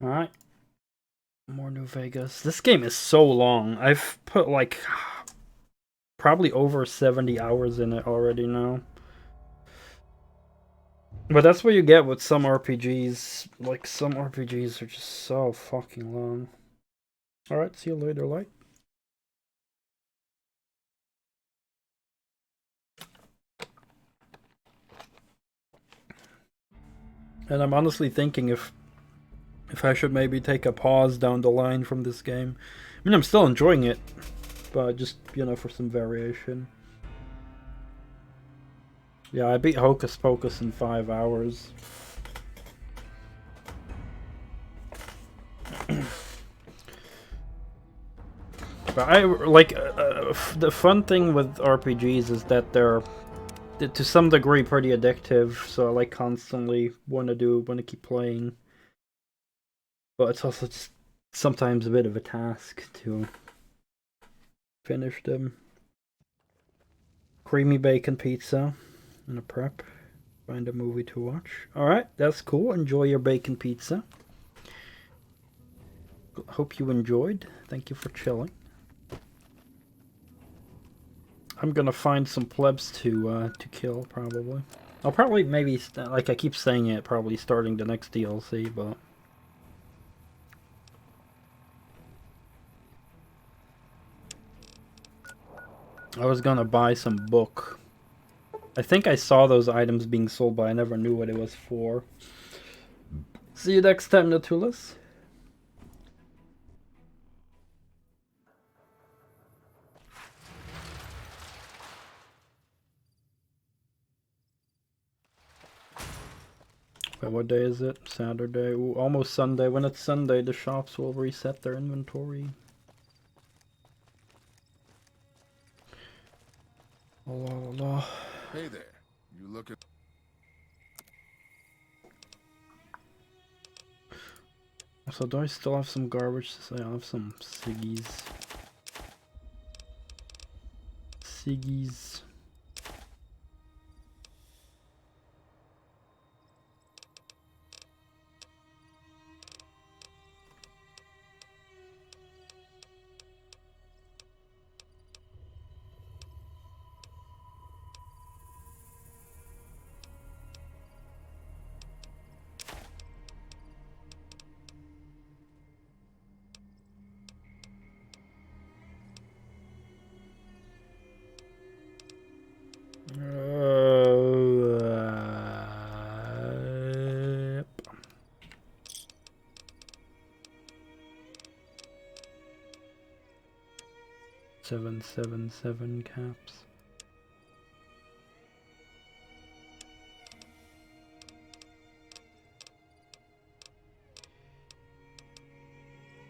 Alright. More New Vegas. This game is so long. I've put like probably over 70 hours in it already now. But that's what you get with some RPGs. Like, some RPGs are just so fucking long. Alright, see you later, Light. And I'm honestly thinking if I should maybe take a pause down the line from this game. I mean, I'm still enjoying it, but just, you know, for some variation. Yeah, I beat Hocus Pocus in 5 hours. But I like the fun thing with RPGs is that they're to some degree pretty addictive. So I like constantly want to keep playing. But it's also just sometimes a bit of a task to finish them. Creamy bacon pizza and a prep. Find a movie to watch. Alright, that's cool. Enjoy your bacon pizza. Hope you enjoyed. Thank you for chilling. I'm gonna find some plebs to kill, probably. I'll probably, maybe, like I keep saying it, probably starting the next DLC, but... I was gonna buy some book. I think I saw those items being sold, but I never knew what it was for. See you next time, Natulus. Wait, what day is it? Saturday. Ooh, almost Sunday. When it's Sunday, the shops will reset their inventory. Allah. Hey there. You look at... So do I still have some garbage to say? I have some ciggies. Ciggies. Yep. 777 caps.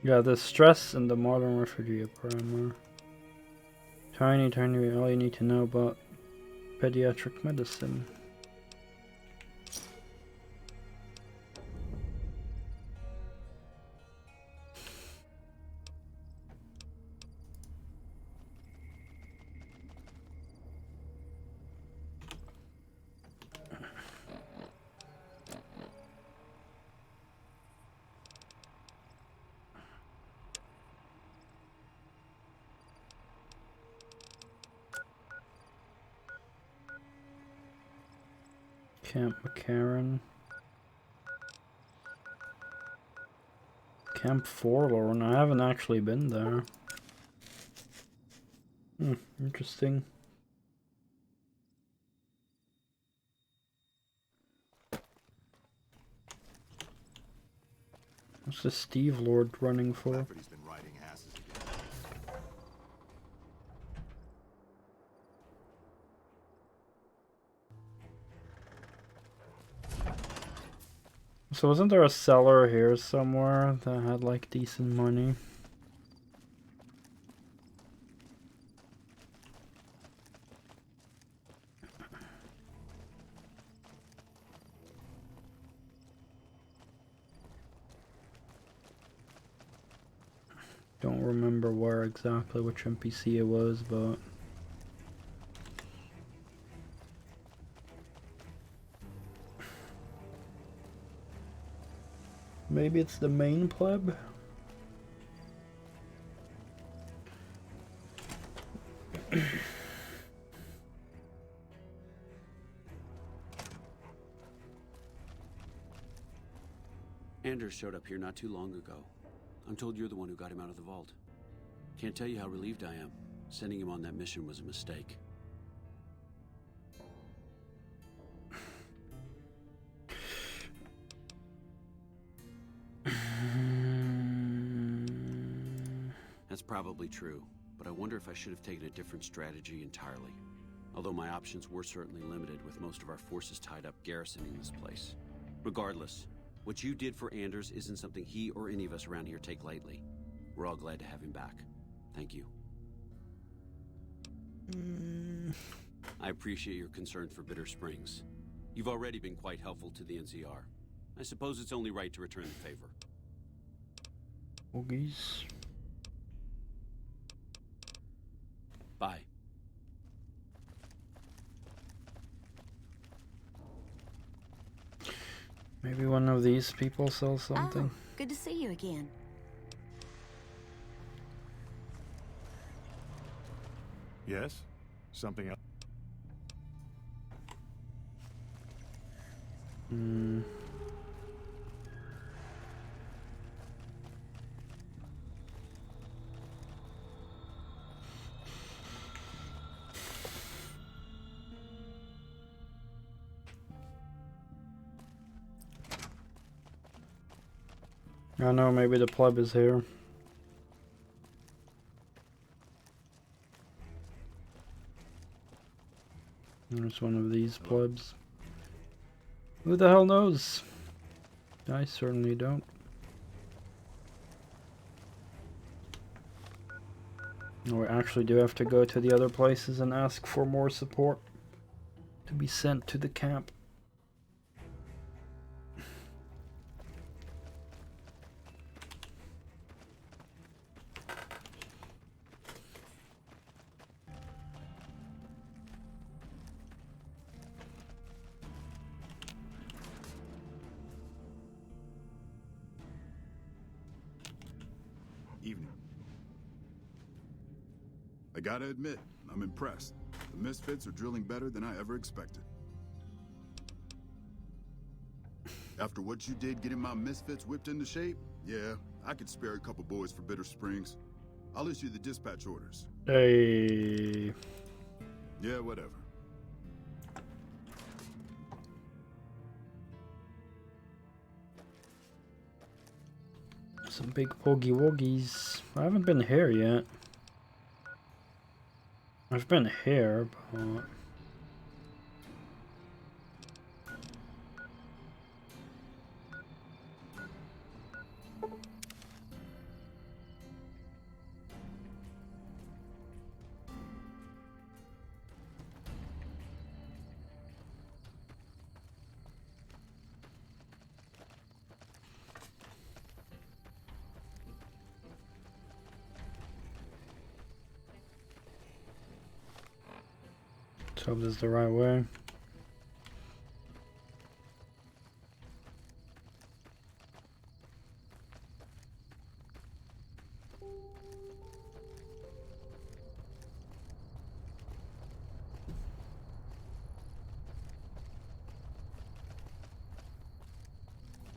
Yeah, the stress in the modern refugee primer. Tiny, all you need to know about pediatric medicine. Camp McCarran. Camp Forlorn. I haven't actually been there. Interesting. What's the Steve Lord running for? So wasn't there a seller here somewhere that had like decent money? Don't remember where exactly, which NPC it was, but... Maybe it's the main pleb? Anders showed up here not too long ago. I'm told you're the one who got him out of the vault. Can't tell you how relieved I am. Sending him on that mission was a mistake. That's probably true, but I wonder if I should have taken a different strategy entirely. Although my options were certainly limited, with most of our forces tied up garrisoning this place. Regardless, what you did for Anders isn't something he or any of us around here take lightly. We're all glad to have him back. Thank you. I appreciate your concern for Bitter Springs. You've already been quite helpful to the NCR. I suppose it's only right to return the favor. Oogies. Bye. Maybe one of these people sells something. Oh, good to see you again. Yes? Something else? I know, maybe the pleb is here. There's one of these plebs. Who the hell knows? I certainly don't. We actually do have to go to the other places and ask for more support to be sent to the camp. Evening. I gotta admit, I'm impressed. The Misfits are drilling better than I ever expected. After what you did getting my Misfits whipped into shape, yeah, I could spare a couple boys for Bitter Springs. I'll issue the dispatch orders. Hey. Yeah, whatever. Some big poggy woggies. I haven't been here yet. I've been here, but... Let's hope this is the right way.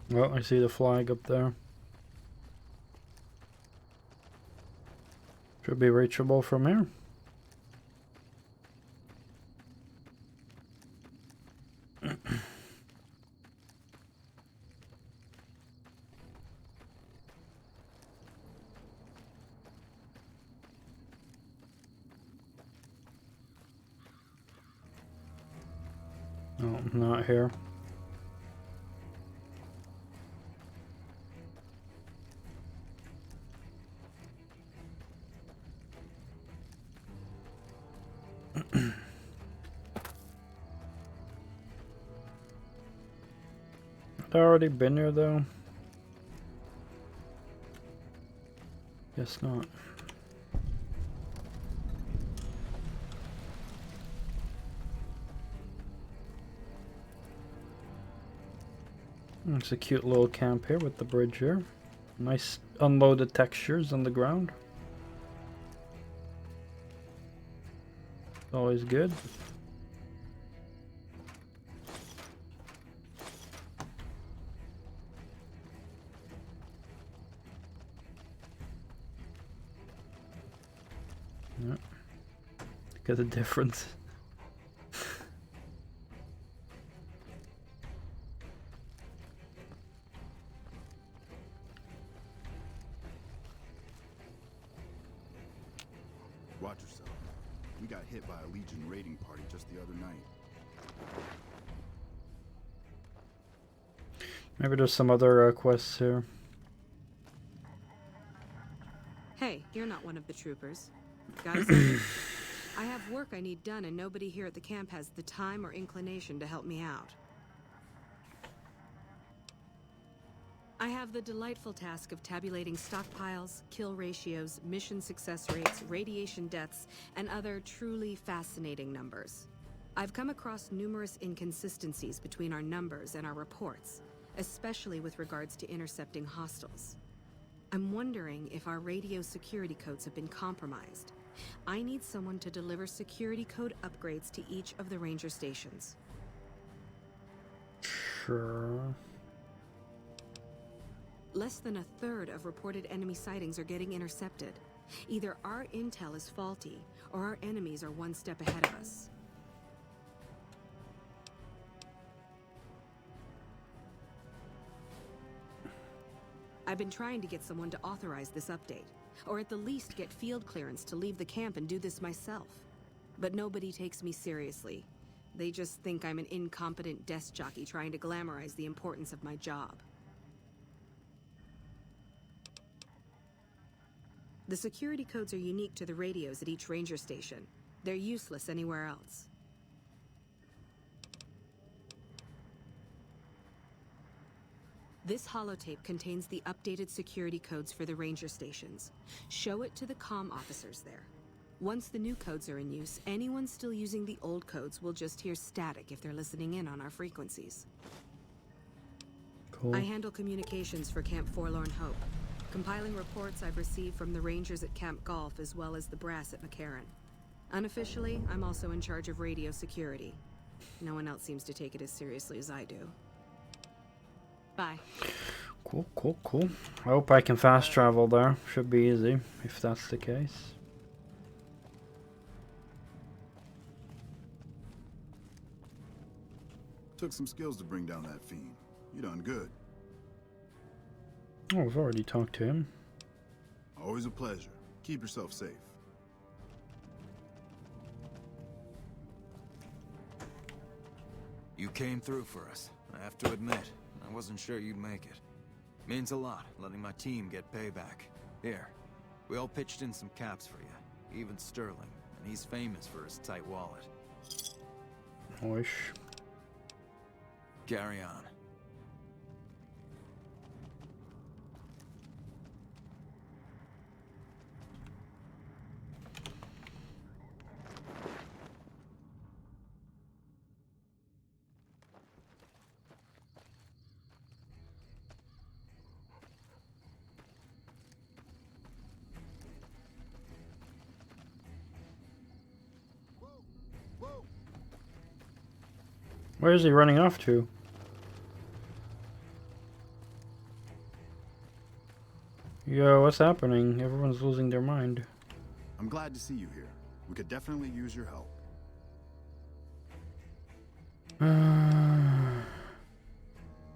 Well, I see the flag up there. Should be reachable from here. No, not here. I'd already been here though. Guess not. It's a cute little camp here with the bridge here. Nice unloaded textures on the ground. Always good. Yeah. Look at the difference. Watch yourself. We got hit by a Legion raiding party just the other night. Maybe there's some other quests here. Hey, you're not one of the troopers. Guys, I have work I need done and nobody here at the camp has the time or inclination to help me out. I have the delightful task of tabulating stockpiles, kill ratios, mission success rates, radiation deaths, and other truly fascinating numbers. I've come across numerous inconsistencies between our numbers and our reports, especially with regards to intercepting hostiles. I'm wondering if our radio security codes have been compromised. I need someone to deliver security code upgrades to each of the ranger stations. Sure. Less than a third of reported enemy sightings are getting intercepted. Either our intel is faulty, or our enemies are one step ahead of us. I've been trying to get someone to authorize this update, or at the least get field clearance to leave the camp and do this myself. But nobody takes me seriously. They just think I'm an incompetent desk jockey trying to glamorize the importance of my job. The security codes are unique to the radios at each ranger station. They're useless anywhere else. This holotape contains the updated security codes for the ranger stations. Show it to the comm officers there. Once the new codes are in use, anyone still using the old codes will just hear static if they're listening in on our frequencies. Cool. I handle communications for Camp Forlorn Hope, compiling reports I've received from the Rangers at Camp Golf as well as the brass at McCarran. Unofficially, I'm also in charge of radio security. No one else seems to take it as seriously as I do. Bye. Cool, cool, cool. I hope I can fast travel there. Should be easy, if that's the case. Took some skills to bring down that fiend. You done good. Oh, I've already talked to him. Always a pleasure. Keep yourself safe. You came through for us. I have to admit, I wasn't sure you'd make it. Means a lot, letting my team get payback. Here, we all pitched in some caps for you. Even Sterling, and he's famous for his tight wallet. Wish. Carry on. Where is he running off to? Yo, what's happening? Everyone's losing their mind. I'm glad to see you here. We could definitely use your help.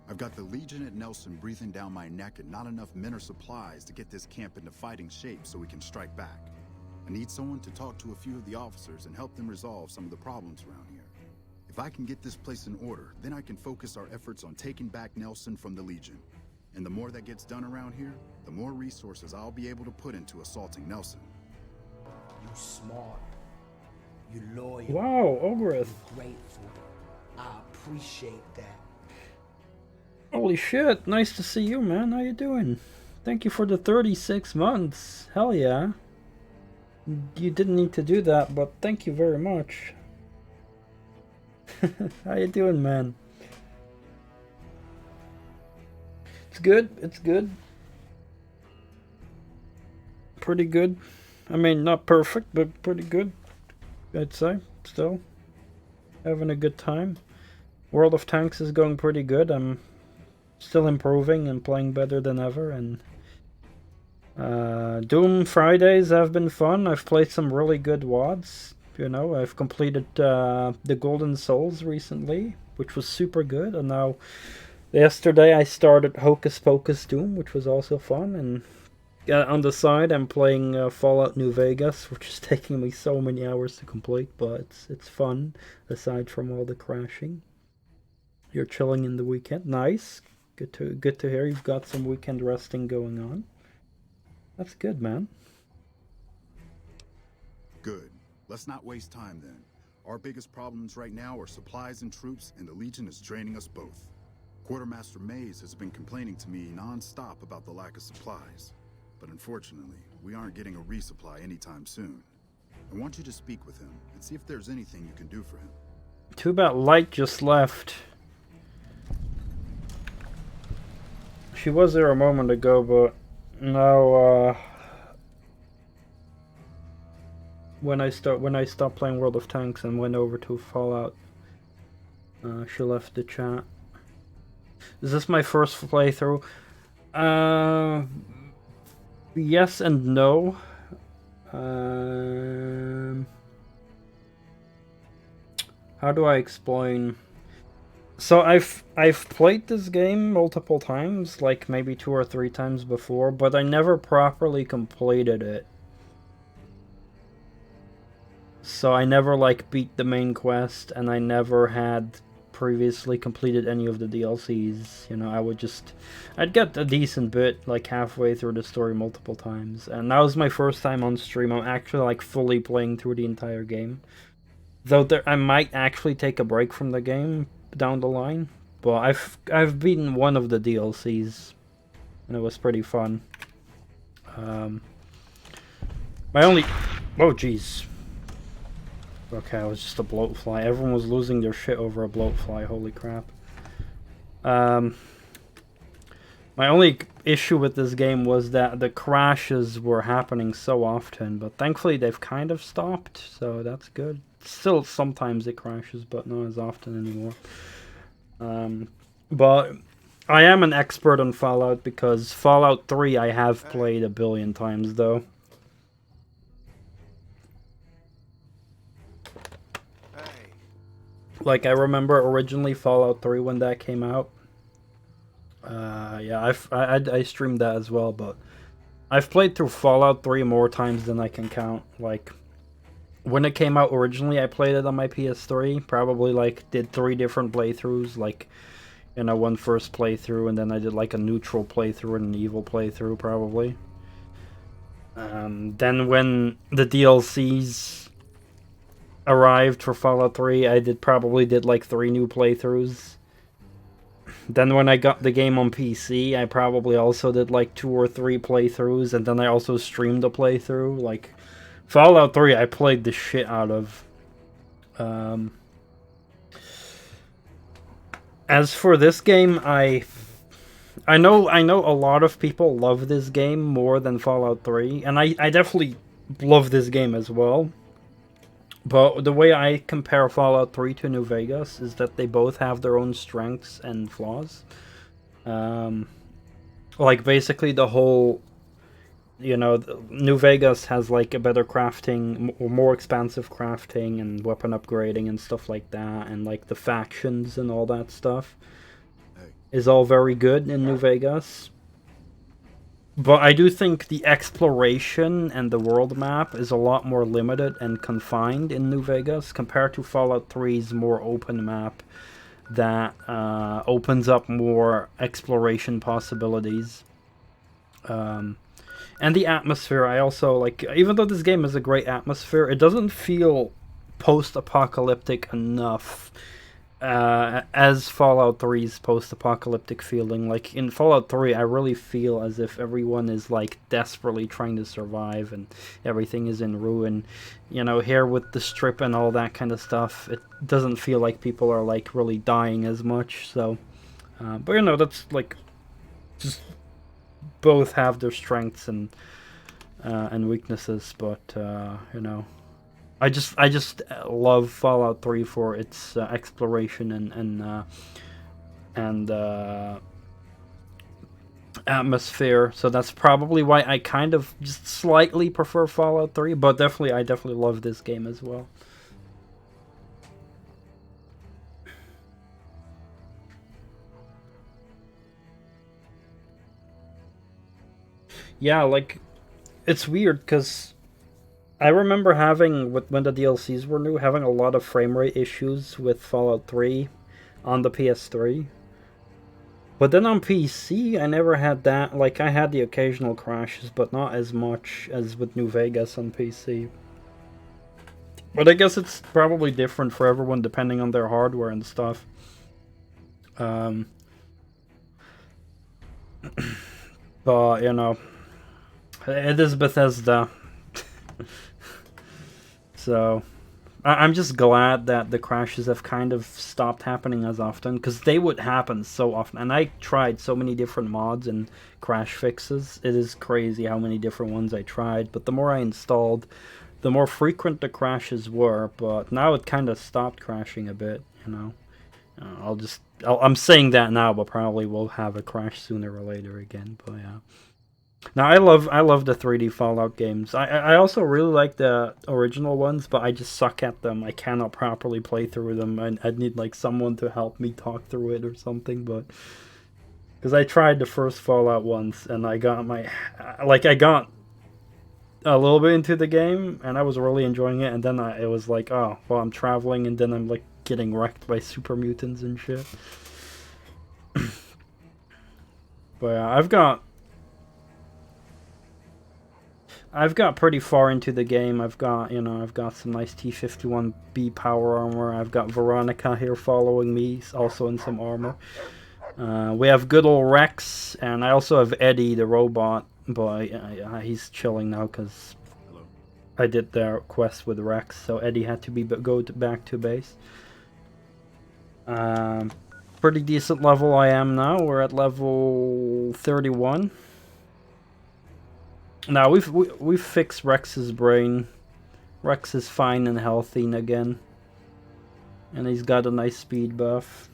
I've got the Legion at Nelson breathing down my neck and not enough men or supplies to get this camp into fighting shape so we can strike back. I need someone to talk to a few of the officers and help them resolve some of the problems around here. If I can get this place in order, then I can focus our efforts on taking back Nelson from the Legion. And the more that gets done around here, the more resources I'll be able to put into assaulting Nelson. You smart. You loyal. Wow, Ogrith. You grateful. I appreciate that. Holy shit, nice to see you, man. How you doing? Thank you for the 36 months. Hell yeah. You didn't need to do that, but thank you very much. How you doing, man? It's good. It's good. Pretty good. I mean, not perfect, but pretty good, I'd say. Still having a good time. World of Tanks is going pretty good. I'm still improving and playing better than ever. And Doom Fridays have been fun. I've played some really good WODs. You know, I've completed the Golden Souls recently, which was super good. And now, yesterday I started Hocus Pocus Doom, which was also fun. And on the side, I'm playing Fallout New Vegas, which is taking me so many hours to complete, but it's fun, aside from all the crashing. You're chilling in the weekend. Nice. Good to hear you've got some weekend resting going on. That's good, man. Good. Let's not waste time then. Our biggest problems right now are supplies and troops, and the Legion is draining us both. Quartermaster Mays has been complaining to me non-stop about the lack of supplies. But unfortunately, we aren't getting a resupply anytime soon. I want you to speak with him and see if there's anything you can do for him. Too bad Light just left. She was there a moment ago, but now when I stopped playing World of Tanks and went over to Fallout, she left the chat. Is this my first playthrough? Yes and no. How do I explain? So I've played this game multiple times, like maybe 2 or 3 times before, but I never properly completed it. So I never like beat the main quest, and I never had previously completed any of the DLCs. You know, I'd get a decent bit like halfway through the story multiple times, and that was my first time on stream. I'm actually like fully playing through the entire game, though I might actually take a break from the game down the line. But I've beaten one of the DLCs, and it was pretty fun. My only oh jeez. Okay, it was just a bloatfly. Everyone was losing their shit over a bloatfly. Holy crap. My only issue with this game was that the crashes were happening so often, but thankfully they've kind of stopped, so that's good. Still, sometimes it crashes, but not as often anymore. But I am an expert on Fallout because Fallout 3 I have played a billion times, though. Like, I remember originally Fallout 3 when that came out. Yeah, I streamed that as well, but I've played through Fallout 3 more times than I can count. Like, when it came out originally, I played it on my PS3. Probably, like, did 3 different playthroughs. Like, you know, one first playthrough, and then I did, like, a neutral playthrough and an evil playthrough, probably. Then when the DLCs arrived for Fallout 3, I probably did like 3 new playthroughs. Then when I got the game on PC, I probably also did like 2 or 3 playthroughs, and then I also streamed a playthrough. Like, Fallout 3 I played the shit out of. As for this game, I know a lot of people love this game more than Fallout 3, and I definitely love this game as well. But the way I compare Fallout 3 to New Vegas is that they both have their own strengths and flaws. Like, basically the whole, you know, New Vegas has like a better crafting, more expansive crafting and weapon upgrading and stuff like that, and like the factions and all that stuff is all very good in New Vegas. But I do think the exploration and the world map is a lot more limited and confined in New Vegas compared to Fallout 3's more open map that opens up more exploration possibilities. And the atmosphere, I also like, even though this game has a great atmosphere, it doesn't feel post-apocalyptic enough as Fallout 3's post-apocalyptic feeling. Like, in Fallout 3, I really feel as if everyone is, like, desperately trying to survive and everything is in ruin. You know, here with the Strip and all that kind of stuff, it doesn't feel like people are, like, really dying as much, so... but, you know, that's, like... just both have their strengths and weaknesses, but you know, I just love Fallout 3 for its exploration and atmosphere. So that's probably why I kind of just slightly prefer Fallout 3, but I definitely love this game as well. Yeah, like, it's weird because I remember having, when the DLCs were new, having a lot of frame rate issues with Fallout 3 on the PS3. But then on PC, I never had that. Like, I had the occasional crashes, but not as much as with New Vegas on PC. But I guess it's probably different for everyone depending on their hardware and stuff. But, you know, it is Bethesda. So I'm just glad that the crashes have kind of stopped happening as often, because they would happen so often. And I tried so many different mods and crash fixes. It is crazy how many different ones I tried, but the more I installed, the more frequent the crashes were. But now it kind of stopped crashing a bit, you know. I'm saying that now, but probably will have a crash sooner or later again. But yeah. Now I love the 3D Fallout games. I also really like the original ones, but I just suck at them. I cannot properly play through them. I'd need like someone to help me talk through it or something. But because I tried the first Fallout once and I got I got a little bit into the game and I was really enjoying it, and then it was like, oh well, I'm traveling and then I'm like getting wrecked by super mutants and shit. But yeah, I've got pretty far into the game. I've got some nice T-51B power armor. I've got Veronica here following me, also in some armor. We have good old Rex, and I also have Eddie, the robot, but he's chilling now because I did the quest with Rex, so Eddie had to go back to base. Pretty decent level I am now. We're at level 31. Now we've fixed Rex's brain. Rex is fine and healthy again, and he's got a nice speed buff.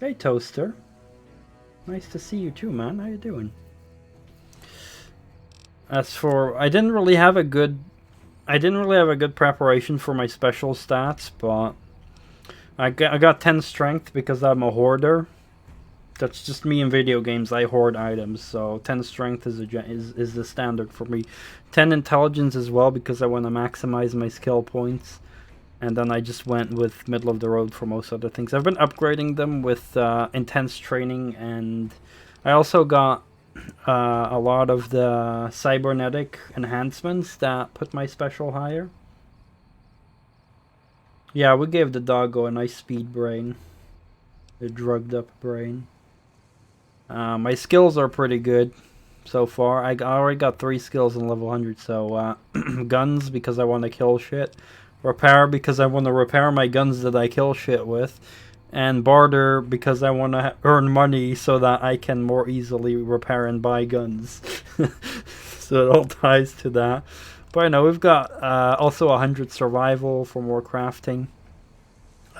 Hey Toaster, nice to see you too, man. How you doing? As for, I didn't really have a good preparation for my special stats, but I got 10 strength because I'm a hoarder. That's just me in video games. I hoard items, so 10 strength is the standard for me. 10 intelligence as well because I want to maximize my skill points. And then I just went with middle of the road for most other things. I've been upgrading them with intense training, and I also got a lot of the cybernetic enhancements that put my special higher. Yeah, we gave the doggo a nice speed brain. The drugged up brain. My skills are pretty good so far. I already got 3 skills in level 100, so guns because I want to kill shit, repair because I want to repair my guns that I kill shit with, and barter because I want to earn money so that I can more easily repair and buy guns. So it all ties to that. But I know we've got also 100 survival for more crafting.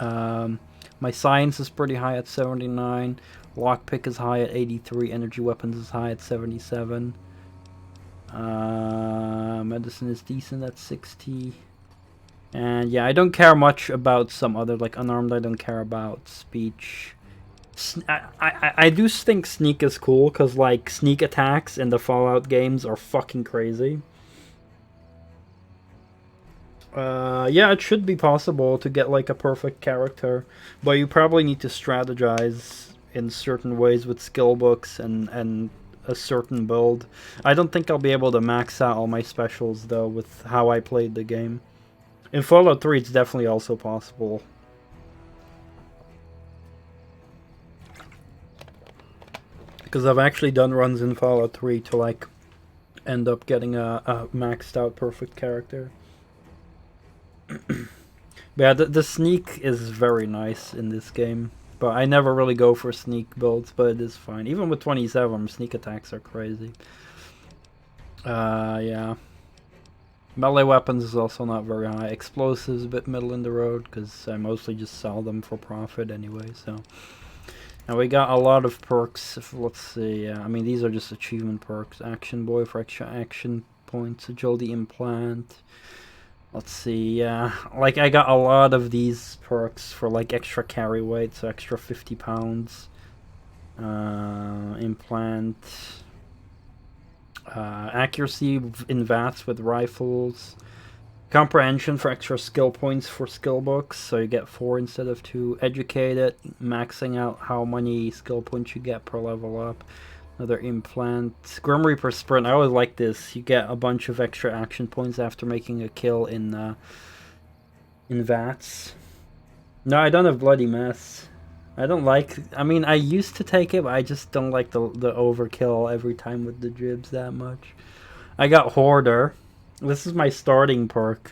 My science is pretty high at 79. Lockpick is high at 83. Energy weapons is high at 77. Medicine is decent at 60. And yeah, I don't care much about some other, like unarmed, I don't care about speech. I do think sneak is cool, because like sneak attacks in the Fallout games are fucking crazy. Yeah, it should be possible to get like a perfect character, but you probably need to strategize in certain ways with skill books and a certain build. I don't think I'll be able to max out all my specials though with how I played the game. In Fallout 3 it's definitely also possible. Because I've actually done runs in Fallout 3 to like end up getting a maxed out perfect character. But yeah, the sneak is very nice in this game. but I never really go for sneak builds, but it is fine. Even with 27, sneak attacks are crazy. Yeah. Melee weapons is also not very high. Explosives a bit middle in the road, because I mostly just sell them for profit anyway, so. And we got a lot of perks. Let's see, I mean, these are just achievement perks. Action Boy for extra action points. Agility Implant. Let's see, like I got a lot of these perks for like extra carry weight, so extra 50 pounds. Implant. Accuracy in VATS with rifles. Comprehension for extra skill points for skill books, so you get 4 instead of 2. Educated, maxing out how many skill points you get per level up. Another implant. Grim Reaper Sprint, I always like this. You get a bunch of extra action points after making a kill in VATS. No, I don't have Bloody Mess. I don't like... I mean, I used to take it, but I just don't like the overkill every time with the jibs that much. I got Hoarder. This is my starting perk.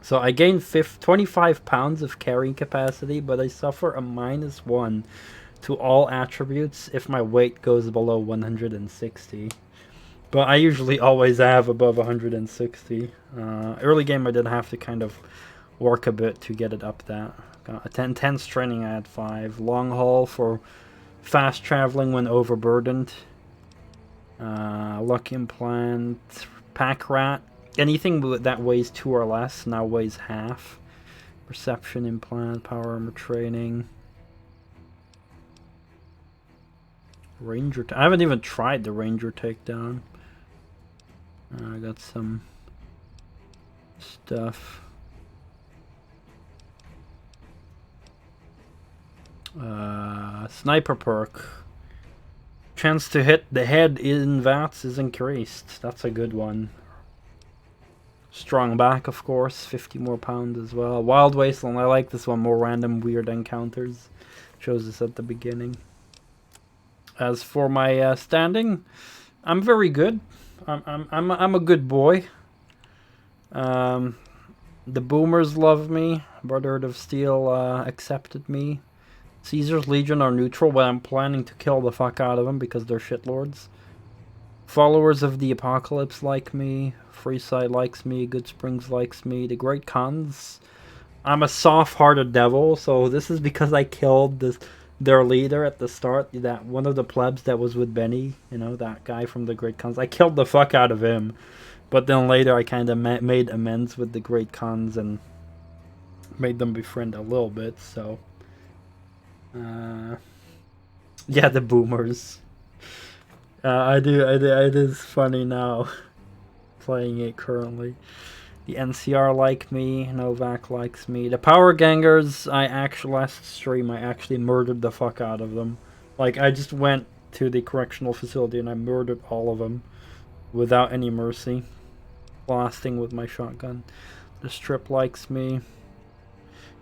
So I gain 25 pounds of carrying capacity, but I suffer a -1 to all attributes if my weight goes below 160. But I usually always have above 160. Early game I did have to kind of work a bit to get it up that. Got a 10 training, I had 5. Long haul for fast traveling when overburdened. Luck implant. Pack rat. Anything that weighs 2 or less now weighs half. Perception implant. Power armor training. Ranger. I haven't even tried the Ranger takedown. I got some stuff. Sniper perk. Chance to hit the head in VATS is increased. That's a good one. Strong back, of course. 50 more pounds as well. Wild Wasteland. I like this one. More random weird encounters. Shows us at the beginning. As for my standing, I'm very good. I'm a good boy. The Boomers love me. Brotherhood of Steel accepted me. Caesar's Legion are neutral, but I'm planning to kill the fuck out of them because they're shitlords. Followers of the Apocalypse like me. Freeside likes me. Good Springs likes me. The Great Khans. I'm a soft-hearted devil, so this is because I killed their leader at the start, that one of the plebs that was with Benny, you know, that guy from the Great Khans. I killed the fuck out of him, but then later I kind of made amends with the Great Khans and made them befriend a little bit, so... yeah, the Boomers. It is funny now, playing it currently. The NCR like me, Novak likes me. The Power Gangers, last stream, I actually murdered the fuck out of them. Like, I just went to the correctional facility and I murdered all of them without any mercy. Blasting with my shotgun. The Strip likes me.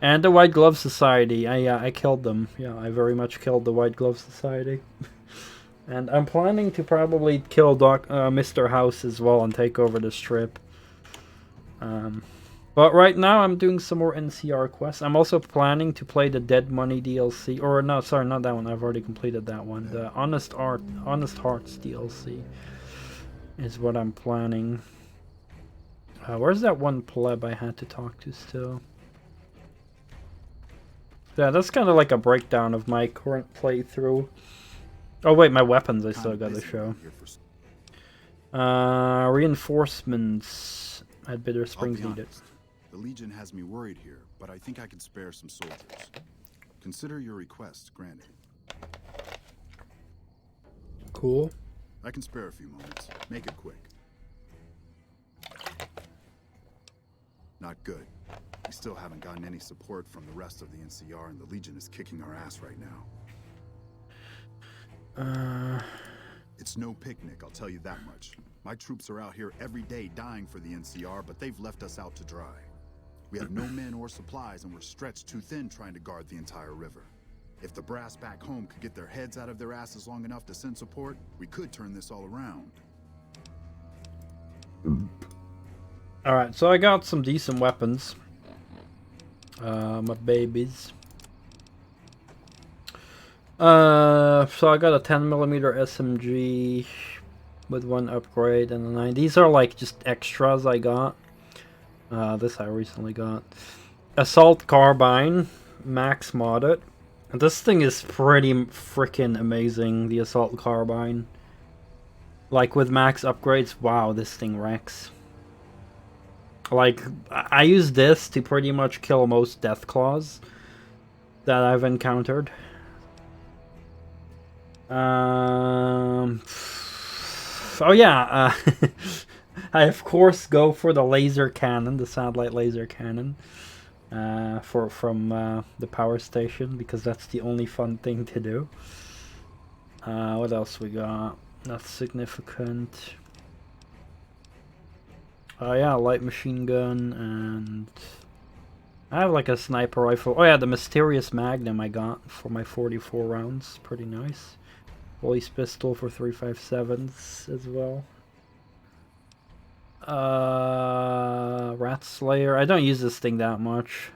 And the White Glove Society, I killed them. Yeah, I very much killed the White Glove Society. And I'm planning to probably kill Mr. House as well and take over the Strip. But right now I'm doing some more NCR quests. I'm also planning to play the Dead Money DLC. Or no, sorry, not that one. I've already completed that one. The Honest Hearts DLC is what I'm planning. Where's that one pleb I had to talk to still? Yeah, that's kind of like a breakdown of my current playthrough. Oh wait, my weapons I still gotta show. Reinforcements at Bitter Springs needed. The Legion has me worried here, but I think I can spare some soldiers. Consider your request granted. Cool. I can spare a few moments. Make it quick. Not good. We still haven't gotten any support from the rest of the NCR, and the Legion is kicking our ass right now. It's no picnic, I'll tell you that much. My troops are out here every day dying for the NCR, but they've left us out to dry. We have no men or supplies, and we're stretched too thin trying to guard the entire river. If the brass back home could get their heads out of their asses long enough to send support, we could turn this all around. Alright, so I got some decent weapons. My babies. So I got a 10mm SMG with one upgrade and a 9. These are like just extras I got. This I recently got. Assault carbine, max modded. This thing is pretty freaking amazing, the assault carbine. Like with max upgrades, wow, this thing wrecks. Like, I use this to pretty much kill most death claws that I've encountered. Oh yeah, I of course go for the laser cannon, the satellite laser cannon, from the power station, because that's the only fun thing to do. What else we got? That's significant. Yeah, light machine gun, and I have like a sniper rifle. Oh yeah, the mysterious magnum I got for my 44 rounds. Pretty nice. Police pistol for 357s as well. Rat Slayer. I don't use this thing that much,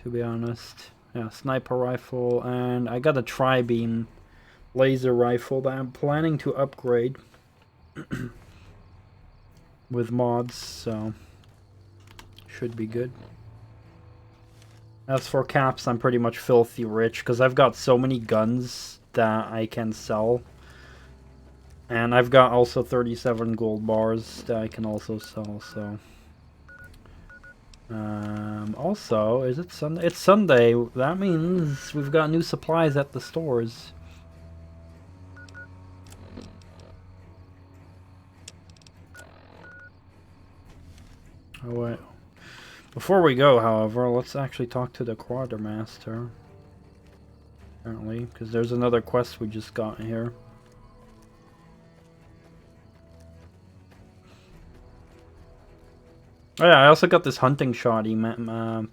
to be honest. Yeah, sniper rifle, and I got a tri-beam laser rifle that I'm planning to upgrade with mods, so should be good. As for caps, I'm pretty much filthy rich because I've got so many guns that I can sell, and I've got also 37 gold bars that I can also sell. So also, is it Sunday? It's Sunday. That means we've got new supplies at the stores. Oh wait. Before we go, however, let's actually talk to the quartermaster. Apparently, because there's another quest we just got here. Oh yeah, I also got this hunting shoddy, fully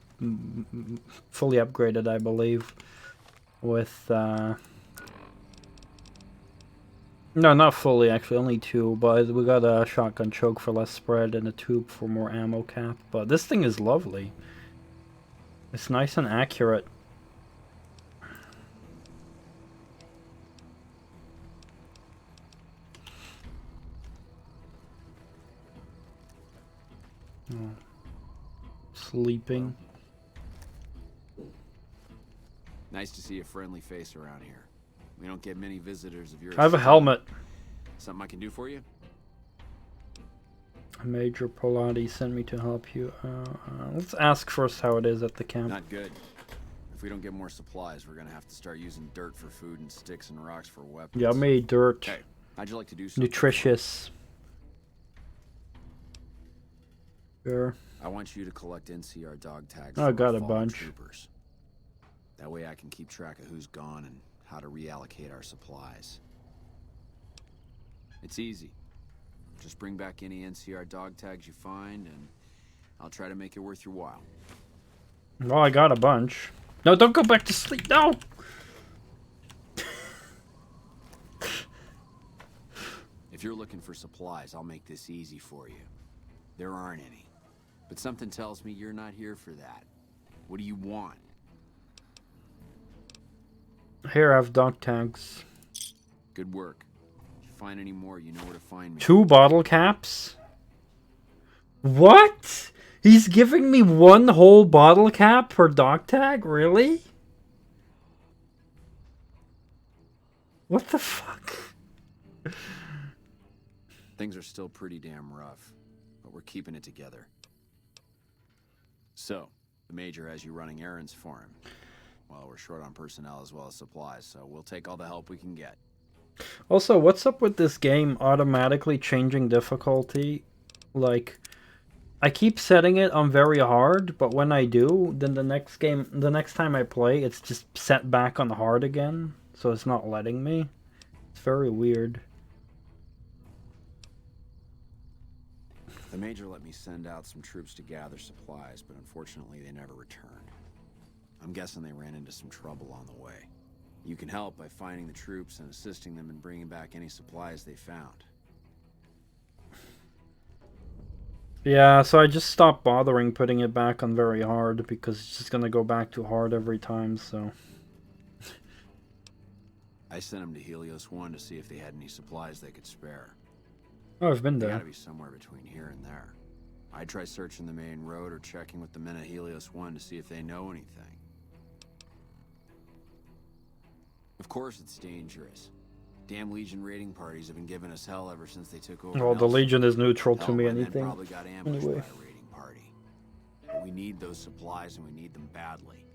upgraded, I believe, with no, not fully, actually, only 2, but we got a shotgun choke for less spread and a tube for more ammo cap. But this thing is lovely. It's nice and accurate. Oh. Sleeping. Nice to see a friendly face around here. We don't get many visitors of yours. I have a helmet. Something I can do for you? Major Polati sent me to help you. Let's ask first how it is at the camp. Not good. If we don't get more supplies, we're gonna have to start using dirt for food and sticks and rocks for weapons. Yeah, I made dirt. Hey, how'd you like to do something? Nutritious. Sure. I want you to collect NCR dog tags. I got a fallen bunch. Troopers. That way I can keep track of who's gone and how to reallocate our supplies. It's easy. Just bring back any NCR dog tags you find, and I'll try to make it worth your while. Well, I got a bunch. No, don't go back to sleep. No! If you're looking for supplies, I'll make this easy for you. There aren't any. But something tells me you're not here for that. What do you want? Here I have dog tags. Good work. If you find any more, you know where to find me. 2 bottle caps? What? He's giving me 1 whole bottle cap per dog tag? Really? What the fuck? Things are still pretty damn rough, but we're keeping it together. So, the Major has you running errands for him. Well, we're short on personnel as well as supplies, so we'll take all the help we can get. Also, what's up with this game automatically changing difficulty? Like, I keep setting it on very hard, but when I do, then the next time I play, it's just set back on hard again, so it's not letting me. It's very weird. The Major let me send out some troops to gather supplies, but unfortunately they never returned. I'm guessing they ran into some trouble on the way. You can help by finding the troops and assisting them in bringing back any supplies they found. Yeah, so I just stopped bothering putting it back on very hard because it's just gonna go back to hard every time, so... I sent them to Helios 1 to see if they had any supplies they could spare. Oh, I've been They there. gotta be somewhere between here and there. I'd try searching the main road or checking with the men at Helios 1 to see if they know anything. Of course it's dangerous. Damn Legion raiding parties have been giving us hell ever since they took over Well, the Nelson. Legion is neutral to Hell, me, my men anything. probably got ambushed Anyway. by a raiding party. But we need those supplies and we need them badly.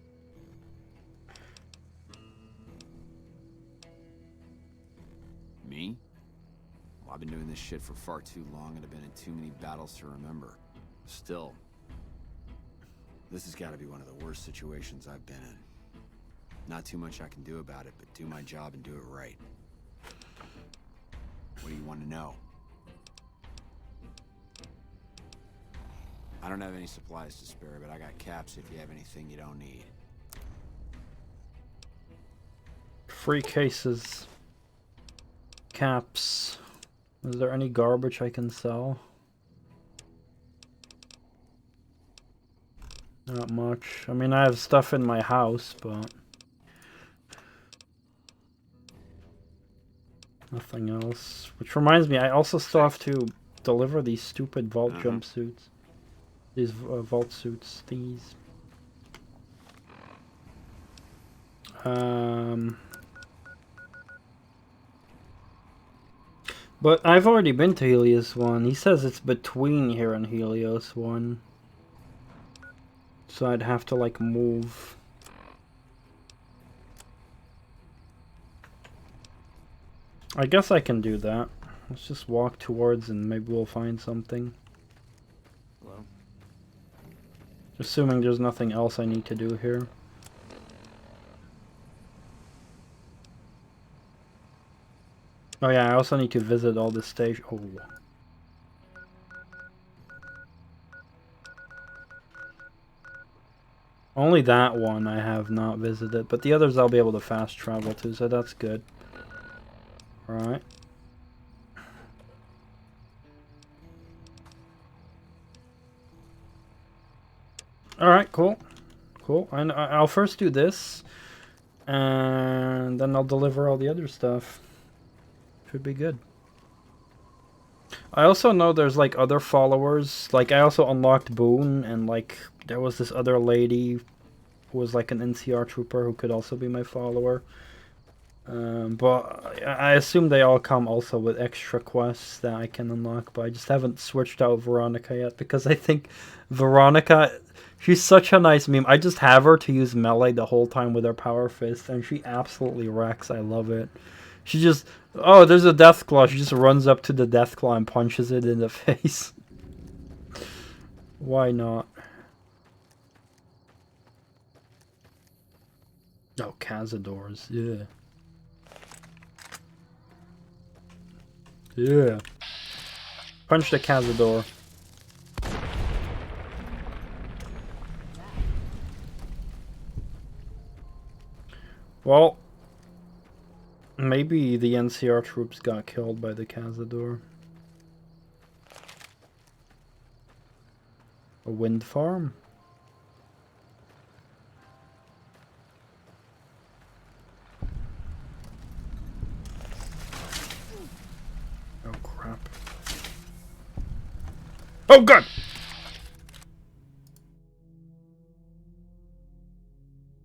Me? Well, I've been doing this shit for far too long and I've been in too many battles to remember. Still, this has got to be one of the worst situations I've been in. Not too much I can do about it, but do my job and do it right. What do you want to know? I don't have any supplies to spare, but I got caps if you have anything you don't need. Free cases. Caps. Is there any garbage I can sell? Not much. I mean, I have stuff in my house, but nothing else. Which reminds me, I also still have to deliver these stupid vault jumpsuits. These vault suits. These. But I've already been to Helios 1. He says it's between here and Helios 1. So I'd have to, like, move. I guess I can do that. Let's just walk towards and maybe we'll find something. Hello? Assuming there's nothing else I need to do here. Oh yeah, I also need to visit all the stations. Oh. Only that one I have not visited, but the others I'll be able to fast travel to, so that's good. Alright. Alright, cool. Cool. I'll first do this, and then I'll deliver all the other stuff. Should be good. I also know there's like other followers. Like I also unlocked Boone, and like there was this other lady who was like an NCR trooper who could also be my follower. But I assume they all come also with extra quests that I can unlock, but I just haven't switched out Veronica yet because I think Veronica, she's such a nice meme. I just have her to use melee the whole time with her power fist, and she absolutely wrecks. I love it. She just, oh, there's a Deathclaw. She just runs up to the Deathclaw and punches it in the face. Why not? Oh, Cazadors, yeah. Yeah. Punch the Cazador. Well, maybe the NCR troops got killed by the Cazador. A wind farm? Oh crap. Oh god!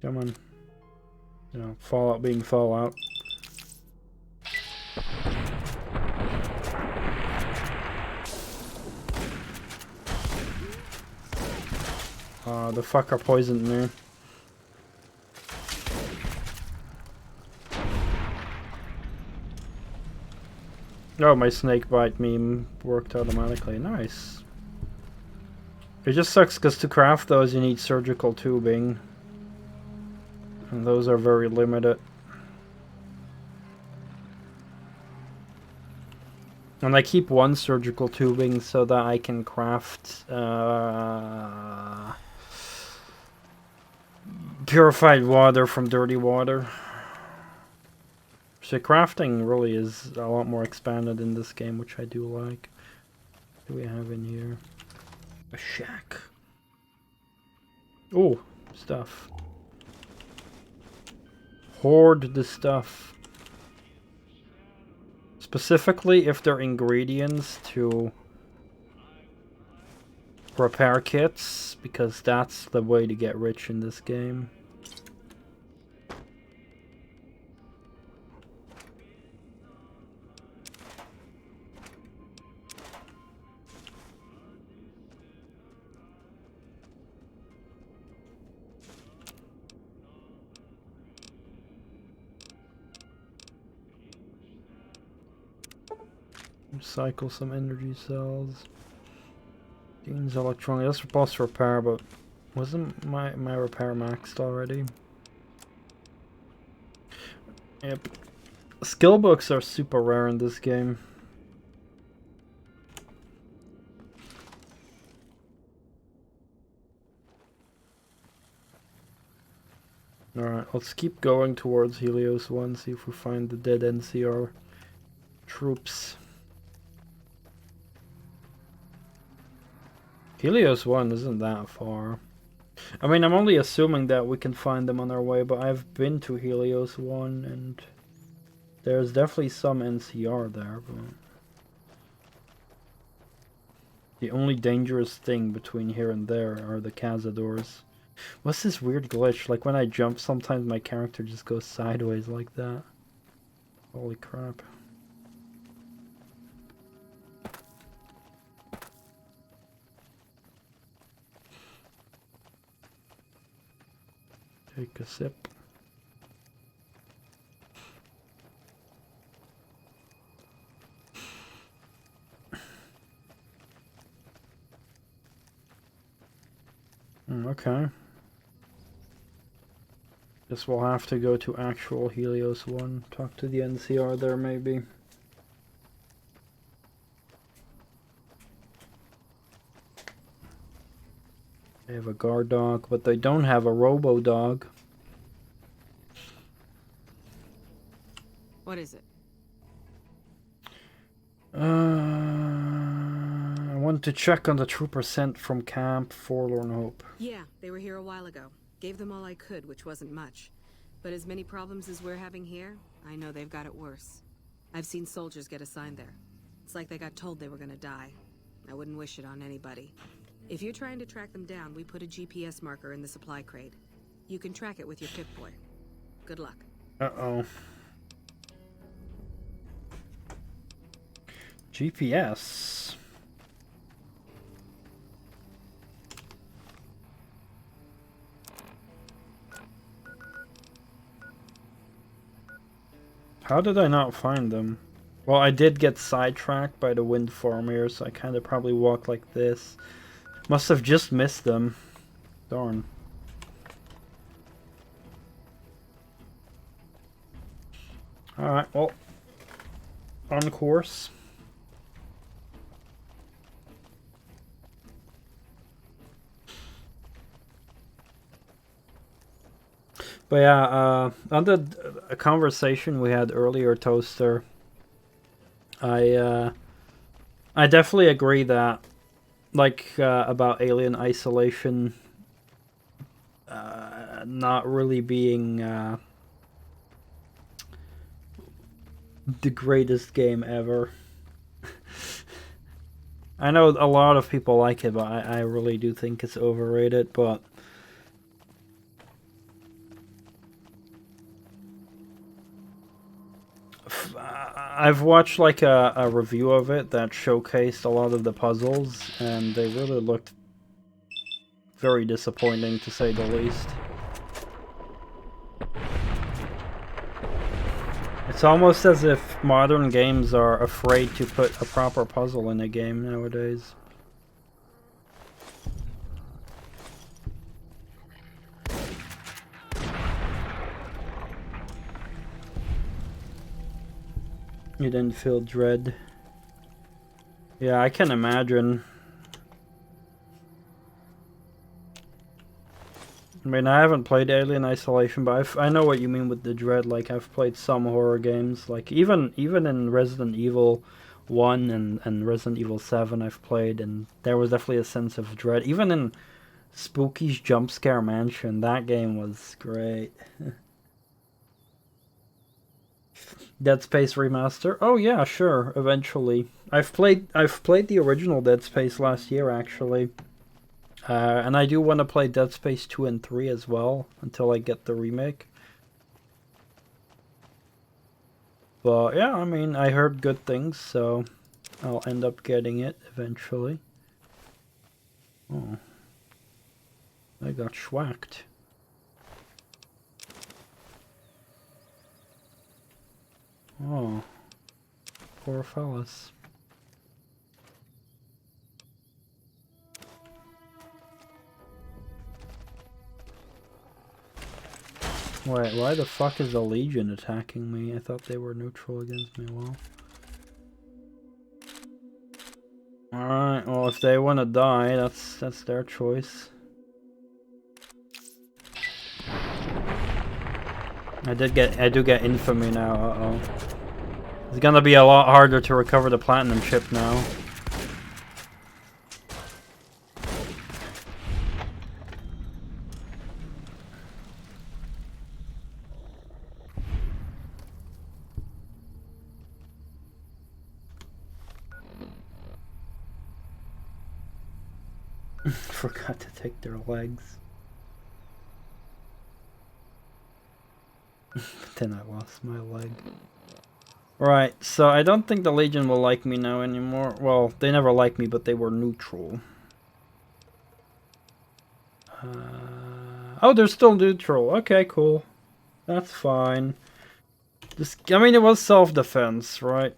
Come on. You know, Fallout being Fallout. The fucker poisoned me. Oh, my snake bite meme worked automatically. Nice. It just sucks because to craft those you need surgical tubing. And those are very limited. And I keep one surgical tubing so that I can craft purified water from dirty water. So crafting really is a lot more expanded in this game, which I do like. What do we have in here? A shack. Oh, stuff. Hoard the stuff. Specifically if they're ingredients to repair kits, because that's the way to get rich in this game. Recycle some energy cells. Gains electronic. That's supposed to repair, but wasn't my repair maxed already? Yep. Skill books are super rare in this game. Alright, let's keep going towards Helios 1, see if we find the dead NCR troops. Helios 1 isn't that far. I mean, I'm only assuming that we can find them on our way, but I've been to Helios 1 and there's definitely some NCR there, but the only dangerous thing between here and there are the cazadors. What's this weird glitch? Like when I jump, sometimes my character just goes sideways like that. Holy crap. Take a sip. Okay. Guess we'll have to go to actual Helios 1. Talk to the NCR there, maybe. They have a guard dog, but they don't have a robo dog. What is it? I want to check on the trooper sent from Camp Forlorn Hope. Yeah, they were here a while ago. Gave them all I could, which wasn't much. But as many problems as we're having here, I know they've got it worse. I've seen soldiers get assigned there. It's like they got told they were gonna die. I wouldn't wish it on anybody. If you're trying to track them down, we put a GPS marker in the supply crate. You can track it with your Pip-Boy. Good luck. Uh-oh. GPS. How did I not find them? Well, I did get sidetracked by the wind farm here, so I kind of probably walked like this. Must have just missed them. Darn. Alright, well, on course. But yeah, on the conversation we had earlier, Toaster, I definitely agree that, like, about Alien Isolation not really being the greatest game ever. I know a lot of people like it, but I really do think it's overrated, but I've watched like a review of it that showcased a lot of the puzzles, and they really looked very disappointing, to say the least. It's almost as if modern games are afraid to put a proper puzzle in a game nowadays. You didn't feel dread. Yeah, I can imagine. I mean, I haven't played Alien Isolation, but I know what you mean with the dread. Like, I've played some horror games. Like, even in Resident Evil 1 and Resident Evil 7 I've played, and there was definitely a sense of dread. Even in Spooky's Jump Scare Mansion, that game was great. Dead Space remaster. Oh yeah, sure. Eventually, I've played the original Dead Space last year actually, and I do want to play Dead Space 2 and 3 as well until I get the remake. But yeah, I mean, I heard good things, so I'll end up getting it eventually. Oh, I got schwacked. Oh, poor fellas. Wait, why the fuck is the Legion attacking me? I thought they were neutral against me. Well, alright, well if they want to die, that's their choice. I do get infamy now, uh-oh. It's gonna be a lot harder to recover the platinum chip now. Forgot to take their legs. But then I lost my leg. Right, so I don't think the Legion will like me now anymore. Well, they never liked me, but they were neutral. Oh, they're still neutral. Okay, cool. That's fine. Just, I mean, it was self-defense, right?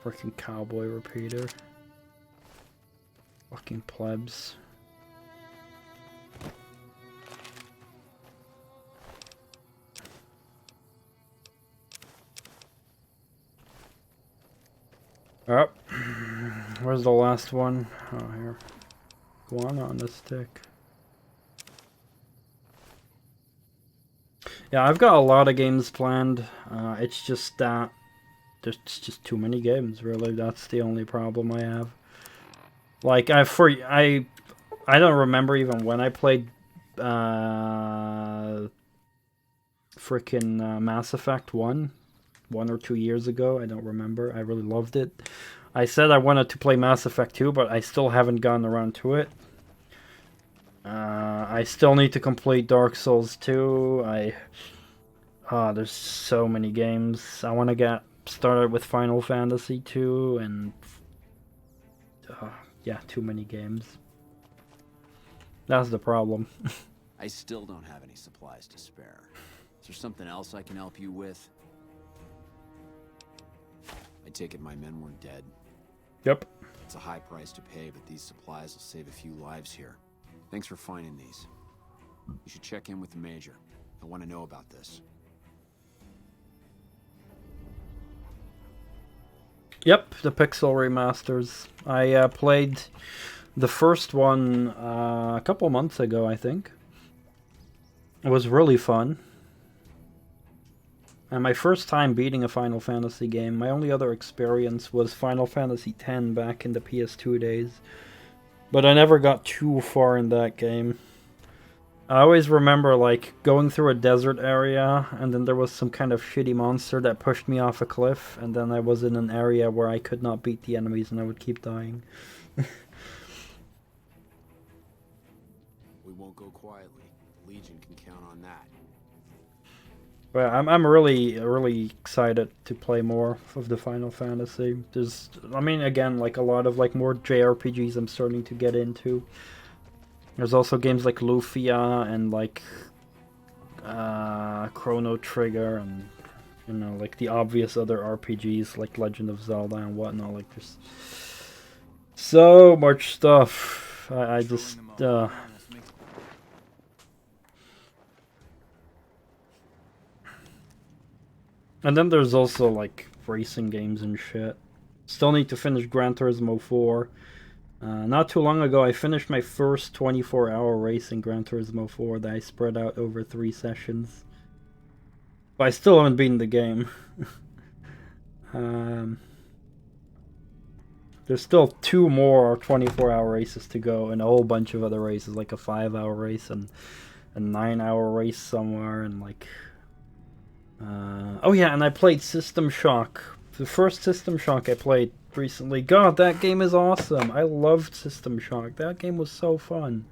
Freaking cowboy repeater. Fucking plebs. Oh, where's the last one? Oh, here. Guana on the stick. Yeah, I've got a lot of games planned. It's just that there's just too many games, really. That's the only problem I have. Like, I don't remember even when I played freaking Mass Effect 1 or 2 years ago. I don't remember. I really loved it. I said I wanted to play Mass Effect 2, but I still haven't gotten around to it. I still need to complete Dark Souls 2. There's so many games. I want to get started with Final Fantasy 2 and yeah, too many games. That's the problem. I still don't have any supplies to spare. Is there something else I can help you with? I take it my men were dead. Yep. It's a high price to pay, but these supplies will save a few lives here. Thanks for finding these. You should check in with the Major. I want to know about this. Yep, the Pixel remasters. I played the first one a couple months ago, I think. It was really fun. And my first time beating a Final Fantasy game. My only other experience was Final Fantasy X back in the PS2 days. But I never got too far in that game. I always remember, like, going through a desert area, and then there was some kind of shitty monster that pushed me off a cliff, and then I was in an area where I could not beat the enemies, and I would keep dying. We won't go quietly. The Legion can count on that. But I'm really excited to play more of the Final Fantasy. There's, I mean, again, like, a lot of, like, more JRPGs I'm starting to get into. There's also games like Lufia and like Chrono Trigger and, you know, like the obvious other RPGs like Legend of Zelda and whatnot. Like there's so much stuff. I just and then there's also like racing games and shit. Still need to finish Gran Turismo 4. Not too long ago, I finished my first 24-hour race in Gran Turismo 4 that I spread out over 3 sessions. But I still haven't beaten the game. There's still 2 more 24-hour races to go, and a whole bunch of other races, like a 5-hour race and a 9-hour race somewhere, and like... oh yeah, and I played System Shock. The first System Shock I played recently. God, that game is awesome. I loved System Shock. That game was so fun.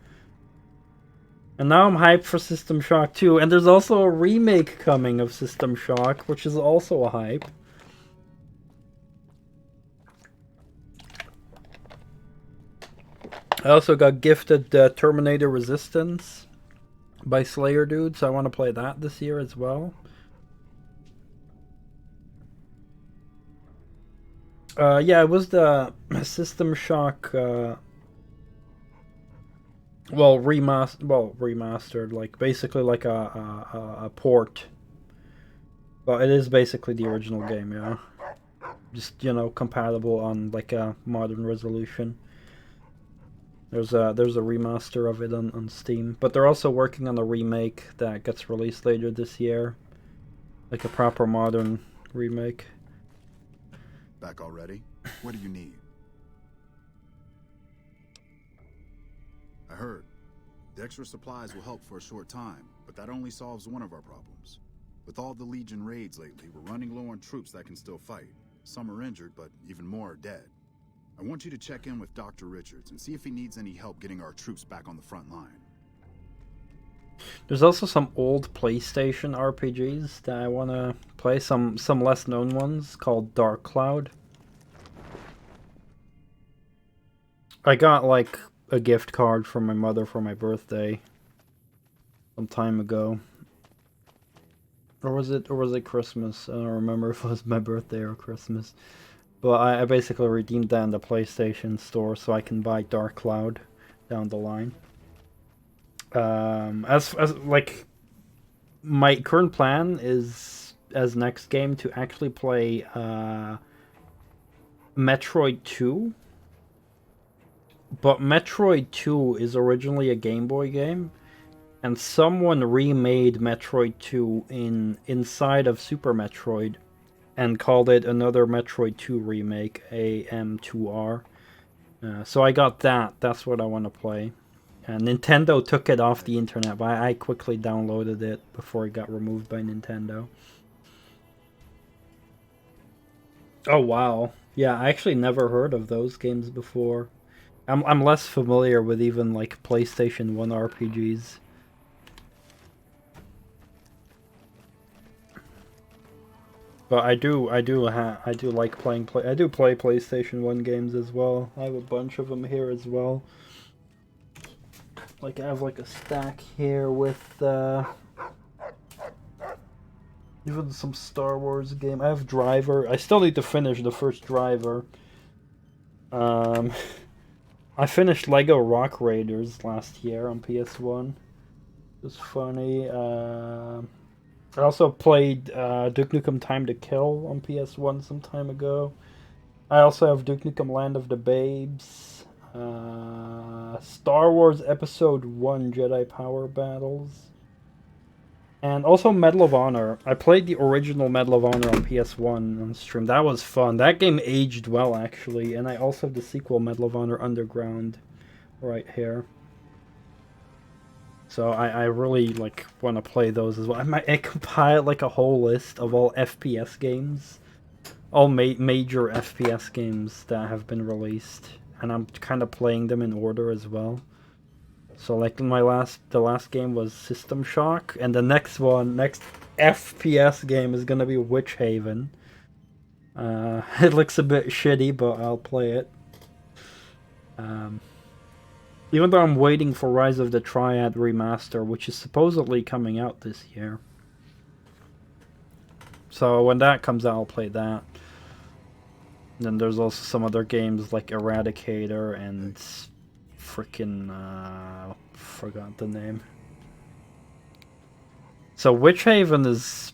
And now I'm hyped for System Shock 2, and there's also a remake coming of System Shock, which is also a hype. I also got gifted Terminator Resistance by Slayer Dude, so I want to play that this year as well. Yeah, it was the System Shock, remastered, like basically like a port. Well, it is basically the original game, yeah. Just, you know, compatible on like a modern resolution. There's a remaster of it on Steam, but they're also working on a remake that gets released later this year, like a proper modern remake. Back already? What do you need? I heard. The extra supplies will help for a short time, but that only solves one of our problems. With all the Legion raids lately, we're running low on troops that can still fight. Some are injured, but even more are dead. I want you to check in with Dr. Richards and see if he needs any help getting our troops back on the front line. There's also some old PlayStation RPGs that I want to play, some less known ones called Dark Cloud. I got like a gift card from my mother for my birthday some time ago. Or was it Christmas? I don't remember if it was my birthday or Christmas. But I basically redeemed that in the PlayStation store so I can buy Dark Cloud down the line. As like, my current plan is, as next game, to actually play Metroid 2. But Metroid 2 is originally a Game Boy game, and someone remade Metroid 2 inside of Super Metroid and called it another Metroid 2 remake, AM2R. So I got that. That's what I want to play. And Nintendo took it off the internet, but I quickly downloaded it before it got removed by Nintendo. Oh wow. Yeah, I actually never heard of those games before. I'm less familiar with even like PlayStation 1 RPGs. But I do like playing I do play PlayStation 1 games as well. I have a bunch of them here as well. Like I have like a stack here with even some Star Wars game. I have Driver. I still need to finish the first Driver. I finished Lego Rock Raiders last year on PS1. It was funny. I also played Duke Nukem Time to Kill on PS1 some time ago. I also have Duke Nukem Land of the Babes. Star Wars Episode 1 Jedi Power Battles. And also Medal of Honor. I played the original Medal of Honor on PS1 on stream. That was fun. That game aged well, actually. And I also have the sequel, Medal of Honor Underground, right here. So I really like want to play those as well. I compiled like a whole list of all FPS games. All major FPS games that have been released. And I'm kind of playing them in order as well. So like the last game was System Shock, and the next FPS game is gonna be Witch Haven. It looks a bit shitty, but I'll play it. Even though I'm waiting for Rise of the Triad Remaster, which is supposedly coming out this year. So when that comes out, I'll play that. And then there's also some other games like Eradicator and freaking forgot the name. So Witch Haven is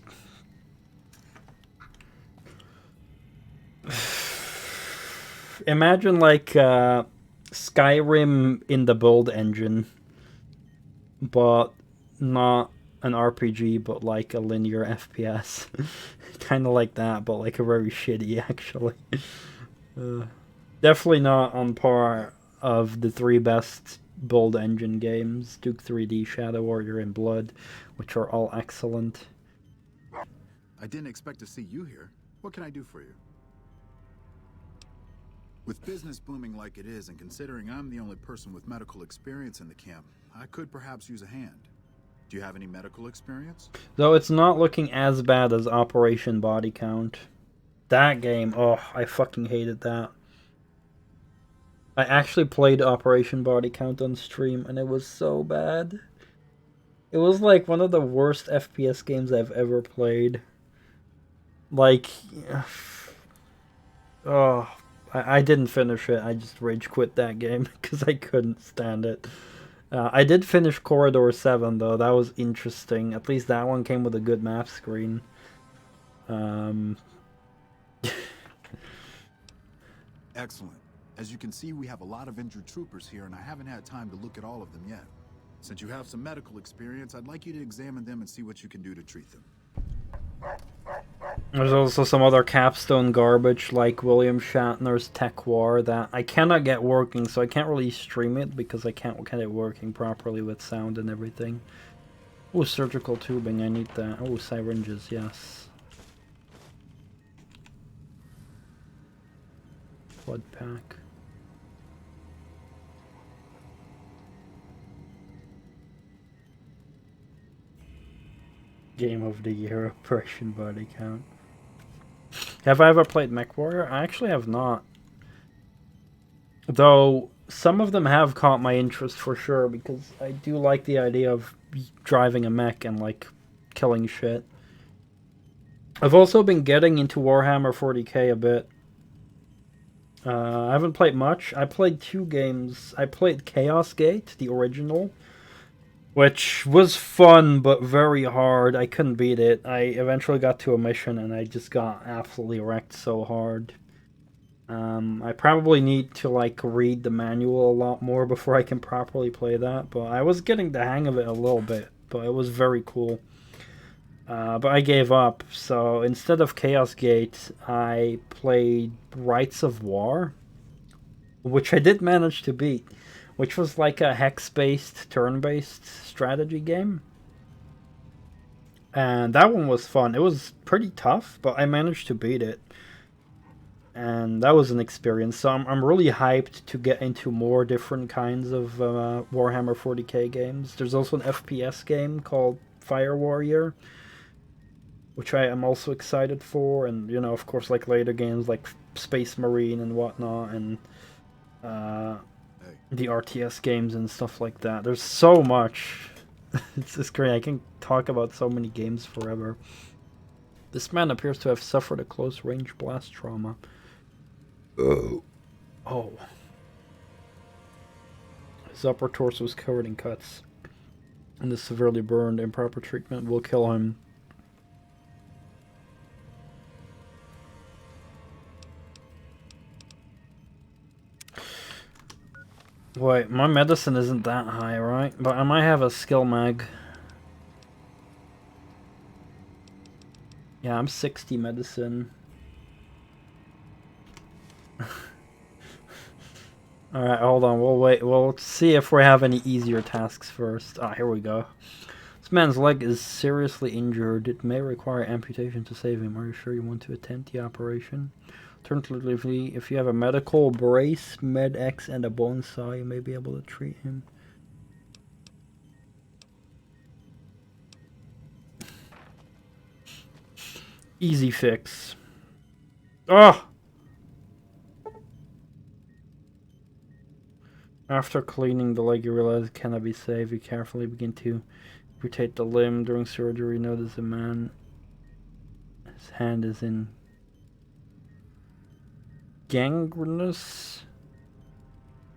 imagine like Skyrim in the build engine, but not an RPG, but like a linear FPS. Kind of like that, but like a very shitty actually. Definitely not on par of the 3 best build engine games, Duke 3D, Shadow Warrior, and Blood, which are all excellent. I didn't expect to see you here. What can I do for you? With business booming like it is, and considering I'm the only person with medical experience in the camp, I could perhaps use a hand. Do you have any medical experience? Though it's not looking as bad as Operation Body Count. That game, oh, I fucking hated that. I actually played Operation Body Count on stream, and it was so bad. It was like one of the worst FPS games I've ever played. Like, oh, I didn't finish it. I just rage quit that game because I couldn't stand it. I did finish Corridor 7, though. That was interesting. At least that one came with a good map screen. Excellent. As you can see, we have a lot of injured troopers here, and I haven't had time to look at all of them yet. Since you have some medical experience, I'd like you to examine them and see what you can do to treat them. There's also some other capstone garbage, like William Shatner's Tech War, that I cannot get working, so I can't really stream it because I can't get it working properly with sound and everything. Oh, surgical tubing, I need that. Oh, syringes, yes. Blood pack. Game of the Year, Operation Body Count. Have I ever played MechWarrior? I actually have not. Though, some of them have caught my interest for sure, because I do like the idea of driving a mech and, like, killing shit. I've also been getting into Warhammer 40k a bit. I haven't played much. I played 2 games. I played Chaos Gate, the original, which was fun, but very hard. I couldn't beat it. I eventually got to a mission, and I just got absolutely wrecked so hard. I probably need to, like, read the manual a lot more before I can properly play that, but I was getting the hang of it a little bit, but it was very cool. But I gave up, so instead of Chaos Gate, I played Rights of War, which I did manage to beat, which was like a hex-based, turn-based strategy game. And that one was fun. It was pretty tough, but I managed to beat it. And that was an experience. So I'm really hyped to get into more different kinds of Warhammer 40k games. There's also an FPS game called Fire Warrior, which I am also excited for. And, you know, of course, like later games like Space Marine and whatnot, and the RTS games and stuff like that. There's so much. It's just great. I can talk about so many games forever. This man appears to have suffered a close-range blast trauma. Oh. His upper torso was covered in cuts, and is severely burned. Improper treatment will kill him. Wait, my medicine isn't that high, right? But I might have a skill mag. Yeah, I'm 60 medicine. Alright, hold on. We'll wait. We'll see if we have any easier tasks first. Ah, here we go. This man's leg is seriously injured. It may require amputation to save him. Are you sure you want to attend the operation? Alternatively, if you have a medical brace, med-X, and a bone saw, you may be able to treat him. Easy fix. Oh! After cleaning the leg, you realize it cannot be saved. You carefully begin to amputate the limb. During surgery, you notice a man, his hand is in gangrenous.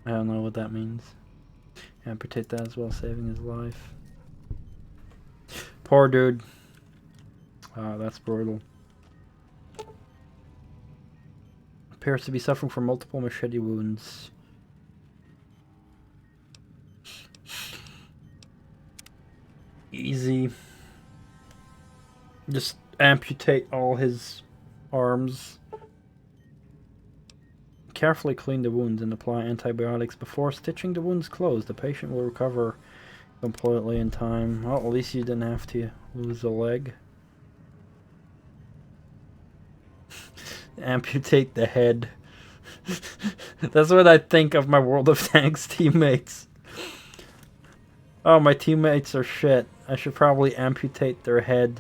I don't know what that means. Amputate that as well, saving his life. Poor dude. That's brutal. Appears to be suffering from multiple machete wounds. Easy. Just amputate all his arms. Carefully clean the wounds and apply antibiotics before stitching the wounds closed. The patient will recover completely in time. Well, at least you didn't have to lose a leg. Amputate the head. That's what I think of my World of Tanks teammates. Oh, my teammates are shit. I should probably amputate their head.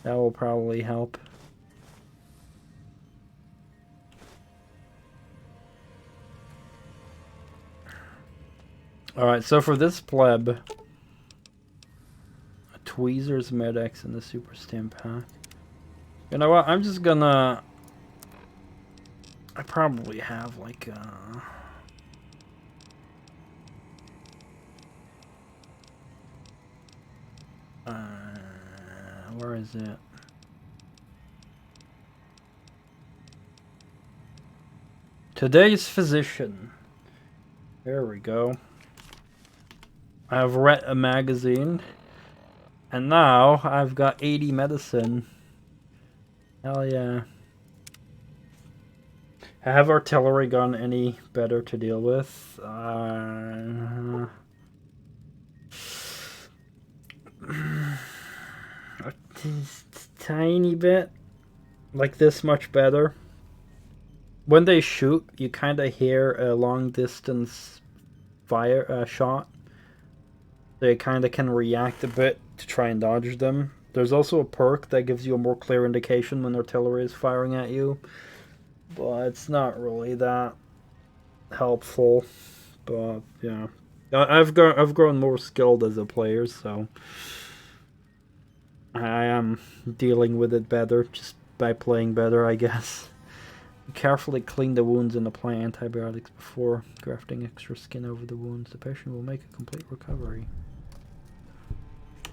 That will probably help. Alright, so for this pleb, a Tweezers, Med-X, and the Super Stim Pack. You know what? I'm just gonna... I probably have like where is it? Today's Physician. There we go. I've read a magazine. And now I've got 80 medicine. Hell yeah. Have artillery gun any better to deal with? A tiny bit. Like this much better. When they shoot, you kind of hear a long distance fire shot. They kind of can react a bit to try and dodge them. There's also a perk that gives you a more clear indication when artillery is firing at you. But it's not really that helpful. But yeah, I've grown more skilled as a player, so I am dealing with it better just by playing better, I guess. Carefully clean the wounds and apply antibiotics before grafting extra skin over the wounds. The patient will make a complete recovery.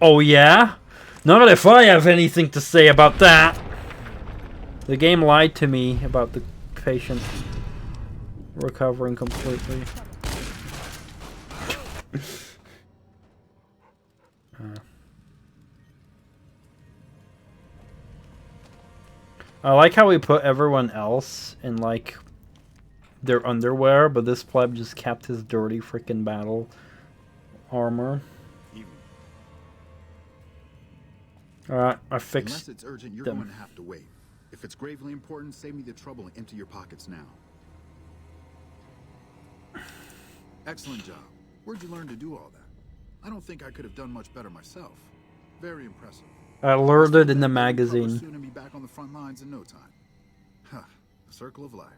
Oh yeah? Not if I have anything to say about that. The game lied to me about the patient recovering completely. I like how we put everyone else in like their underwear, but this pleb just kept his dirty freaking battle armor. Alright, I fixed Unless it's urgent, you're them. going to have to wait. If it's gravely important, save me the trouble and empty your pockets now. Excellent job. Where'd you learn to do all that? I don't think I could have done much better myself. Very impressive. I learned it in the magazine. Soon to be back on the front lines in no time. Huh, the circle of life.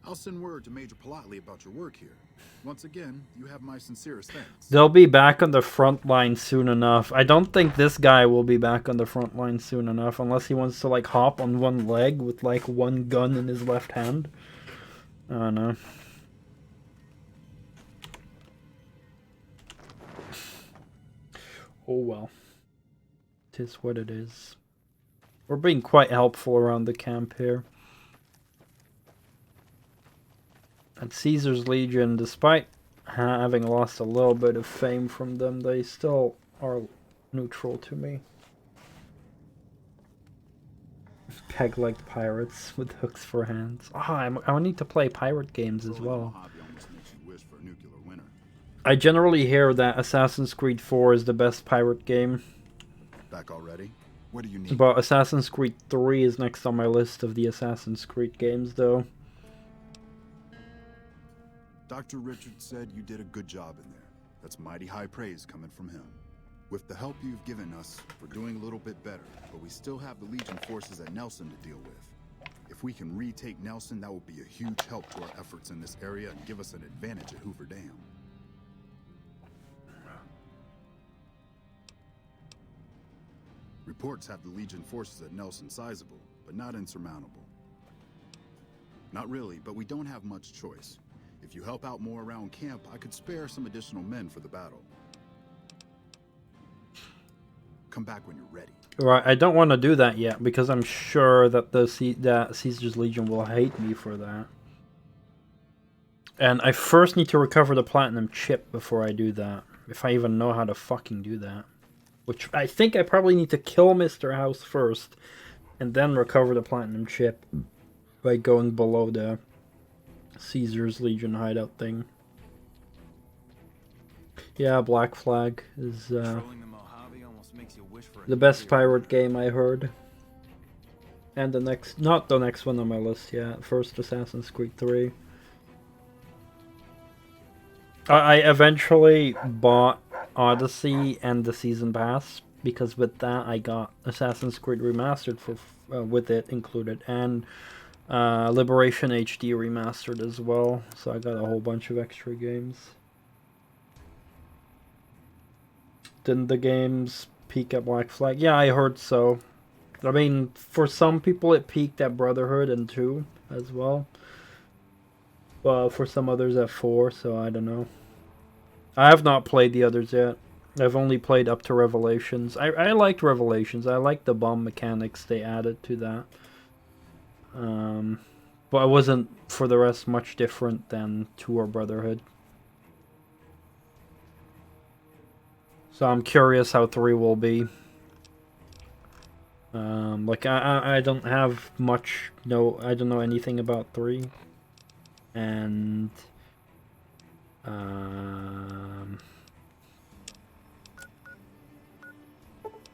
I'll send word to Major Politely about your work here. Once again, you have my sincerest thanks. They'll be back on the front line soon enough. I don't think this guy will be back on the front line soon enough unless he wants to like hop on one leg with like one gun in his left hand. I don't know. Oh well. 'Tis what it is. We're being quite helpful around the camp here. And Caesar's Legion, despite having lost a little bit of fame from them, they still are neutral to me. Peg-legged pirates with hooks for hands. I need to play pirate games as well. I generally hear that Assassin's Creed 4 is the best pirate game. Back already? What do you need? But Assassin's Creed 3 is next on my list of the Assassin's Creed games, though. Dr. Richards said you did a good job in there. That's mighty high praise coming from him. With the help you've given us, we're doing a little bit better, but we still have the Legion forces at Nelson to deal with. If we can retake Nelson, that will be a huge help to our efforts in this area and give us an advantage at Hoover Dam. Reports have the Legion forces at Nelson sizable, but not insurmountable. Not really, but we don't have much choice. If you help out more around camp, I could spare some additional men for the battle. Come back when you're ready. Right, I don't want to do that yet because I'm sure that that Caesar's Legion will hate me for that. And I first need to recover the platinum chip before I do that. If I even know how to fucking do that. Which I think I probably need to kill Mr. House first and then recover the platinum chip by going below the Caesar's Legion hideout thing. Yeah, Black Flag is Controlling the Mojave almost makes you wish for a the best nuclear pirate winter. game I heard. And the next, not the next one on my list yet. First Assassin's Creed 3. I eventually bought Odyssey and the Season Pass because with that I got Assassin's Creed Remastered for with it included, and Liberation HD Remastered as well. So I got a whole bunch of extra games. Didn't the games peak at Black Flag? Yeah, I heard so. I mean, for some people it peaked at Brotherhood and 2 as well. Well, for some others at 4, so I don't know. I have not played the others yet. I've only played up to Revelations. I liked Revelations. I liked the bomb mechanics they added to that. But it wasn't, for the rest, much different than 2 or Brotherhood. So I'm curious how 3 will be. Like I don't have much. No, I don't know anything about 3, and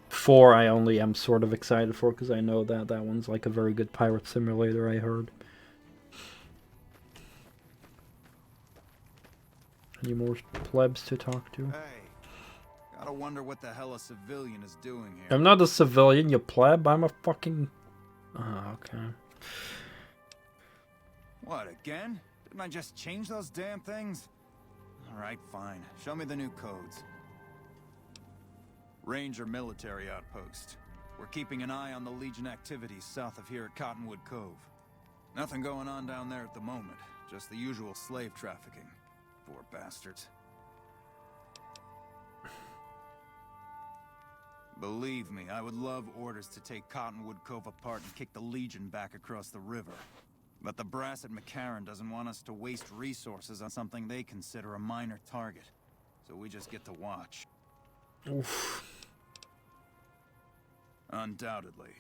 4 I only am sort of excited for because I know that that one's like a very good pirate simulator. I heard. Any more plebs to talk to? Hey, gotta wonder what the hell a civilian is doing here. I'm not a civilian, you pleb. I'm a fucking... Oh, okay. What, again? Didn't I just change those damn things? Alright, fine. Show me the new codes. Ranger military outpost. We're keeping an eye on the Legion activities south of here at Cottonwood Cove. Nothing going on down there at the moment. Just the usual slave trafficking. Poor bastards. Believe me, I would love orders to take Cottonwood Cove apart and kick the Legion back across the river. But the brass at McCarran doesn't want us to waste resources on something they consider a minor target. So we just get to watch. Oof. Undoubtedly.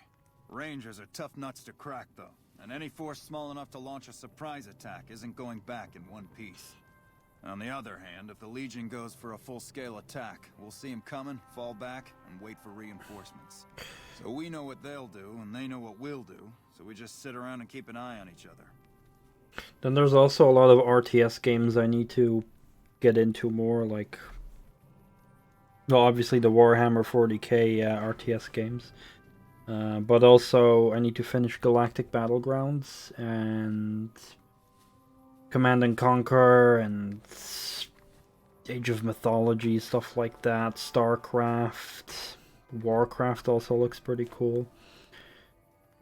Rangers are tough nuts to crack, though. And any force small enough to launch a surprise attack isn't going back in one piece. On the other hand, if the Legion goes for a full-scale attack, we'll see them coming, fall back, and wait for reinforcements. So we know what they'll do, and they know what we'll do, so we just sit around and keep an eye on each other. Then there's also a lot of RTS games I need to get into more, like... Well, obviously the Warhammer 40k RTS games. But also, I need to finish Galactic Battlegrounds, and... Command and Conquer, and... Age of Mythology, stuff like that. StarCraft... Warcraft also looks pretty cool.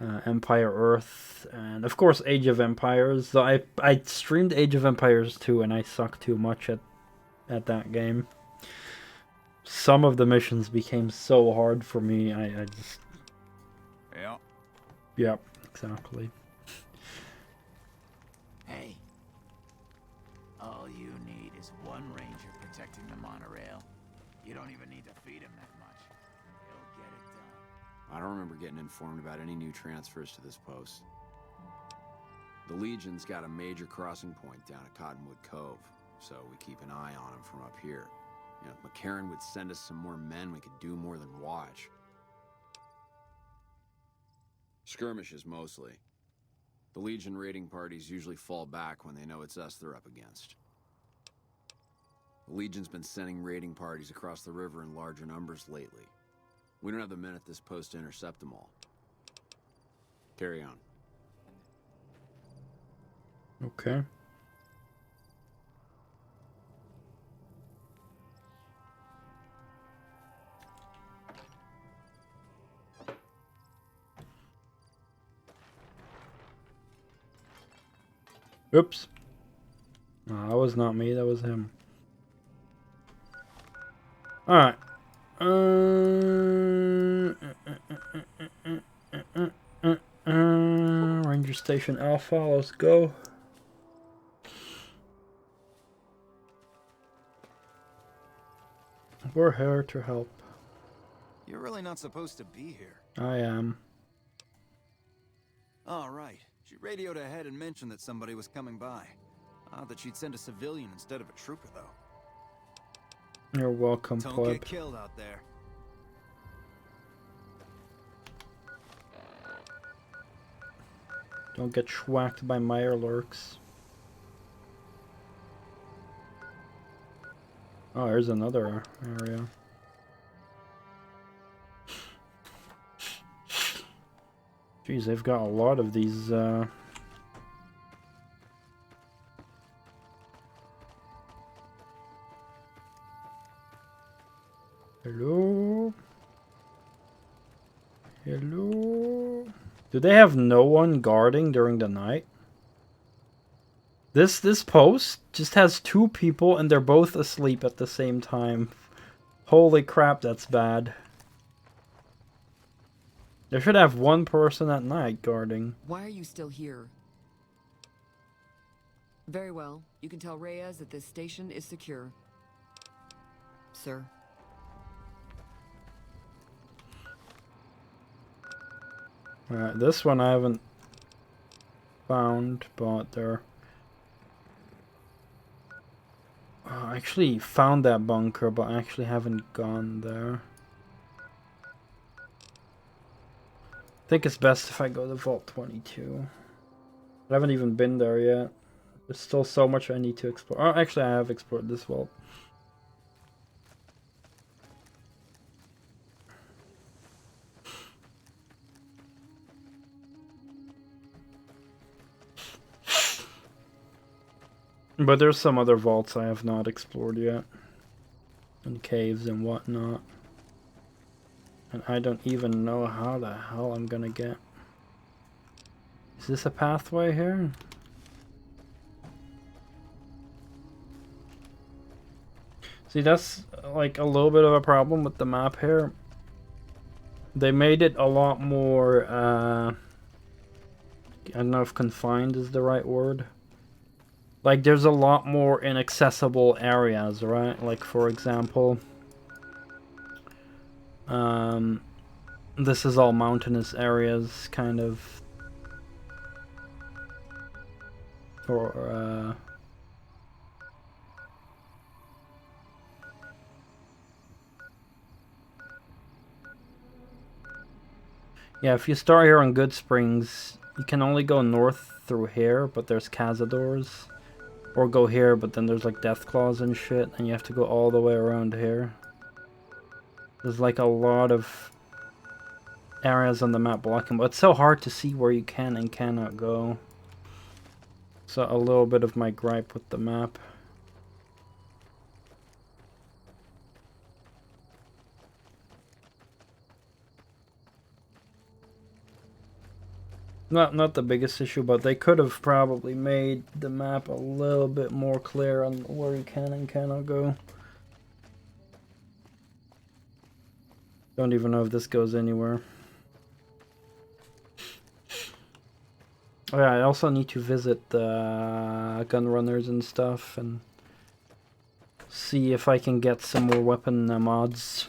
Empire Earth, and of course Age of Empires. Though I streamed Age of Empires 2 and I sucked too much at that game. Some of the missions became so hard for me, I just... Yeah. Yep, exactly. Hey. All you need is one ranger protecting the monorail. You don't even need to feed him that much. He'll get it done. I don't remember getting informed about any new transfers to this post. The Legion's got a major crossing point down at Cottonwood Cove, so we keep an eye on him from up here. You know, if McCarran would send us some more men, we could do more than watch. Skirmishes, mostly. The Legion raiding parties usually fall back when they know it's us they're up against. The Legion's been sending raiding parties across the river in larger numbers lately. We don't have the men at this post to intercept them all. Carry on. Okay. Oops. No, that was not me, that was him. Alright. Ranger Station Alpha, let's go. We're here to help. You're really not supposed to be here. I am. All right. She radioed ahead and mentioned that somebody was coming by. Odd that she'd send a civilian instead of a trooper, though. You're welcome, Don't pleb. get killed out there. Don't get schwacked by Mirelurks. Oh, there's another area. Jeez, they've got a lot of these, Hello? Hello? Do they have no one guarding during the night? This post just has 2 people and they're both asleep at the same time. Holy crap, that's bad. They should have 1 person at night guarding. Why are you still here? Very well. You can tell Reyes that this station is secure. Sir. Alright, this one I haven't found, but there... I actually found that bunker, but I actually haven't gone there. I think it's best if I go to Vault 22. I haven't even been there yet. There's still so much I need to explore. Oh, actually I have explored this vault. But there's some other vaults I have not explored yet. And caves and whatnot. And I don't even know how the hell I'm gonna get. Is this a pathway here? See, that's like a little bit of a problem with the map here. They made it a lot more, I don't know if confined is the right word. Like, there's a lot more inaccessible areas, right? Like, for example, this is all mountainous areas, kind of. Or, yeah, if you start here on Good Springs, you can only go north through here, but there's cazadors. Or go here, but then there's like death claws and shit, and you have to go all the way around here. There's like a lot of areas on the map blocking, but it's so hard to see where you can and cannot go. So a little bit of my gripe with the map. Not the biggest issue, but they could have probably made the map a little bit more clear on where you can and cannot go. Don't even know if this goes anywhere. Oh yeah, I also need to visit the gun runners and stuff and see if I can get some more weapon mods.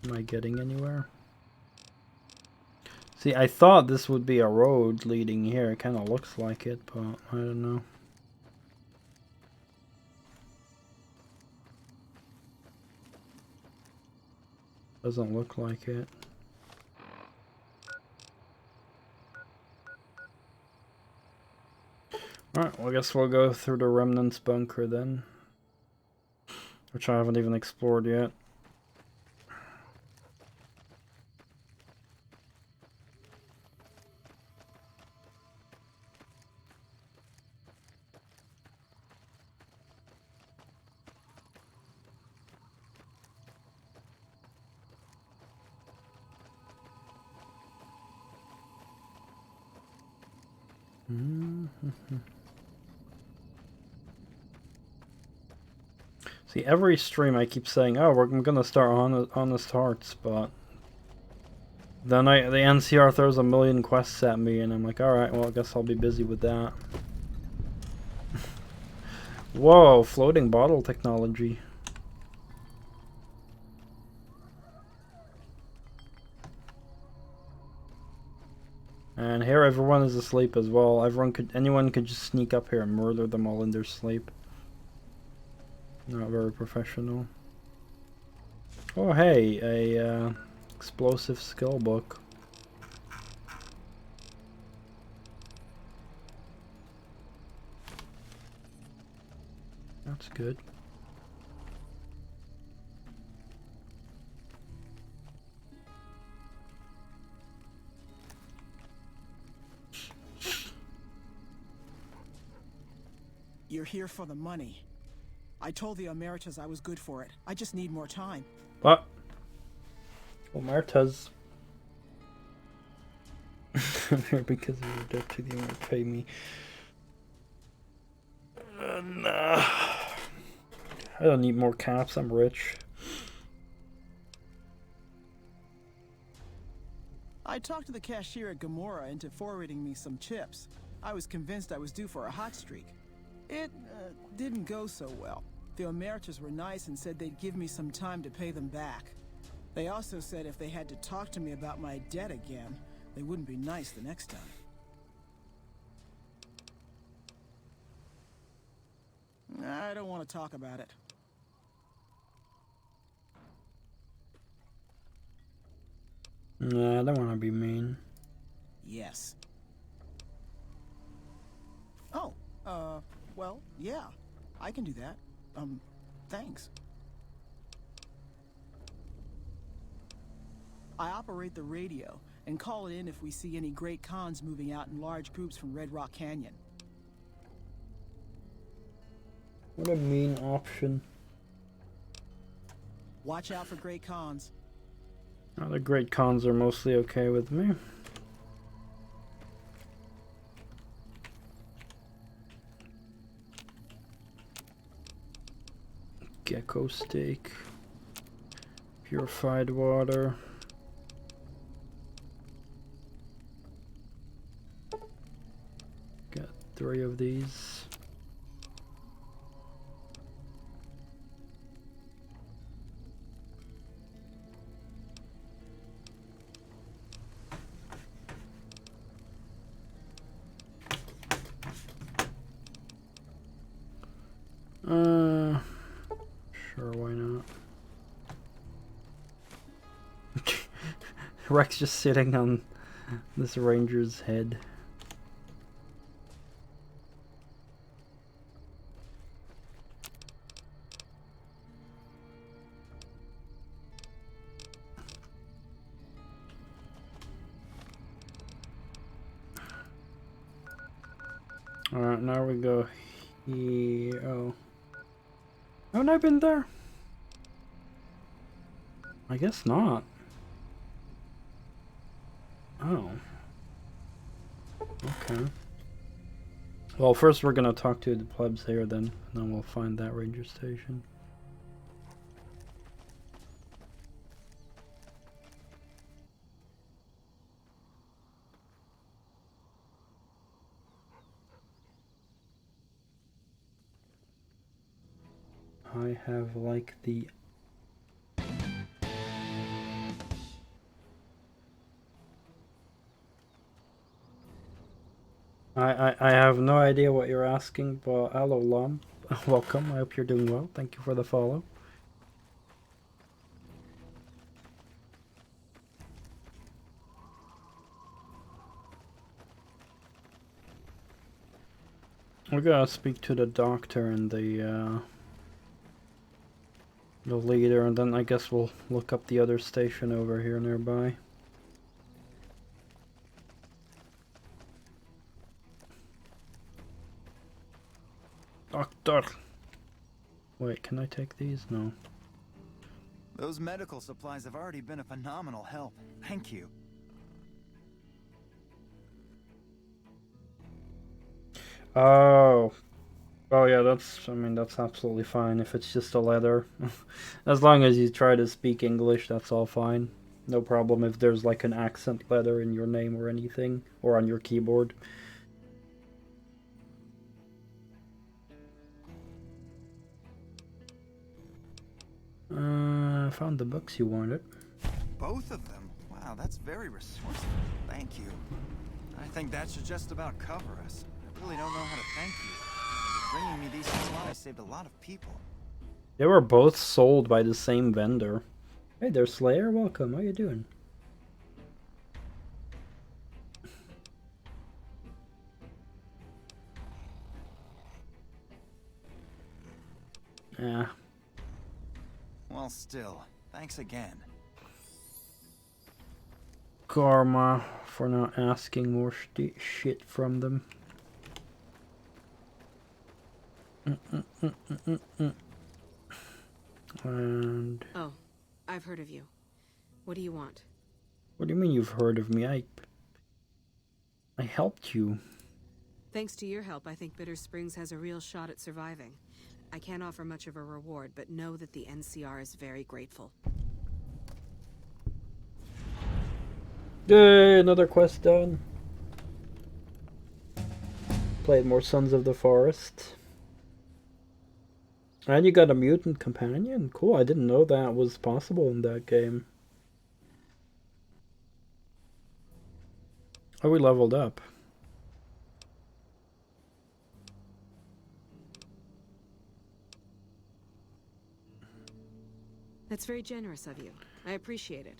Am I getting anywhere? See, I thought this would be a road leading here. It kind of looks like it, but I don't know. Doesn't look like it. Alright, well I guess we'll go through the Remnants bunker then. Which I haven't even explored yet. See, every stream I keep saying, oh, I'm gonna start Honest Hearts, but then the NCR throws a million quests at me, and I'm like, alright, well, I guess I'll be busy with that. Whoa, floating bottle technology. And here everyone is asleep as well. Anyone could just sneak up here and murder them all in their sleep. Not very professional. Oh hey, a explosive skill book. That's good. You're here for the money. I told the Emeritus I was good for it. I just need more time. What? Emeritus. I'm here because of your debt to the owner. Pay me. Nah. I don't need more caps. I'm rich. I talked to the cashier at Gamora into forwarding me some chips. I was convinced I was due for a hot streak. It didn't go so well. The Emeritus were nice and said they'd give me some time to pay them back. They also said if they had to talk to me about my debt again, they wouldn't be nice the next time. I don't want to talk about it. Nah, I don't want to be mean. Yes. Oh, well, yeah. I can do that. Thanks. I operate the radio and call it in if we see any great cons moving out in large groups from Red Rock Canyon. What a mean option. Watch out for great cons. Oh, the great cons are mostly okay with me. Gecko steak. Purified water. Got 3 of these. Sure, why not? Rex just sitting on this ranger's head. Alright, now we go here. Oh. Haven't I been there? I guess not. Oh. Okay. Well, first we're gonna talk to the plebs here, then we'll find that ranger station. I have like the I have no idea what you're asking, but hello Lom. Welcome, I hope you're doing well. Thank you for the follow. We're gonna speak to the doctor and the leader, and then I guess we'll look up the other station over here nearby. Doctor! Wait, can I take these? No. Those medical supplies have already been a phenomenal help. Thank you. Oh. Oh yeah, I mean, that's absolutely fine if it's just a letter. As long as you try to speak English, that's all fine. No problem if there's like an accent letter in your name or anything, or on your keyboard. I found the books you wanted. Both of them? Wow, that's very resourceful. Thank you. I think that should just about cover us. I really don't know how to thank you. Bringing me these supplies saved a lot of people. They were both sold by the same vendor. Hey there, Slayer. Welcome. How you doing? Yeah. Well, still, thanks again. Karma for not asking more shit from them. And Oh, I've heard of you. What do you want? what do you mean you've heard of me? I helped you. Thanks to your help, I think Bitter Springs has a real shot at surviving. I can't offer much of a reward, but know that the NCR is very grateful. Yay, another quest done. Played more Sons of the Forest. And you got a mutant companion? Cool, I didn't know that was possible in that game. Oh, we leveled up. That's very generous of you. I appreciate it.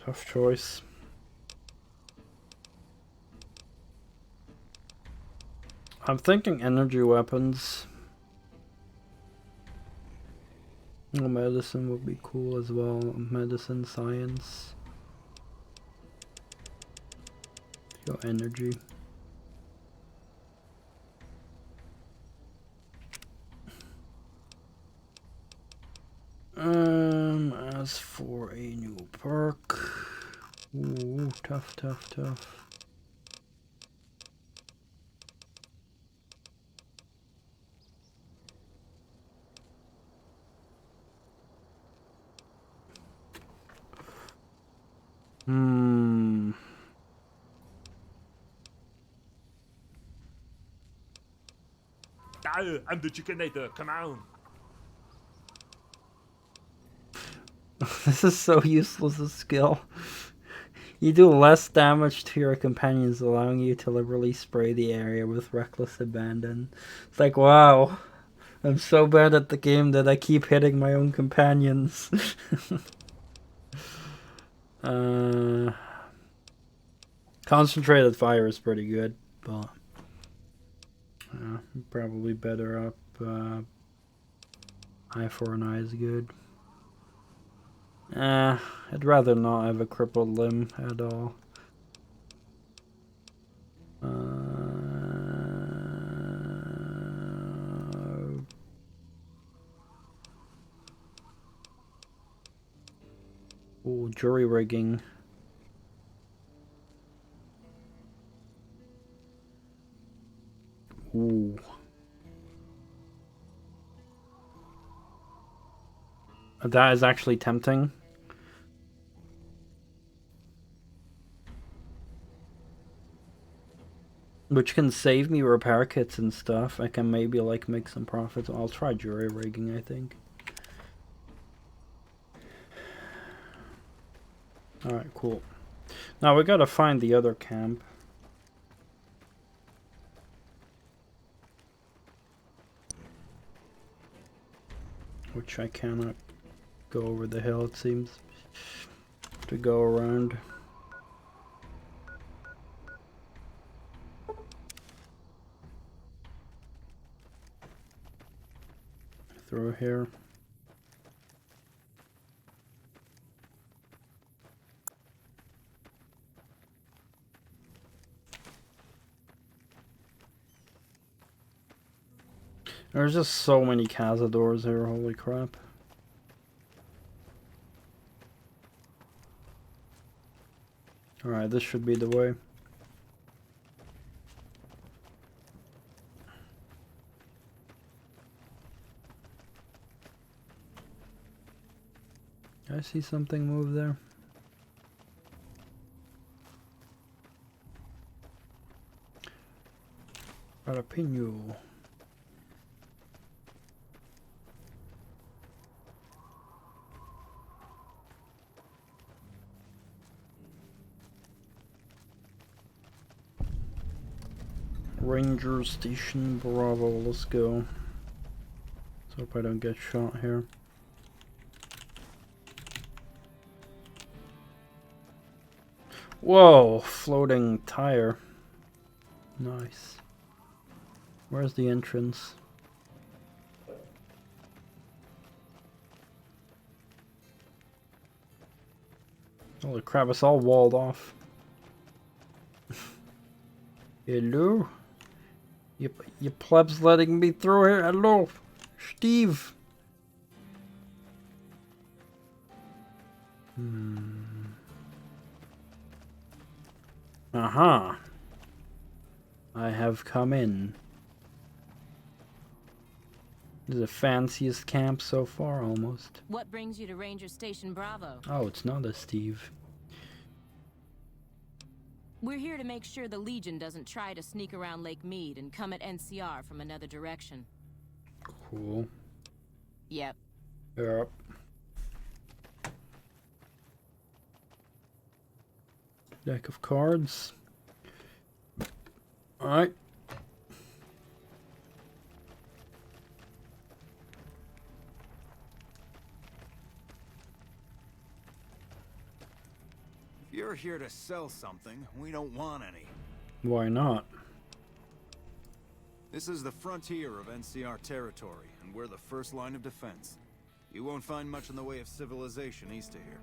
Tough choice. I'm thinking energy weapons. Oh, medicine would be cool as well. Medicine, science. Go energy. As for a new perk. Ooh, tough. I'm the Chickenator, come on. This is so useless a skill. You do less damage to your companions, allowing you to liberally spray the area with reckless abandon. It's like, wow, I'm so bad at the game that I keep hitting my own companions. Concentrated fire is pretty good, but probably better up. Eye for an eye is good. I'd rather not have a crippled limb at all. Ooh, jury rigging. Ooh. That is actually tempting. Which can save me repair kits and stuff. I can maybe like make some profits. I'll try jury rigging, I think. Alright, cool. Now we gotta find the other camp. Which I cannot go over the hill, it seems. To go around. Through here. There's just so many cazadors here, holy crap. Alright, this should be the way. I see something move there. Jalapeno. Ranger Station Bravo, let's go. Let's hope I don't get shot here. Whoa, floating tire. Nice. Where's the entrance? Holy crap, it's all walled off. Hello? You plebs letting me through here? Hello? Steve? Aha. I have come in. This is the fanciest camp so far, almost. What brings you to Ranger Station Bravo? Oh, it's not a Steve. We're here to make sure the Legion doesn't try to sneak around Lake Mead and come at NCR from another direction. Cool. Yep. Yep. Deck of cards. Alright. If you're here to sell something, we don't want any. Why not? This is the frontier of NCR territory, and we're the first line of defense. You won't find much in the way of civilization east of here.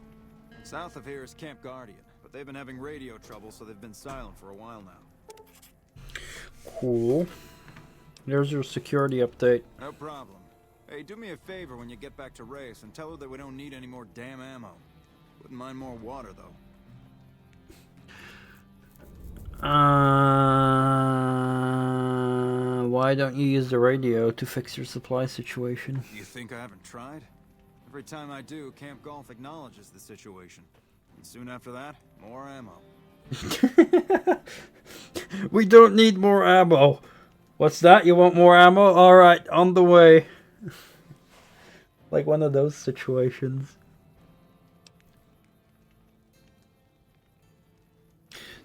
South of here is Camp Guardian, but they've been having radio trouble, so they've been silent for a while now. Cool. There's your security update. No problem. Hey, do me a favor when you get back to Reyes and tell her that we don't need any more damn ammo. Wouldn't mind more water, though. Why don't you use the radio to fix your supply situation? You think I haven't tried? Every time I do, Camp Golf acknowledges the situation. And soon after that, more ammo. We don't need more ammo. What's that? You want more ammo? Alright, on the way. Like one of those situations.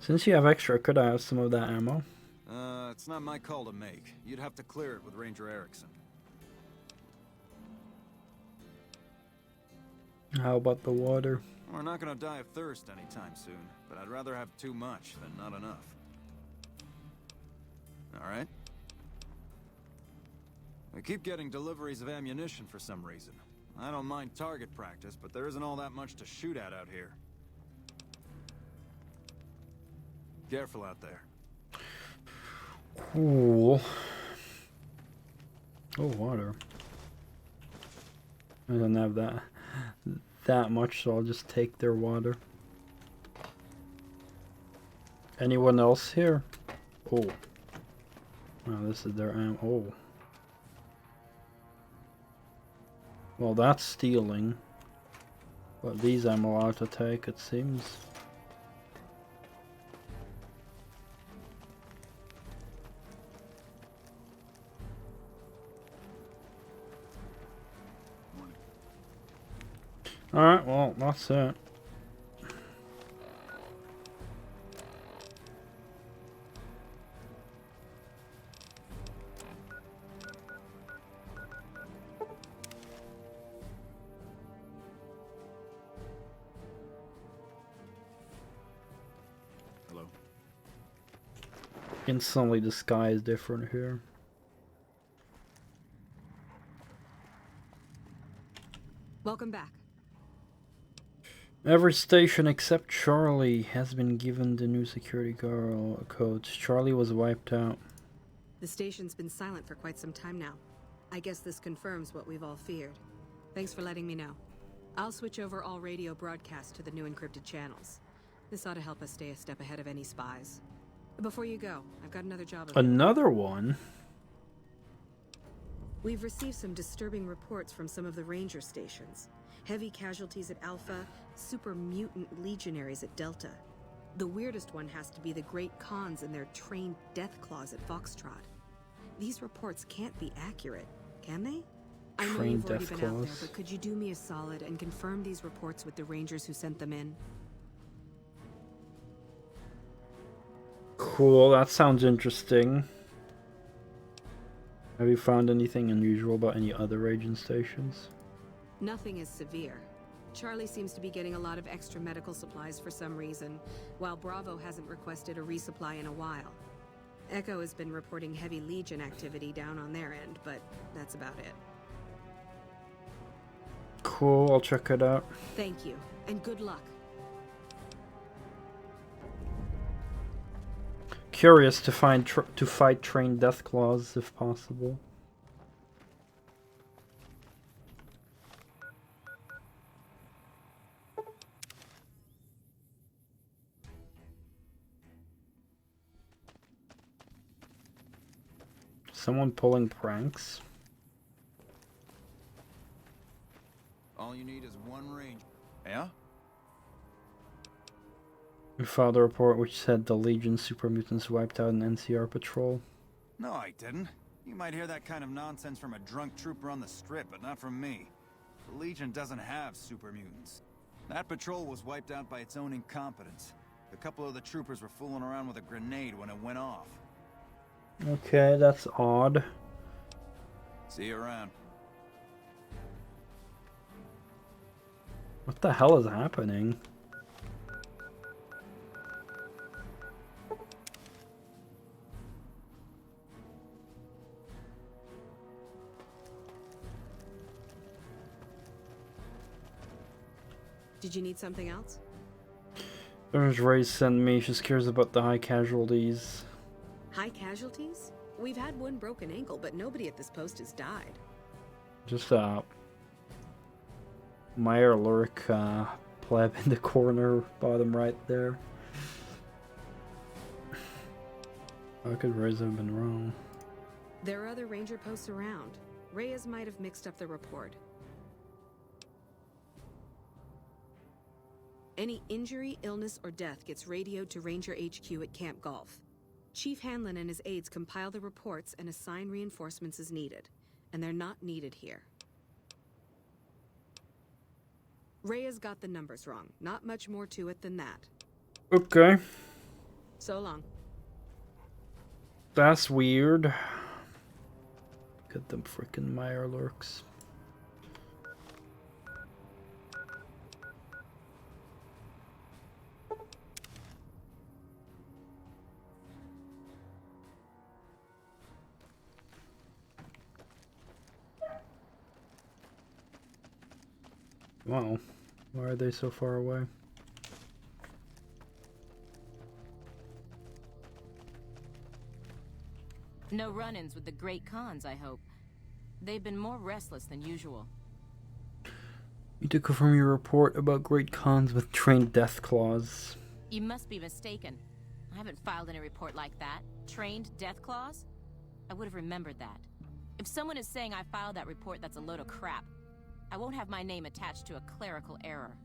Since you have extra, could I have some of that ammo? It's not my call to make. You'd have to clear it with Ranger Erickson. How about the water? We're not gonna die of thirst anytime soon, but I'd rather have too much than not enough. Alright? We keep getting deliveries of ammunition for some reason. I don't mind target practice, but there isn't all that much to shoot at out here. Careful out there. Cool. Oh, water. I don't have that much, so I'll just take their water. Anyone else here? Oh. Oh, this is their ammo. Oh. Well, that's stealing. But these I'm allowed to take, it seems. Alright, well, that's it. Hello? Instantly the sky is different here. Welcome back. Every station except Charlie has been given the new security codes. Charlie was wiped out. The station's been silent for quite some time now. I guess this confirms what we've all feared. Thanks for letting me know. I'll switch over all radio broadcasts to the new encrypted channels. This ought to help us stay a step ahead of any spies. Before you go, I've got another job. Another one? We've received some disturbing reports from some of the ranger stations. Heavy casualties at Alpha, super mutant legionaries at Delta. The weirdest one has to be the Great Khans and their trained death claws at Foxtrot. These reports can't be accurate, can they? I know you've already been out there, but could you do me a solid and confirm these reports with the rangers who sent them in? Cool, that sounds interesting. Have you found anything unusual about any other agent stations? Nothing is severe. Charlie seems to be getting a lot of extra medical supplies for some reason, while Bravo hasn't requested a resupply in a while. Echo has been reporting heavy Legion activity down on their end, but that's about it. Cool, I'll check it out. Thank you, and good luck. Curious to fight trained death claws if possible. Someone pulling pranks? All you need is one range. Yeah? We filed a report which said the Legion super mutants wiped out an NCR patrol. No, I didn't. You might hear that kind of nonsense from a drunk trooper on the strip, but not from me. The Legion doesn't have super mutants. That patrol was wiped out by its own incompetence. A couple of the troopers were fooling around with a grenade when it went off. Okay, that's odd. See you around. What the hell is happening? Did you need something else? There's Ray sent me. She's curious about the high casualties. High casualties? We've had one broken ankle, but nobody at this post has died. Just Meyer Lurk pleb in the corner, bottom right there. How could Reyes have been wrong? There are other ranger posts around. Reyes might have mixed up the report. Any injury, illness, or death gets radioed to Ranger HQ at Camp Golf. Chief Hanlon and his aides compile the reports and assign reinforcements as needed. And they're not needed here. Reyes got the numbers wrong. Not much more to it than that. Okay. So long. That's weird. Get them freaking Meyer Lurks. Wow, why are they so far away? No run-ins with the Great Khans, I hope. They've been more restless than usual. You to confirm your report about Great Khans with trained death claws. You must be mistaken. I haven't filed any report like that. Trained death claws? I would have remembered that. If someone is saying I filed that report, that's a load of crap. I won't have my name attached to a clerical error.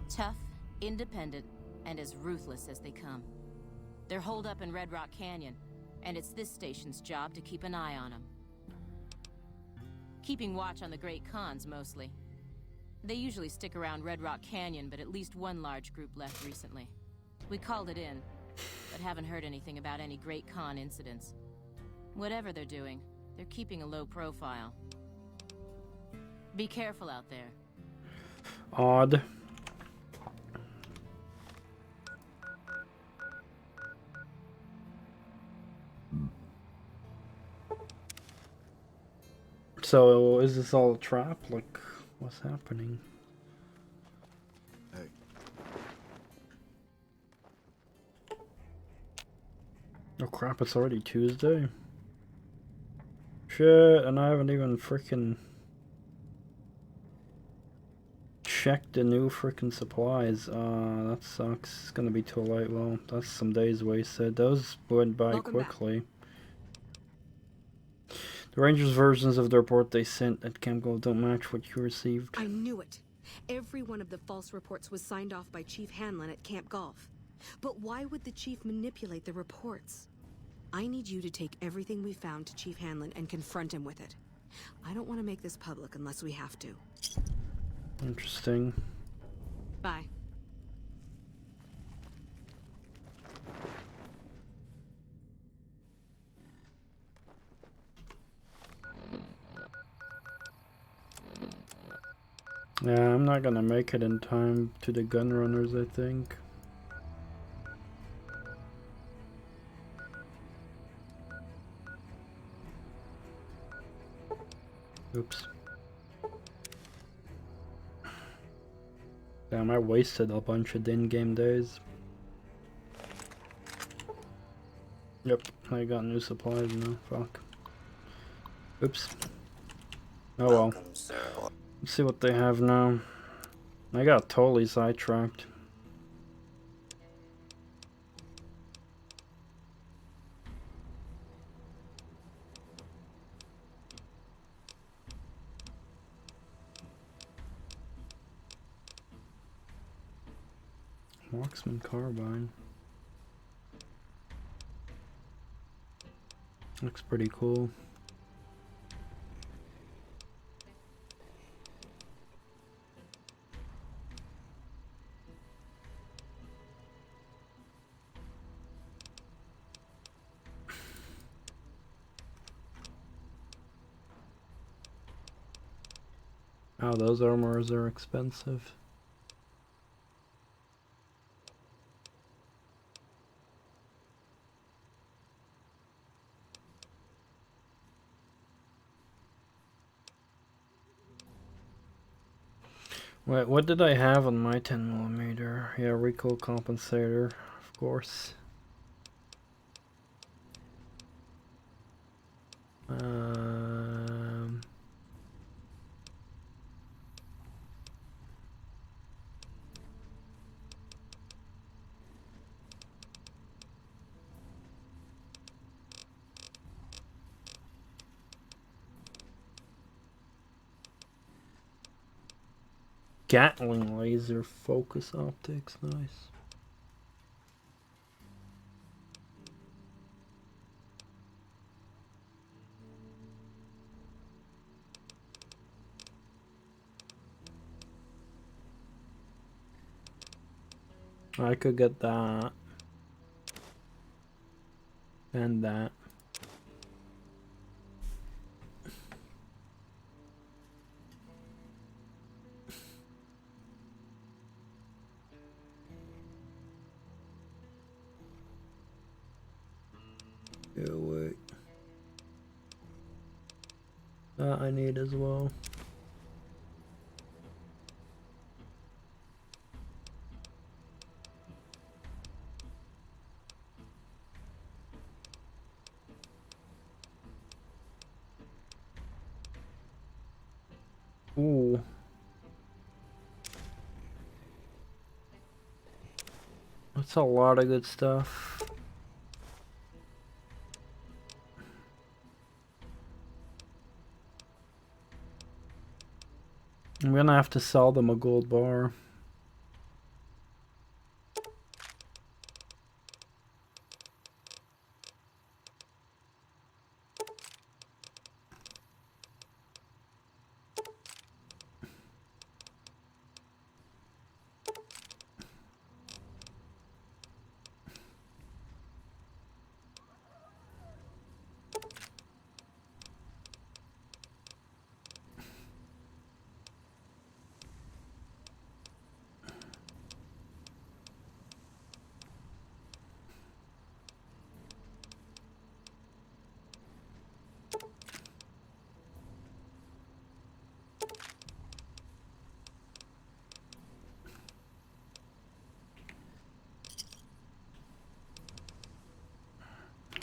Tough, independent, and as ruthless as they come. They're holed up in Red Rock Canyon, and it's this station's job to keep an eye on them. Keeping watch on the Great Khans, mostly. They usually stick around Red Rock Canyon, but at least one large group left recently. We called it in, but haven't heard anything about any Great Khan incidents. Whatever they're doing, they're keeping a low profile. Be careful out there. Odd. So, is this all a trap? Like, what's happening? Hey. Oh crap, it's already Tuesday. Shit, and I haven't even freaking... check the new freaking supplies. That sucks. It's gonna be too late. Well, that's some days wasted. Those went by quickly. The Rangers' versions of the report they sent at Camp Gold don't match what you received. I knew it. Every one of the false reports was signed off by Chief Hanlon at Camp Golf. But why would the Chief manipulate the reports? I need you to take everything we found to Chief Hanlon and confront him with it. I don't want to make this public unless we have to. Interesting. Bye. Yeah, I'm not gonna make it in time to the gun runners, I think. Oops. Damn, I wasted a bunch of in-game days. Yep, I got new supplies now. Fuck. Oops. Oh well. Let's see what they have now. I got totally sidetracked. Marksman carbine. Looks pretty cool. Oh, those armors are expensive. Wait, what did I have on my 10mm? Yeah, recoil compensator, of course. Gatling laser focus optics, nice. I could get that. And that. Yeah, wait. That I need as well. Ooh. That's a lot of good stuff. I'm gonna have to sell them a gold bar.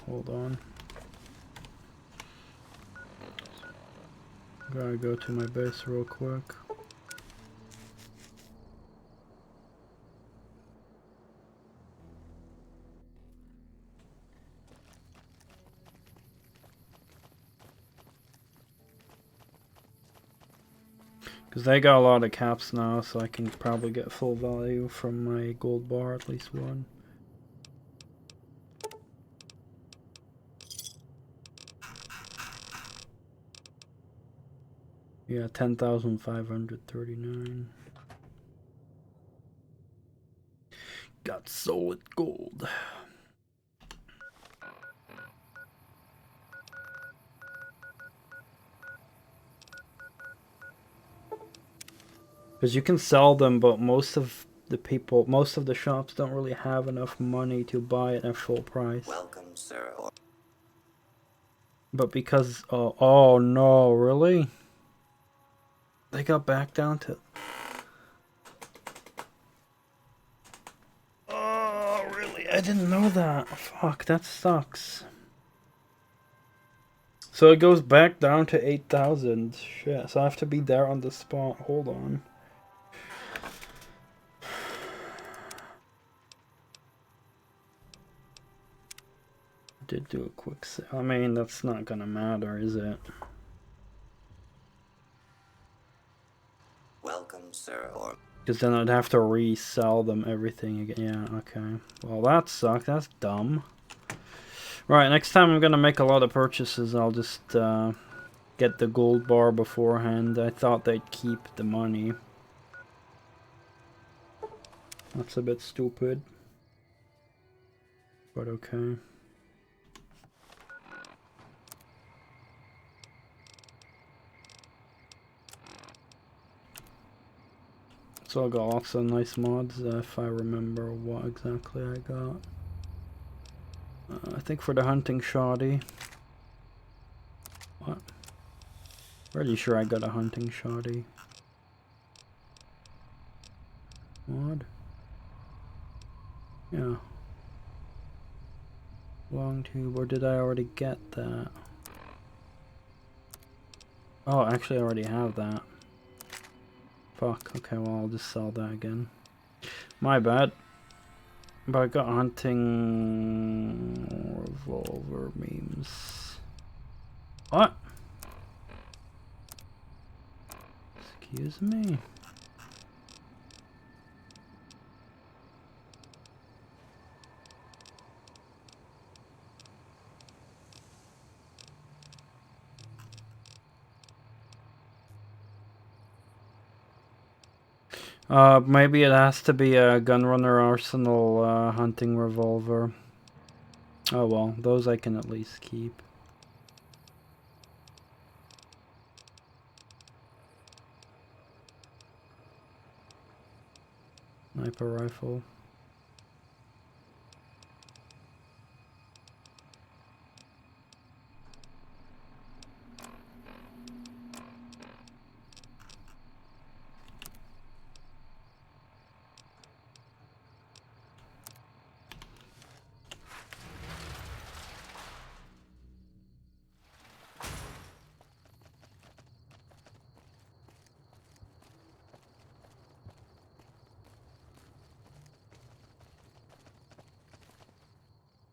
Hold on. Gotta go to my base real quick. Because they got a lot of caps now, so I can probably get full value from my gold bar, at least one. Yeah, 10,539. Got solid gold. Because you can sell them, but most of the shops don't really have enough money to buy it at full price. Welcome, sir. But because, oh no, really? They got back down to... Oh, really? I didn't know that. Fuck, that sucks. So it goes back down to 8,000. Shit, so I have to be there on the spot. Hold on. I did do a quick sale. I mean, that's not gonna matter, is it? Welcome, sir. Because then I'd have to resell them everything again. Yeah, okay. Well, that sucks. That's dumb. Right, next time I'm gonna make a lot of purchases, I'll just get the gold bar beforehand. I thought they'd keep the money. That's a bit stupid. But okay. So I got lots of nice mods, if I remember what exactly I got. I think for the hunting shoddy. What? Pretty sure I got a hunting shoddy. Mod? Yeah. Long tube, or did I already get that? Oh, actually I already have that. Fuck, okay, well I'll just sell that again. My bad. But I got hunting revolver memes. What? Excuse me. Maybe it has to be a Gunrunner Arsenal hunting revolver. Oh well, those I can at least keep. Sniper rifle.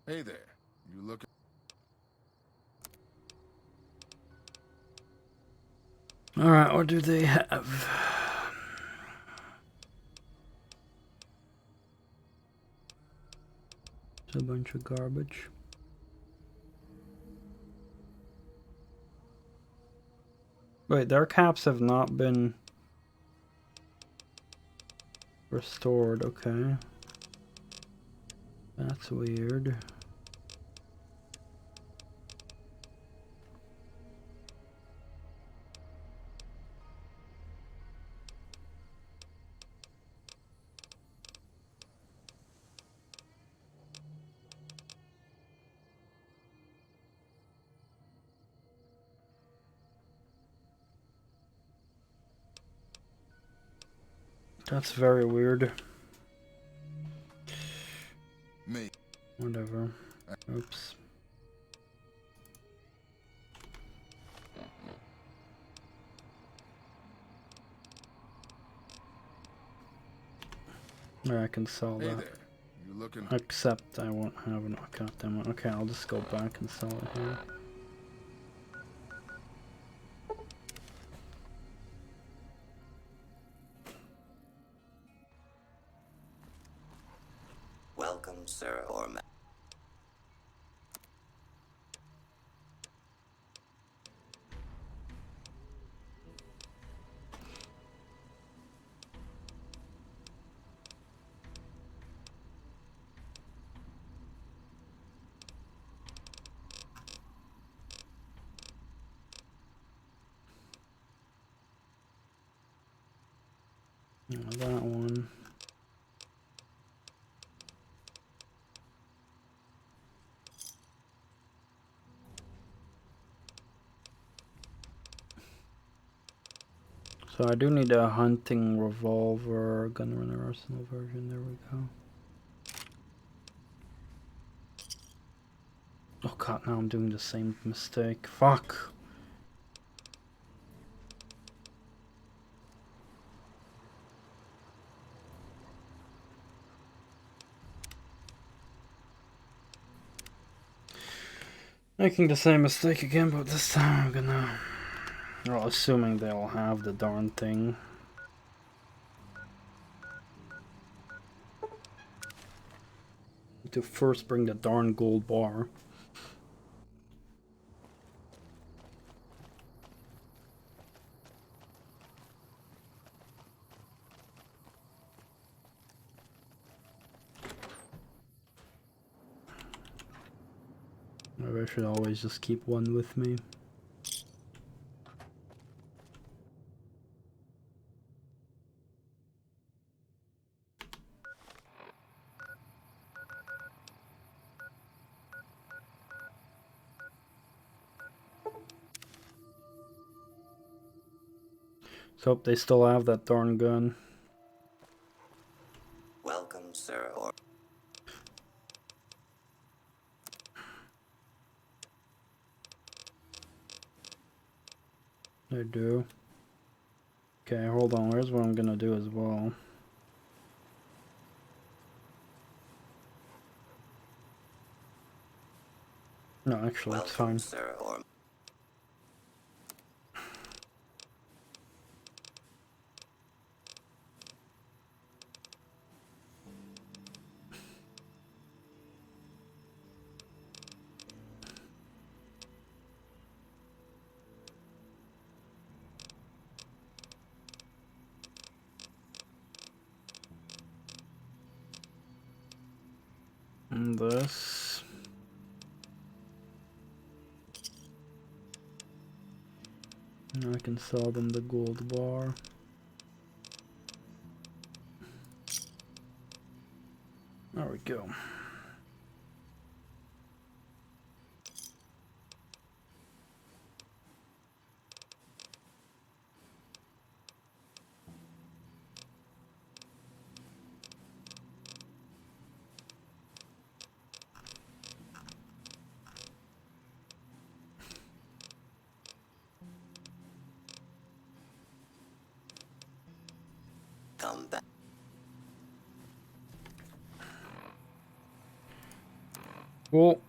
Hey there. You look. Alright, what do they have? It's a bunch of garbage. Wait, their caps have not been restored, okay. That's weird. That's very weird. Me. Whatever. Oops. Yeah, I can sell Hey that. there. You looking? Except I won't have an goddamn. Okay, I'll just go back and sell it here. Welcome, sir or ma- That one. So I do need a hunting revolver, gunrunner arsenal version. There we go. Oh god, now I'm doing the same mistake. Fuck. Making the same mistake again, but this time I'm gonna... Well, assuming they'll have the darn thing. To first bring the darn gold bar. Maybe I should always just keep one with me. So hope they still have that darn gun. Welcome, sir or... They do. Okay, hold on. Here's what I'm gonna do as well. No, actually, it's fine. Sir or... And this. And I can sell them the gold bar. There we go. Come back. Cool.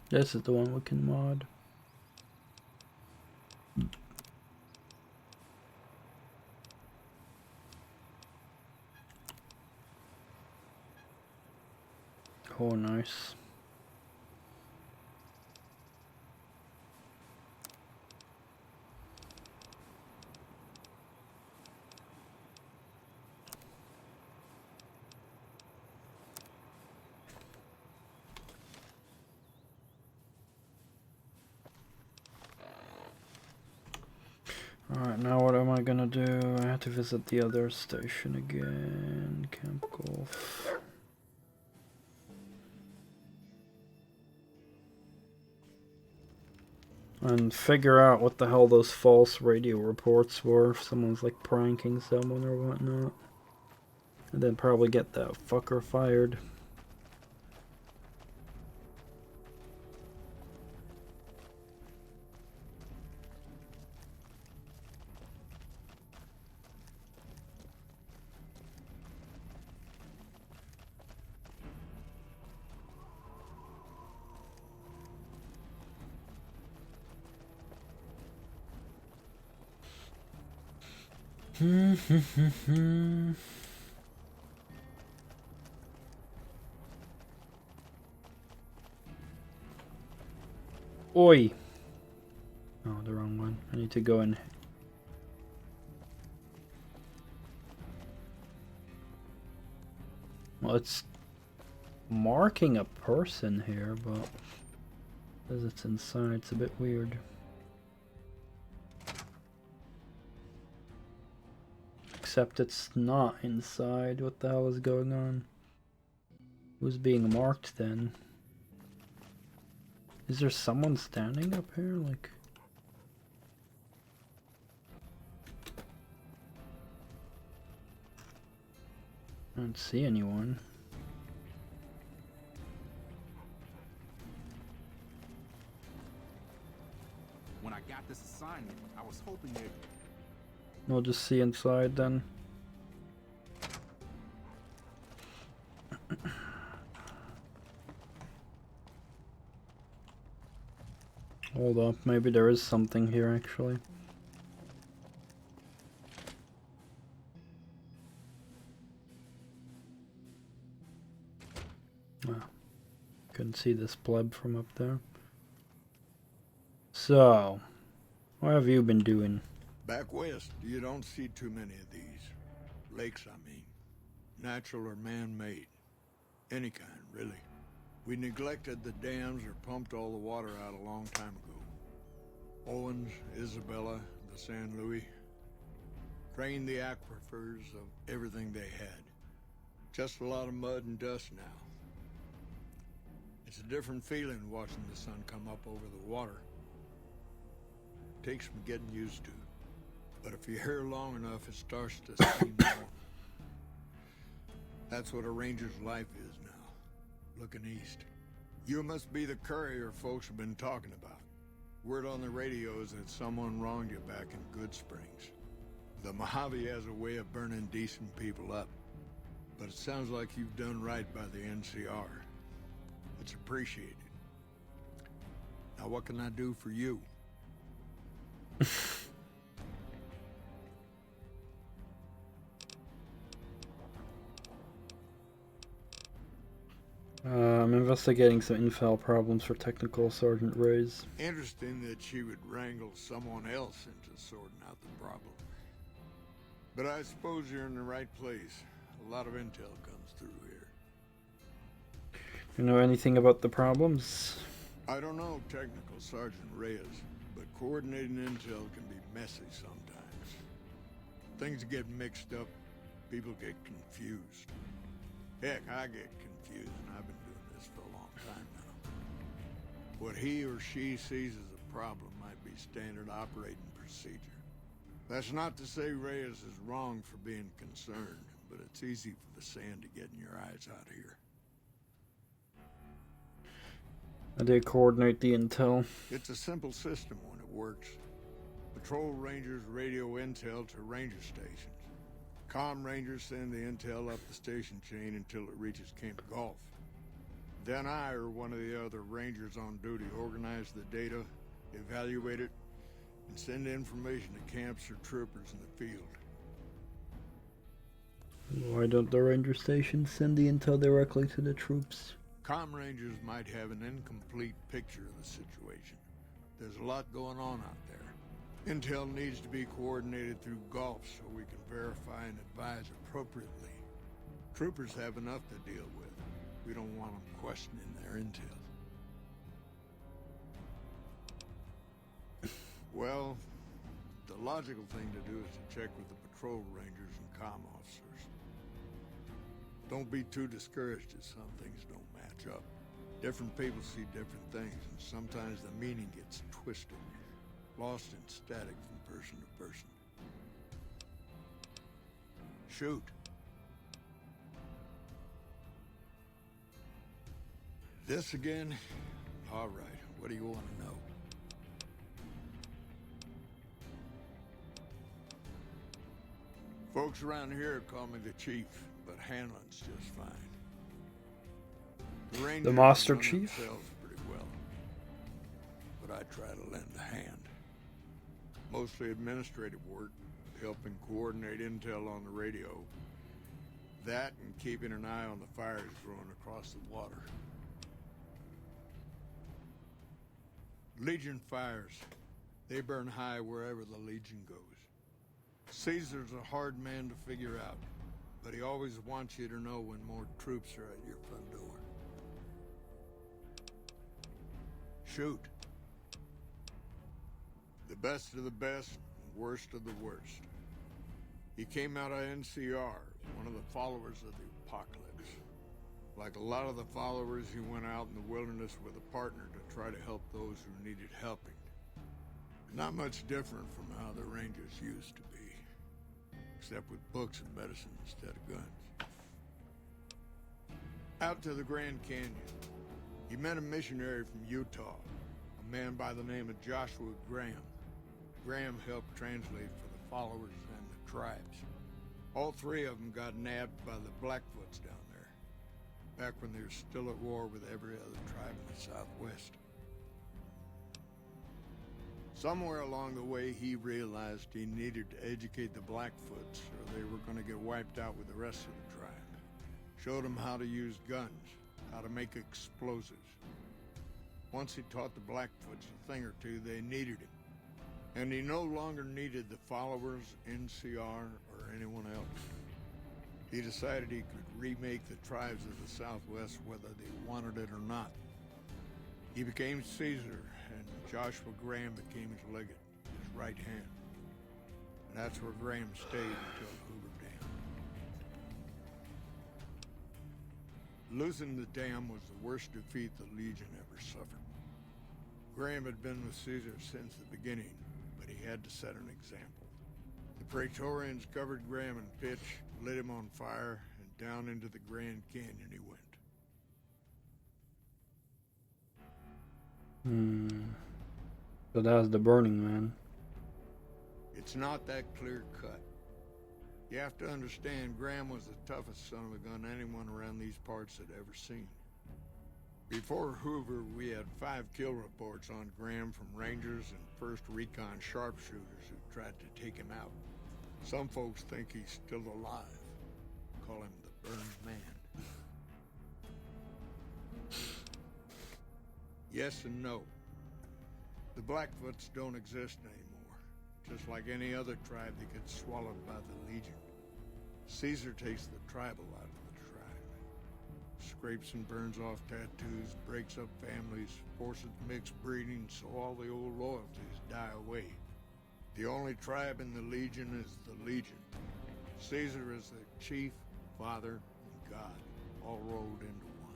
This is the one we can mod. Oh, nice. Alright, now what am I gonna do? I have to visit the other station again. Camp Golf. And figure out what the hell those false radio reports were. If someone's like pranking someone or whatnot. And then probably get that fucker fired. Oi! Oh, the wrong one. I need to go in. Well, it's marking a person here, but as it's inside, it's a bit weird. Except it's not inside. What the hell is going on? Who's being marked then? Is there someone standing up here? Like... I don't see anyone. When I got this assignment, I was hoping that... I'll just see inside then. Hold up, maybe there is something here actually. Ah, couldn't see this pleb from up there. So, what have you been doing? Back west, you don't see too many of these. Lakes, I mean. Natural or man-made. Any kind, really. We neglected the dams or pumped all the water out a long time ago. Owens, Isabella, the San Luis. Drained the aquifers of everything they had. Just a lot of mud and dust now. It's a different feeling watching the sun come up over the water. Takes some getting used to. But if you're here long enough, it starts to seem normal. That's what a ranger's life is now. Looking east. You must be the courier folks have been talking about. Word on the radio is that someone wronged you back in Good Springs. The Mojave has a way of burning decent people up. But it sounds like you've done right by the NCR. It's appreciated. Now what can I do for you? I'm investigating some intel problems for Technical Sergeant Reyes. Interesting that she would wrangle someone else into sorting out the problem. But I suppose you're in the right place. A lot of intel comes through here. You know anything about the problems? I don't know Technical Sergeant Reyes, but coordinating intel can be messy sometimes. Things get mixed up, people get confused. Heck, I get confused, and I've been doing this for a long time now. What he or she sees as a problem might be standard operating procedure. That's not to say Reyes is wrong for being concerned, but it's easy for the sand to get in your eyes out here. How do you coordinate the intel? It's a simple system when it works. Patrol rangers radio intel to ranger stations. Comm rangers send the intel up the station chain until it reaches Camp Golf. Then I or one of the other rangers on duty organize the data, evaluate it, and send information to camps or troopers in the field. Why don't the ranger stations send the intel directly to the troops? Comm rangers might have an incomplete picture of the situation. There's a lot going on out there. Intel needs to be coordinated through Gulf so we can verify and advise appropriately. Troopers have enough to deal with. We don't want them questioning their intel. Well, the logical thing to do is to check with the patrol rangers and comm officers. Don't be too discouraged if some things don't match up. Different people see different things, and sometimes the meaning gets twisted. Lost in static from person to person. Shoot. This again? All right, what do you want to know? Folks around here call me the chief, but handling's just fine. The Master Chief? Pretty well, but I try to lend a hand. Mostly administrative work, helping coordinate intel on the radio. That and keeping an eye on the fires growing across the water. Legion fires. They burn high wherever the Legion goes. Caesar's a hard man to figure out, but he always wants you to know when more troops are at your front door. Shoot. The best of the best, worst of the worst. He came out of NCR, one of the followers of the apocalypse. Like a lot of the followers, he went out in the wilderness with a partner to try to help those who needed helping. Not much different from how the Rangers used to be, except with books and medicine instead of guns. Out to the Grand Canyon, he met a missionary from Utah, a man by the name of Joshua Graham. Graham helped translate for the followers and the tribes. All three of them got nabbed by the Blackfoots down there, back when they were still at war with every other tribe in the Southwest. Somewhere along the way, he realized he needed to educate the Blackfoots or they were going to get wiped out with the rest of the tribe. Showed them how to use guns, how to make explosives. Once he taught the Blackfoots a thing or two, they needed him. And he no longer needed the followers, NCR, or anyone else. He decided he could remake the tribes of the Southwest whether they wanted it or not. He became Caesar, and Joshua Graham became his legate, his right hand. And that's where Graham stayed until Hoover Dam. Losing the dam was the worst defeat the Legion ever suffered. Graham had been with Caesar since the beginning, but he had to set an example. The Praetorians covered Graham in pitch, lit him on fire, and down into the Grand Canyon he went. So that's the Burning Man. It's not that clear cut. You have to understand, Graham was the toughest son of a gun anyone around these parts had ever seen. Before Hoover, we had 5 kill reports on Graham from Rangers and 1st Recon sharpshooters who tried to take him out. Some folks think he's still alive. Call him the Burned Man. Yes and no. The Blackfoots don't exist anymore. Just like any other tribe that gets swallowed by the Legion. Caesar takes the tribal out of the tribe. Scrapes and burns off tattoos, breaks up families, forces mixed breeding so all the old loyalties die away. The only tribe in the Legion is the Legion. Caesar is the chief, father, and God, all rolled into one.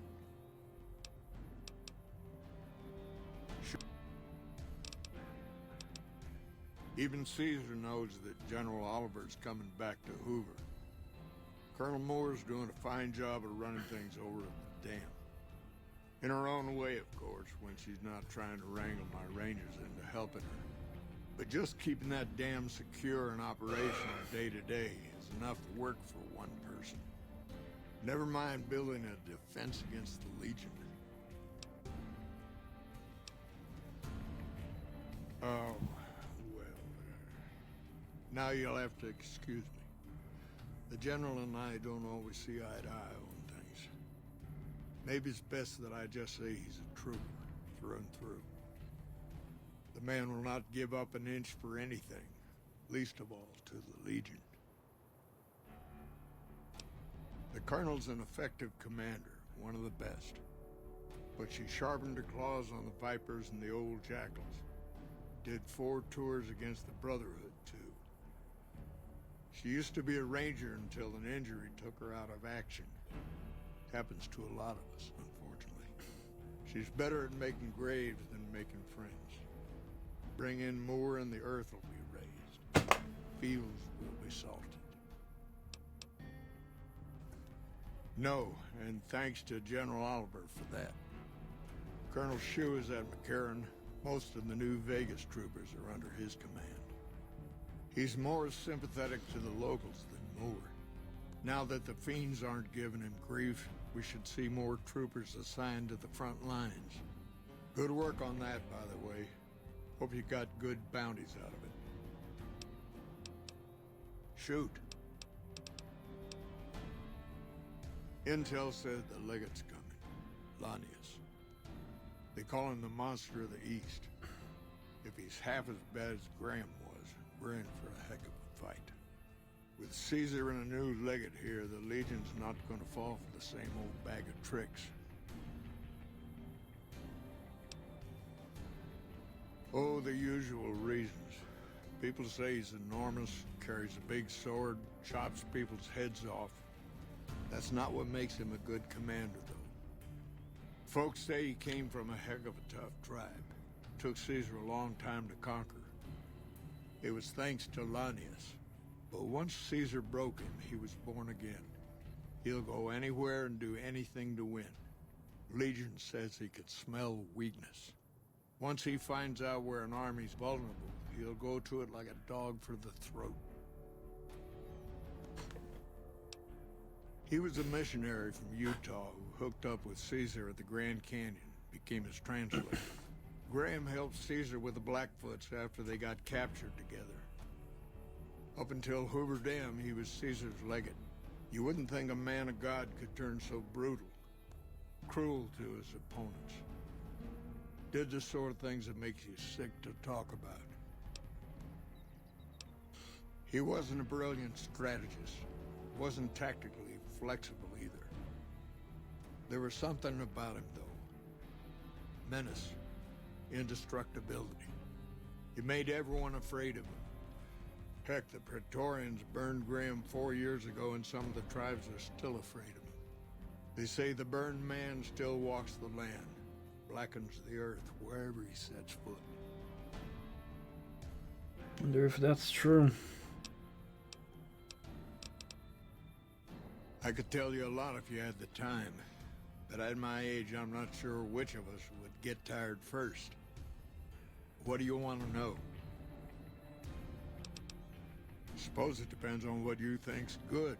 Even Caesar knows that General Oliver's coming back to Hoover. Colonel Moore's doing a fine job of running things over at the dam. In her own way, of course, when she's not trying to wrangle my Rangers into helping her. But just keeping that dam secure and operational day to day is enough work for one person. Never mind building a defense against the Legion. Oh, well. Now you'll have to excuse me. The General and I don't always see eye to eye on things. Maybe it's best that I just say he's a trooper, through and through. The man will not give up an inch for anything, least of all to the Legion. The Colonel's an effective commander, one of the best. But she sharpened her claws on the Vipers and the old Jackals. Did 4 tours against the Brotherhood, too. She used to be a Ranger until an injury took her out of action. Happens to a lot of us, unfortunately. She's better at making graves than making friends. Bring in Moore and the earth will be raised. Fields will be salted. No, and thanks to General Oliver for that. Colonel Shue is at McCarran. Most of the new Vegas troopers are under his command. He's more sympathetic to the locals than Moore. Now that the fiends aren't giving him grief, we should see more troopers assigned to the front lines. Good work on that, by the way. Hope you got good bounties out of it. Shoot. Intel said the legate's coming. Lanius. They call him the monster of the East. If he's half as bad as Graham was, we're in for a heck of a fight. With Caesar and a new legate here, the Legion's not gonna fall for the same old bag of tricks. Oh, the usual reasons. People say he's enormous, carries a big sword, chops people's heads off. That's not what makes him a good commander, though. Folks say he came from a heck of a tough tribe. Took Caesar a long time to conquer. It was thanks to Lanius. But once Caesar broke him, he was born again. He'll go anywhere and do anything to win. Legion says he could smell weakness. Once he finds out where an army's vulnerable, he'll go to it like a dog for the throat. He was a missionary from Utah who hooked up with Caesar at the Grand Canyon, became his translator. Graham helped Caesar with the Blackfoots after they got captured together. Up until Hoover Dam, he was Caesar's legate. You wouldn't think a man of God could turn so brutal, cruel to his opponents. Did the sort of things that makes you sick to talk about. He wasn't a brilliant strategist, wasn't tactically flexible either. There was something about him, though. Menace, indestructibility. He made everyone afraid of him. Heck, the Praetorians burned Graham 4 years ago, and some of the tribes are still afraid of him. They say the burned man still walks the land, blackens the earth wherever he sets foot. Wonder if that's true. I could tell you a lot if you had the time, but at my age, I'm not sure which of us would get tired first. What do you want to know? Suppose it depends on what you think's good.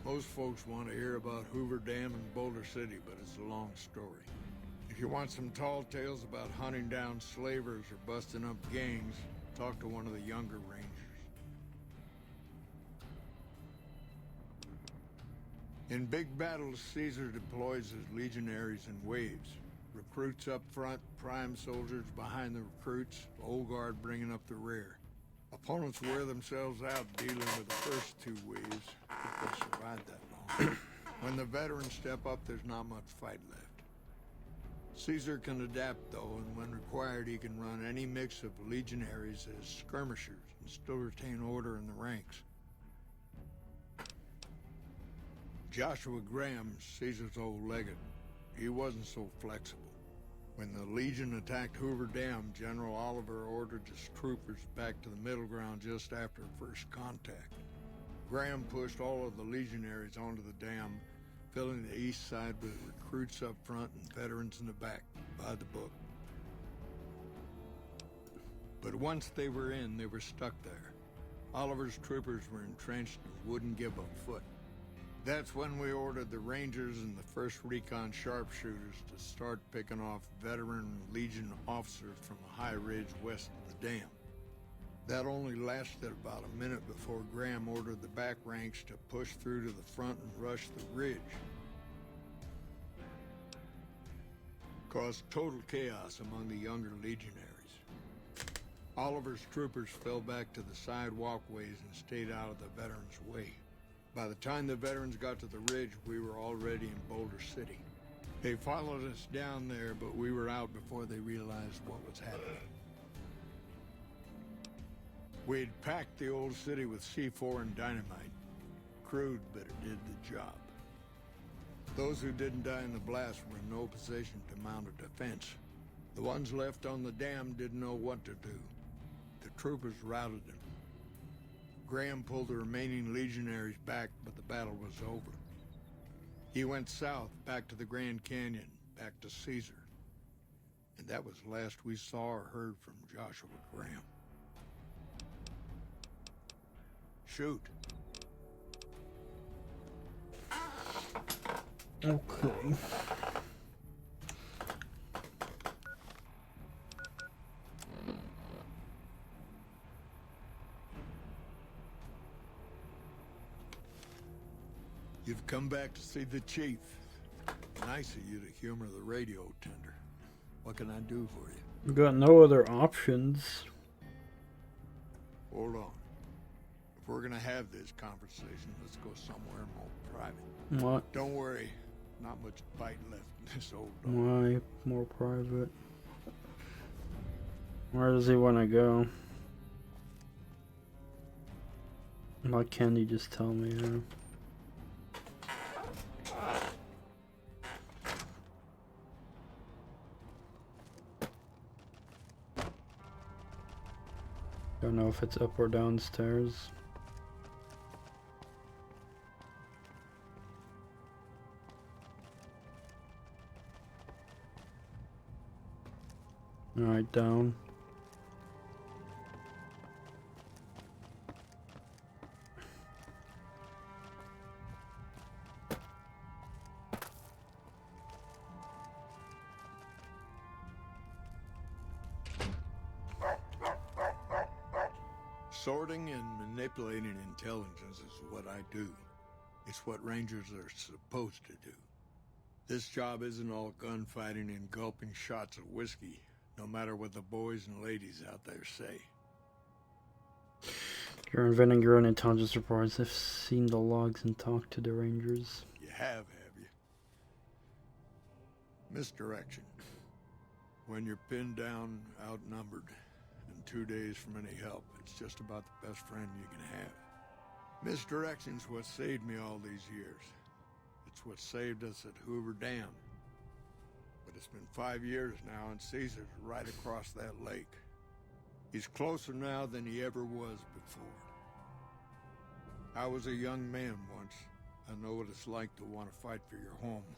Most folks want to hear about Hoover Dam and Boulder City, but it's a long story. If you want some tall tales about hunting down slavers or busting up gangs, talk to one of the younger rangers. In big battles, Caesar deploys his legionaries in waves. Recruits up front, prime soldiers behind the recruits, old guard bringing up the rear. Opponents wear themselves out dealing with the first two waves, if they survive that long. When the veterans step up, there's not much fight left. Caesar can adapt, though, and when required, he can run any mix of legionaries as skirmishers and still retain order in the ranks. Joshua Graham, Caesar's old legate, he wasn't so flexible. When the Legion attacked Hoover Dam, General Oliver ordered his troopers back to the middle ground just after first contact. Graham pushed all of the legionaries onto the dam, filling the east side with recruits up front and veterans in the back, by the book. But once they were in, they were stuck there. Oliver's troopers were entrenched and wouldn't give a foot. That's when we ordered the Rangers and the 1st Recon sharpshooters to start picking off veteran Legion officers from the high ridge west of the dam. That only lasted about a minute before Graham ordered the back ranks to push through to the front and rush the ridge. Caused total chaos among the younger legionaries. Oliver's troopers fell back to the side walkways and stayed out of the veterans' way. By the time the veterans got to the ridge, we were already in Boulder City. They followed us down there, but we were out before they realized what was happening. We'd packed the old city with C4 and dynamite. Crude, but it did the job. Those who didn't die in the blast were in no position to mount a defense. The ones left on the dam didn't know what to do. The troopers routed them. Graham pulled the remaining legionaries back, but the battle was over. He went south, back to the Grand Canyon, back to Caesar. And that was the last we saw or heard from Joshua Graham. Shoot. Okay. You've come back to see the chief. Nice of you to humor the radio tender. What can I do for you? Got no other options. Hold on. If we're gonna have this conversation, let's go somewhere more private. What? Don't worry. Not much bite left in this old dog. Why more private? Where does he want to go? Why can't he just tell me? Don't know if it's up or downstairs. Alright, down. Sorting and manipulating intelligence is what I do. It's what Rangers are supposed to do. This job isn't all gunfighting and gulping shots of whiskey, no matter what the boys and ladies out there say. You're inventing your own intelligence reports. I've seen the logs and talked to the Rangers. You have you? Misdirection. When you're pinned down, outnumbered, and 2 days from any help, it's just about the best friend you can have. Misdirection's what saved me all these years. It's what saved us at Hoover Dam. But it's been 5 years now, and Caesar's right across that lake. He's closer now than he ever was before. I was a young man once. I know what it's like to want to fight for your home.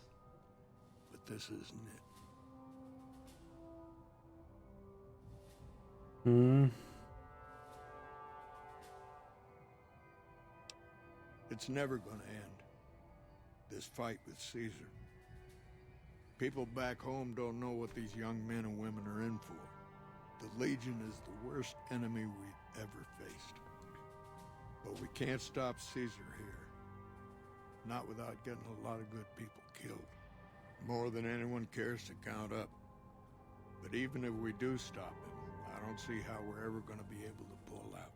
But this isn't it. It's never gonna end. This fight with Caesar. People back home don't know what these young men and women are in for. The Legion is the worst enemy we've ever faced. But we can't stop Caesar here. Not without getting a lot of good people killed. More than anyone cares to count up. But even if we do stop him, I don't see how we're ever going to be able to pull out.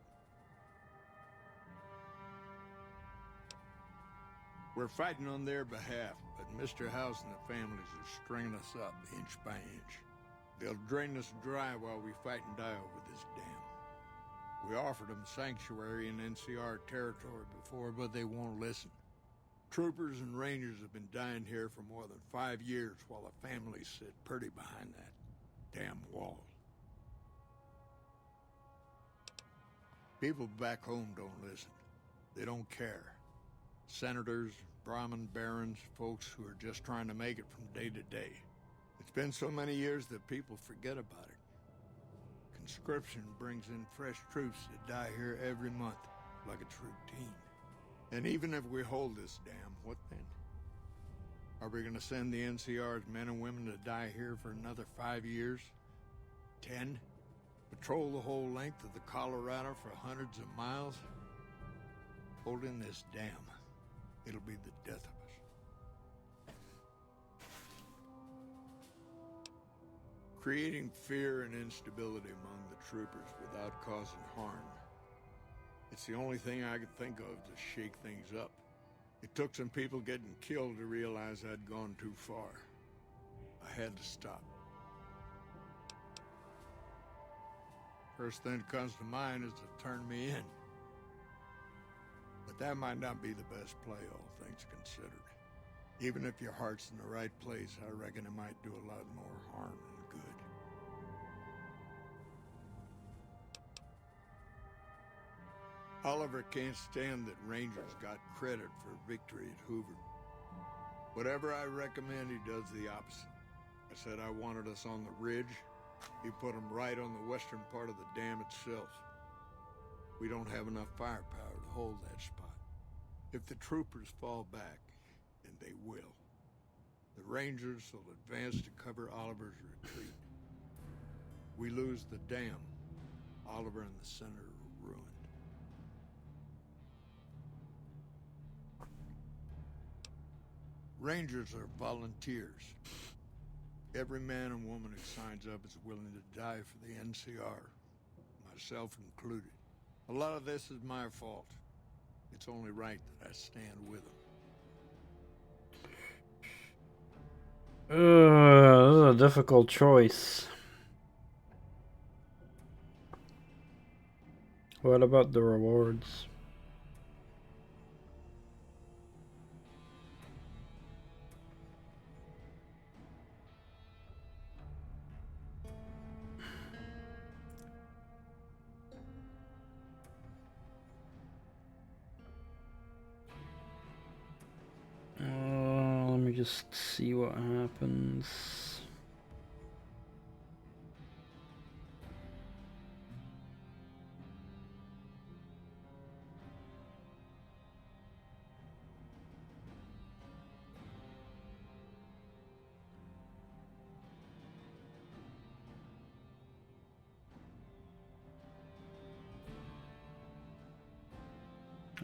We're fighting on their behalf, but Mr. House and the families are stringing us up inch by inch. They'll drain us dry while we fight and die over this dam. We offered them sanctuary in NCR territory before, but they won't listen. Troopers and Rangers have been dying here for more than 5 years while the families sit pretty behind that damn wall. People back home don't listen. They don't care. Senators, Brahmin barons, folks who are just trying to make it from day to day. It's been so many years that people forget about it. Conscription brings in fresh troops that die here every month, like it's routine. And even if we hold this dam, what then? Are we going to send the NCR's men and women to die here for another 5 years? 10? Patrol the whole length of the Colorado for hundreds of miles? Holding this dam, it'll be the death of us. Creating fear and instability among the troopers without causing harm. It's the only thing I could think of to shake things up. It took some people getting killed to realize I'd gone too far. I had to stop. First thing that comes to mind is to turn me in. But that might not be the best play, all things considered. Even if your heart's in the right place, I reckon it might do a lot more harm than good. Oliver can't stand that Rangers got credit for victory at Hoover. Whatever I recommend, he does the opposite. I said I wanted us on the ridge. He put them right on the western part of the dam itself. We don't have enough firepower to hold that spot. If the troopers fall back, and they will, the Rangers will advance to cover Oliver's retreat. We lose the dam. Oliver and the center are ruined. Rangers are volunteers. Every man and woman who signs up is willing to die for the NCR, myself included. A lot of this is my fault. It's only right that I stand with them. This is a difficult choice. What about the rewards? Let me just see what happens.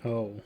Oh.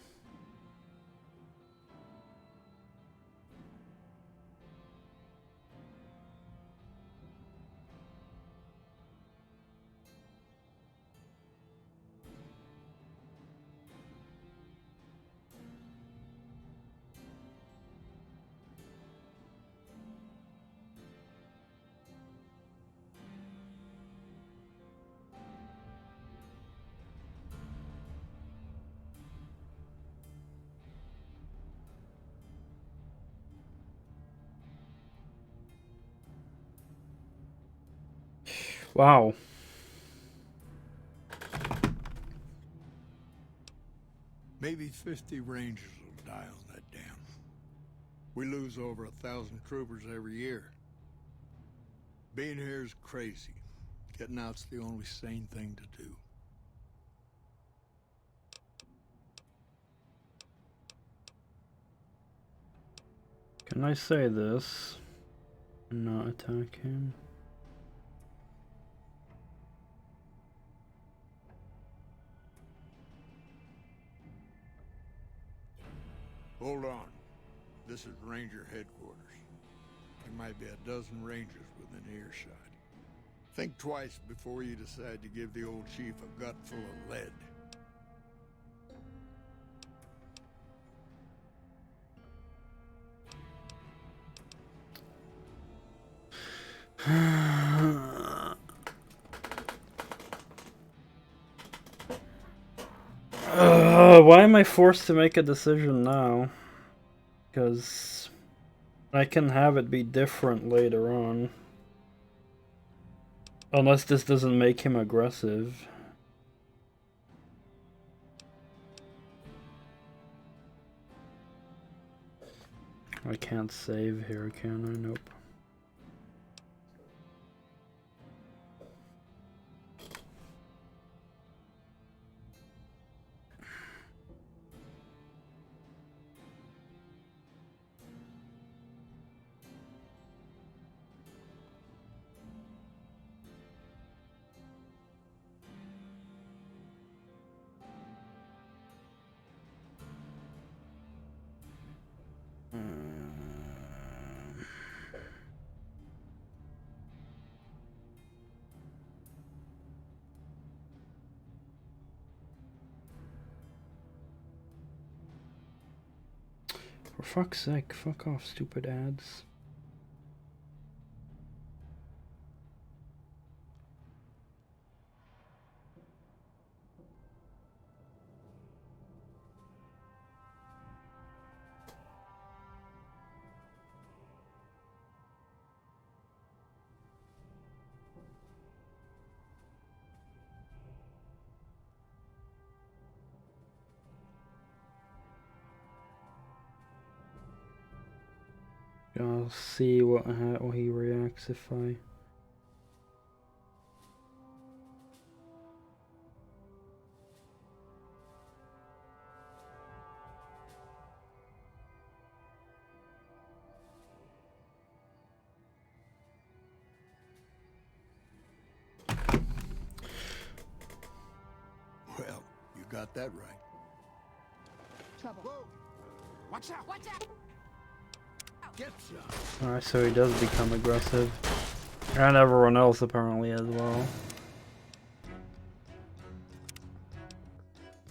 Wow. Maybe 50 Rangers will die on that dam. We lose over 1,000 troopers every year. Being here is crazy. Getting out's the only sane thing to do. Can I say this and not attack him? Hold on. This is Ranger headquarters. There might be a dozen Rangers within earshot. Think twice before you decide to give the old chief a gut full of lead. Why am I forced to make a decision now? Because I can have it be different later on. Unless this doesn't make him aggressive. I can't save here, can I? Nope. For fuck's sake, fuck off, stupid ads. I'll see what he reacts if I... Well, you got that right. Trouble. Whoa! Watch out! Watch out! Alright, so he does become aggressive. And everyone else apparently as well.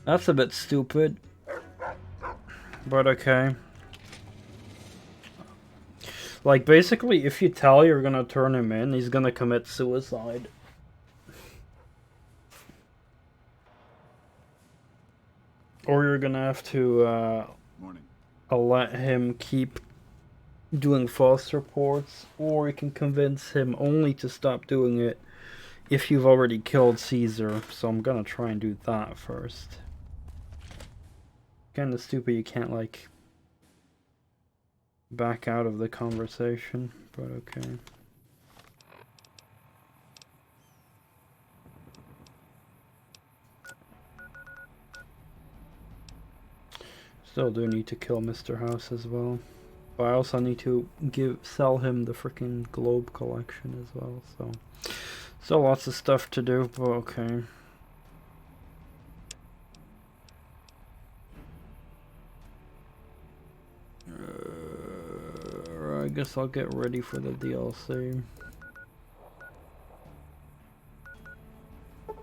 That's a bit stupid. But okay. Like, basically, if you tell you're gonna turn him in, he's gonna commit suicide. Or you're gonna have to, let him keep doing false reports, or you can convince him only to stop doing it if you've already killed Caesar. So I'm gonna try and do that first. Kinda stupid you can't, like, back out of the conversation, but okay. Still do need to kill Mr. House as well. But I also need to sell him the freaking globe collection as well, so still lots of stuff to do, but okay. I guess I'll get ready for the DLC. So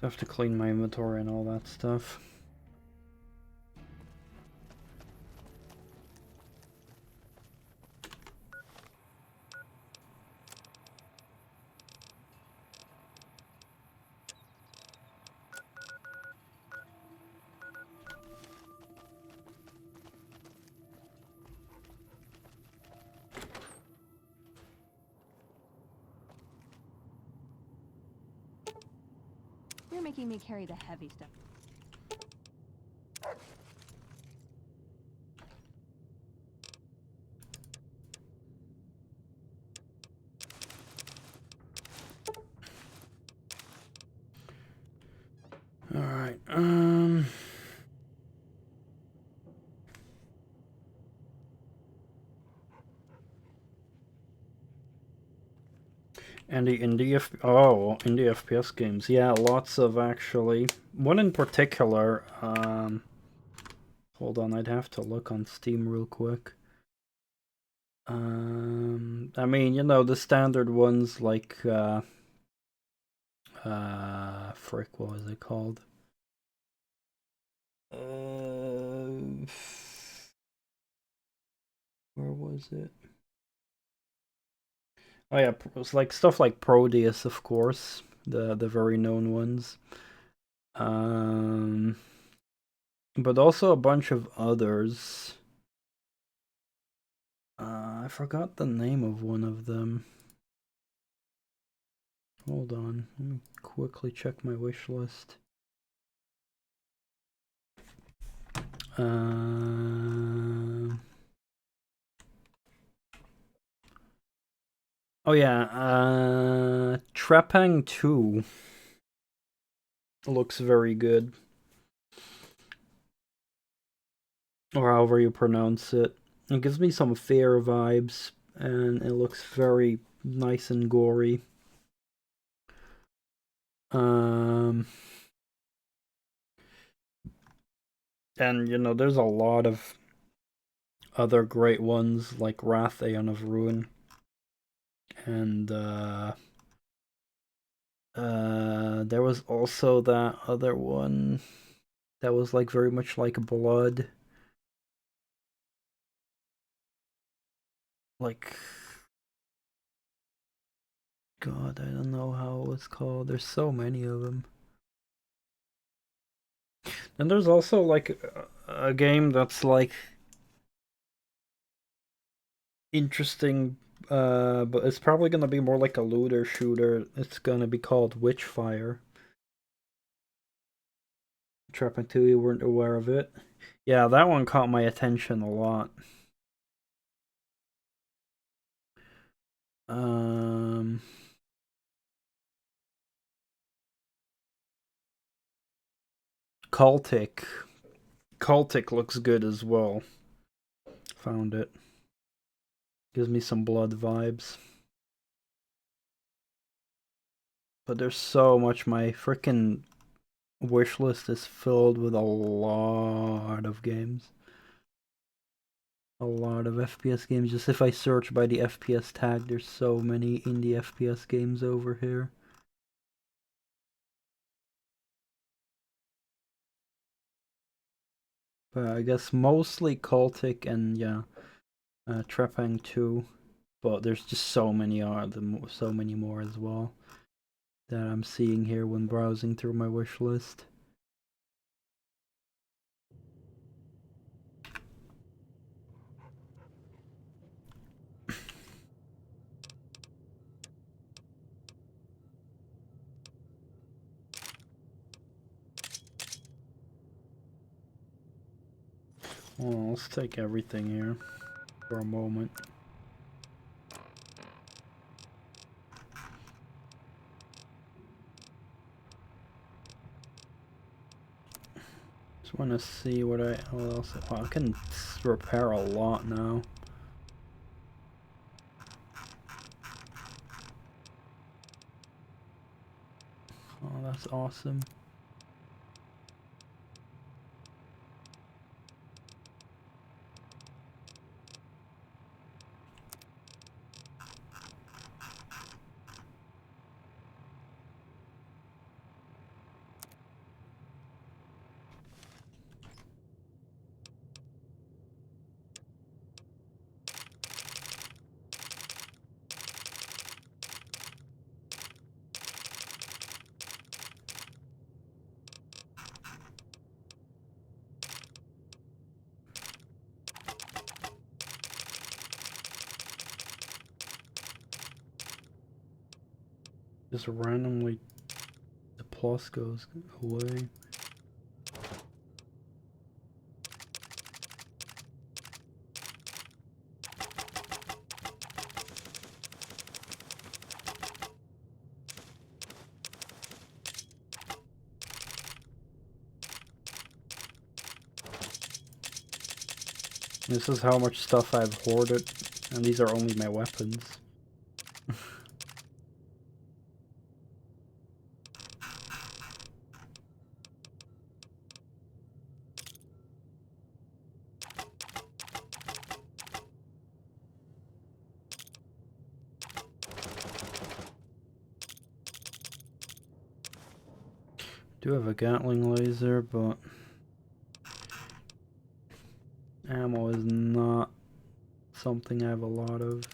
I have to clean my inventory and all that stuff. You're making me carry the heavy stuff. Alright, and the indie FPS games. Yeah, lots of actually. One in particular, hold on, I'd have to look on Steam real quick. I mean, you know, the standard ones like, frick, what was it called? Where was it? Oh yeah, it was like stuff like Proteus, of course, the very known ones. But also a bunch of others. I forgot the name of one of them. Hold on, let me quickly check my wish list. Oh yeah, Trepang 2 looks very good. Or however you pronounce it. It gives me some fair vibes, and it looks very nice and gory. And you know, there's a lot of other great ones like Wrath Aeon of Ruin. And there was also that other one that was like very much like Blood. Like, God, I don't know how it was called. There's so many of them. And there's also like a game that's like interesting, but it's probably gonna be more like a looter shooter. It's gonna be called Witchfire. Trapping 2, you weren't aware of it? Yeah, that one caught my attention a lot. Cultic. Cultic looks good as well. Found it. Gives me some Blood vibes. But there's so much. My freaking wish list is filled with a lot of games. a lot of FPS games. Just if I search by the FPS tag, there's so many indie FPS games over here. But I guess mostly Cultic and yeah, Trepang 2. But there's just so many so many more as well that I'm seeing here when browsing through my wish list. Well, let's take everything here for a moment. Just want to see what else. Oh, I can repair a lot now. Oh, that's awesome. Just randomly the plus goes away. This is how much stuff I've hoarded, and these are only my weapons. Do have a Gatling laser, but ammo is not something I have a lot of.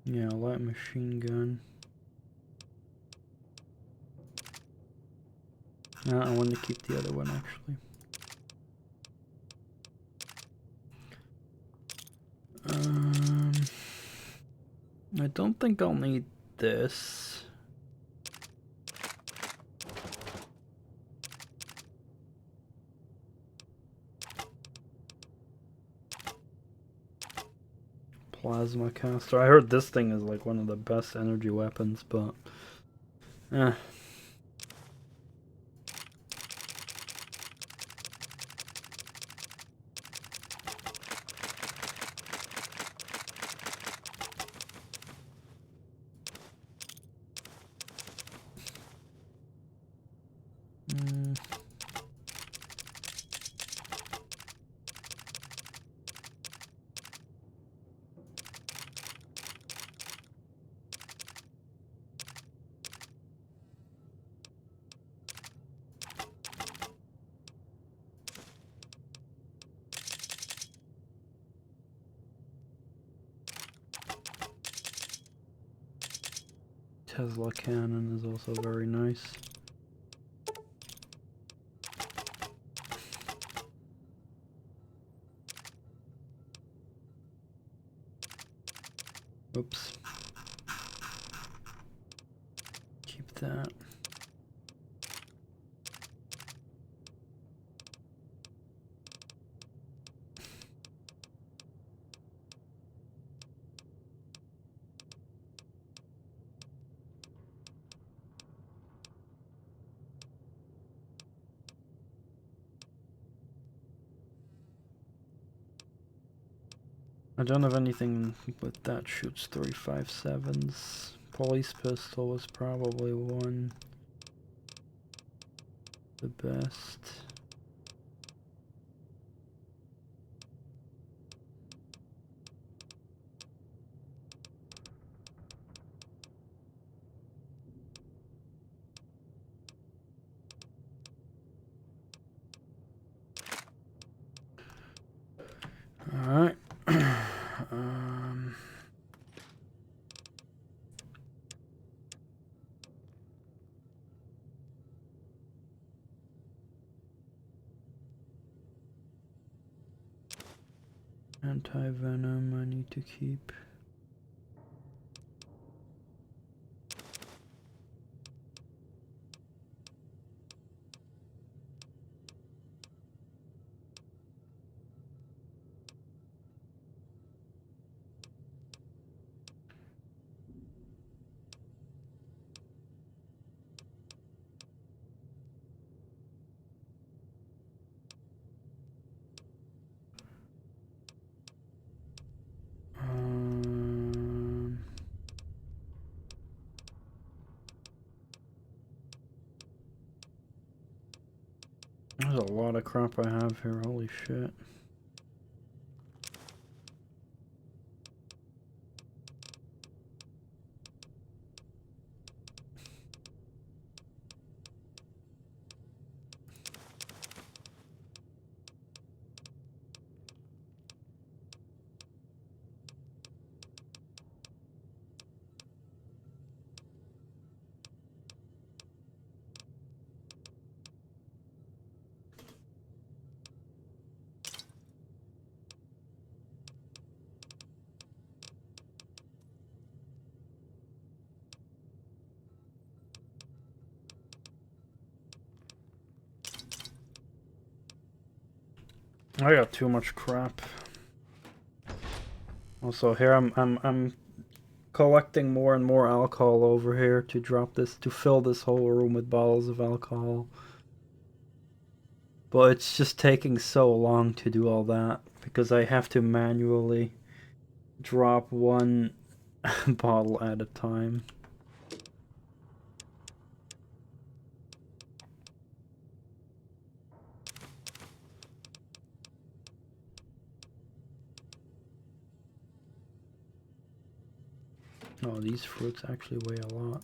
Yeah, light machine gun. I want to keep the other one actually. I don't think I'll need this. Plasma caster. I heard this thing is like one of the best energy weapons, but Tesla cannon is also very nice. Oops. Keep that. I don't have anything with that shoots 357s. Police pistol was probably one. The best. Alright. Anti-venom I need to keep. There's a lot of crap I have here, holy shit. I got too much crap. Also here I'm collecting more and more alcohol over here to drop this, to fill this whole room with bottles of alcohol. But it's just taking so long to do all that because I have to manually drop one bottle at a time. Oh, these fruits actually weigh a lot.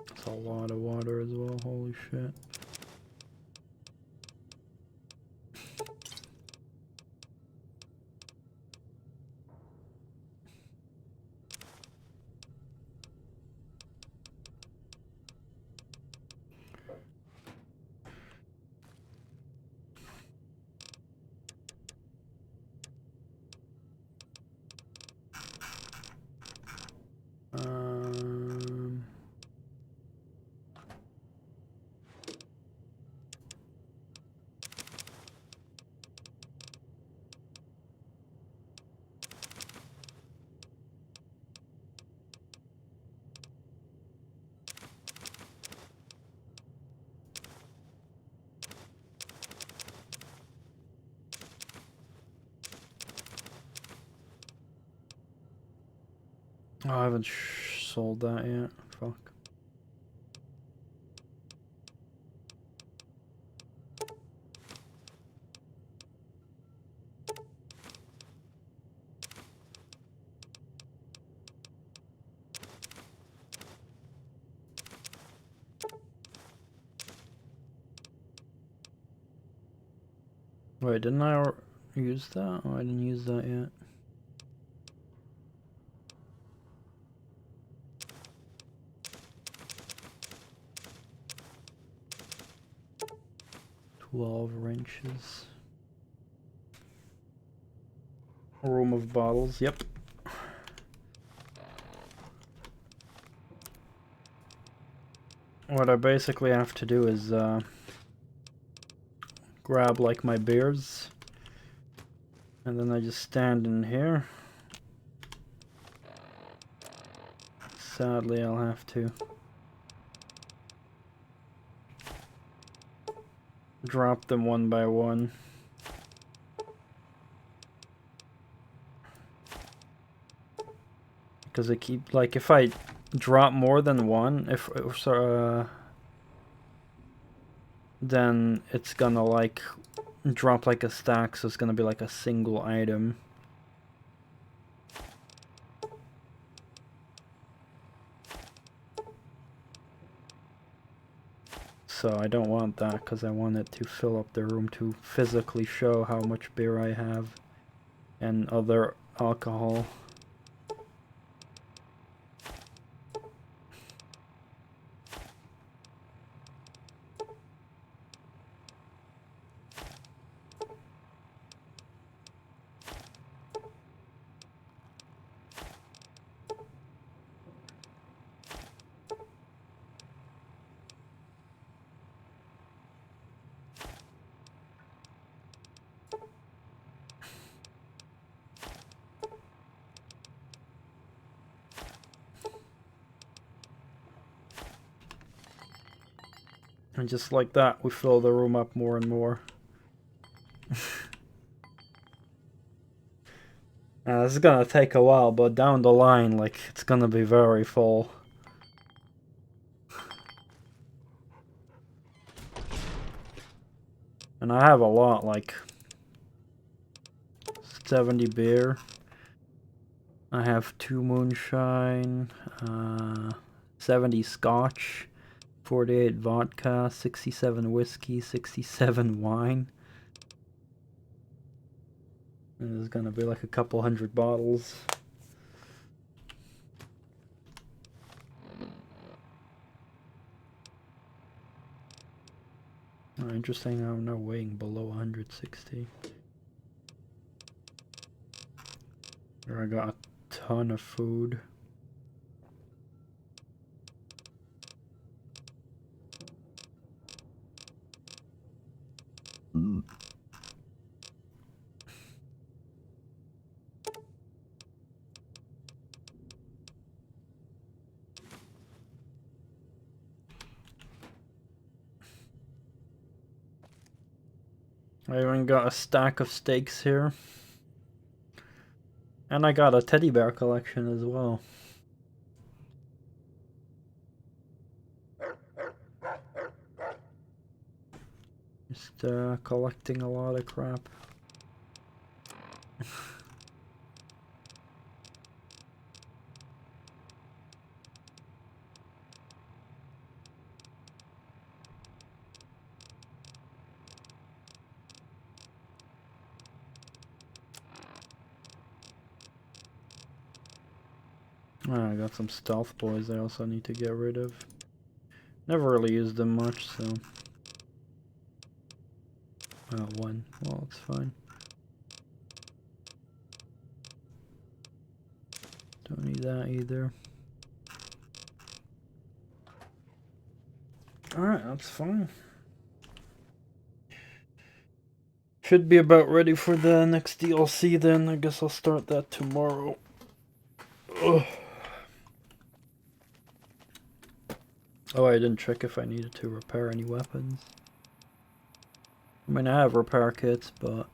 That's a lot of water as well, holy shit. Oh, I haven't sold that yet. Fuck. Wait, didn't I use that? Oh, I didn't use that yet. $12 A room of bottles, yep. What I basically have to do is grab like my beers, and then I just stand in here. Sadly, I'll have to drop them one by one. Because they keep, like, if I drop more than one, then it's gonna like drop like a stack, so it's gonna be like a single item. So I don't want that, because I want it to fill up the room to physically show how much beer I have and other alcohol. And just like that, we fill the room up more and more. Now, this is gonna take a while, but down the line, like, it's gonna be very full. And I have a lot, like 70 beer. I have 2 moonshine, 70 scotch, 48 vodka, 67 whiskey, 67 wine. And there's gonna be like a couple hundred bottles. Oh, interesting, I'm not weighing below 160. Here I got a ton of food. I even got a stack of steaks here. And I got a teddy bear collection as well. Just collecting a lot of crap. I got some stealth boys I also need to get rid of. Never really used them much, so... one. Well, it's fine. Don't need that either. Alright, that's fine. Should be about ready for the next DLC then. I guess I'll start that tomorrow. Ugh. Oh, I didn't check if I needed to repair any weapons. I mean, I have repair kits, but...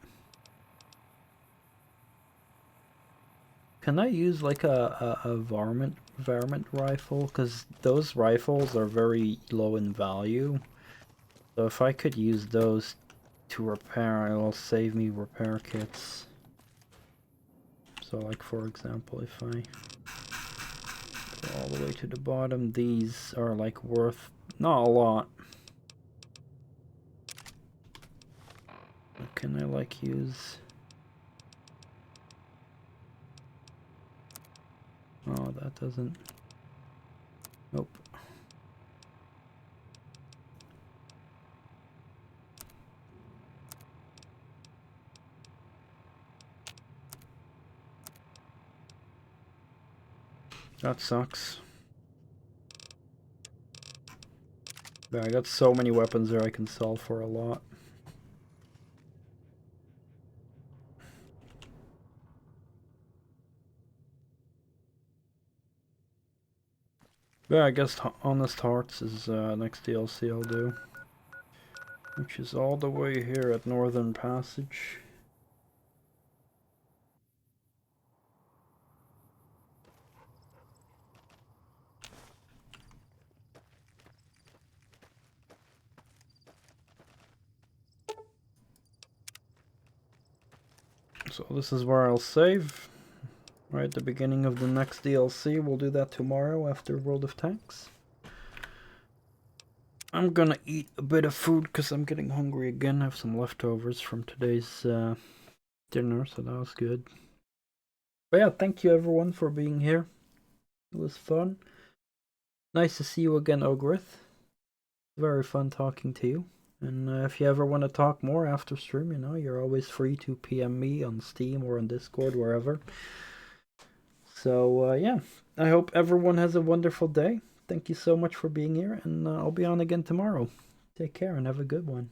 Can I use like a varmint rifle? Because those rifles are very low in value. So if I could use those to repair, it'll save me repair kits. So like, for example, if I go all the way to the bottom, these are like worth not a lot. Can I like use? Oh, that doesn't. Nope. That sucks. Yeah, I got so many weapons there I can sell for a lot. Yeah, I guess Honest Hearts is next DLC I'll do. Which is all the way here at Northern Passage. So this is where I'll save. Right at the beginning of the next DLC. We'll do that tomorrow after World of Tanks. I'm gonna eat a bit of food because I'm getting hungry again. I have some leftovers from today's dinner, so that was good. But yeah, thank you everyone for being here. It was fun. Nice to see you again, Ogrith. Very fun talking to you. And if you ever want to talk more after stream, you know, you're always free to PM me on Steam or on Discord, wherever. So yeah, I hope everyone has a wonderful day. Thank you so much for being here, and I'll be on again tomorrow. Take care and have a good one.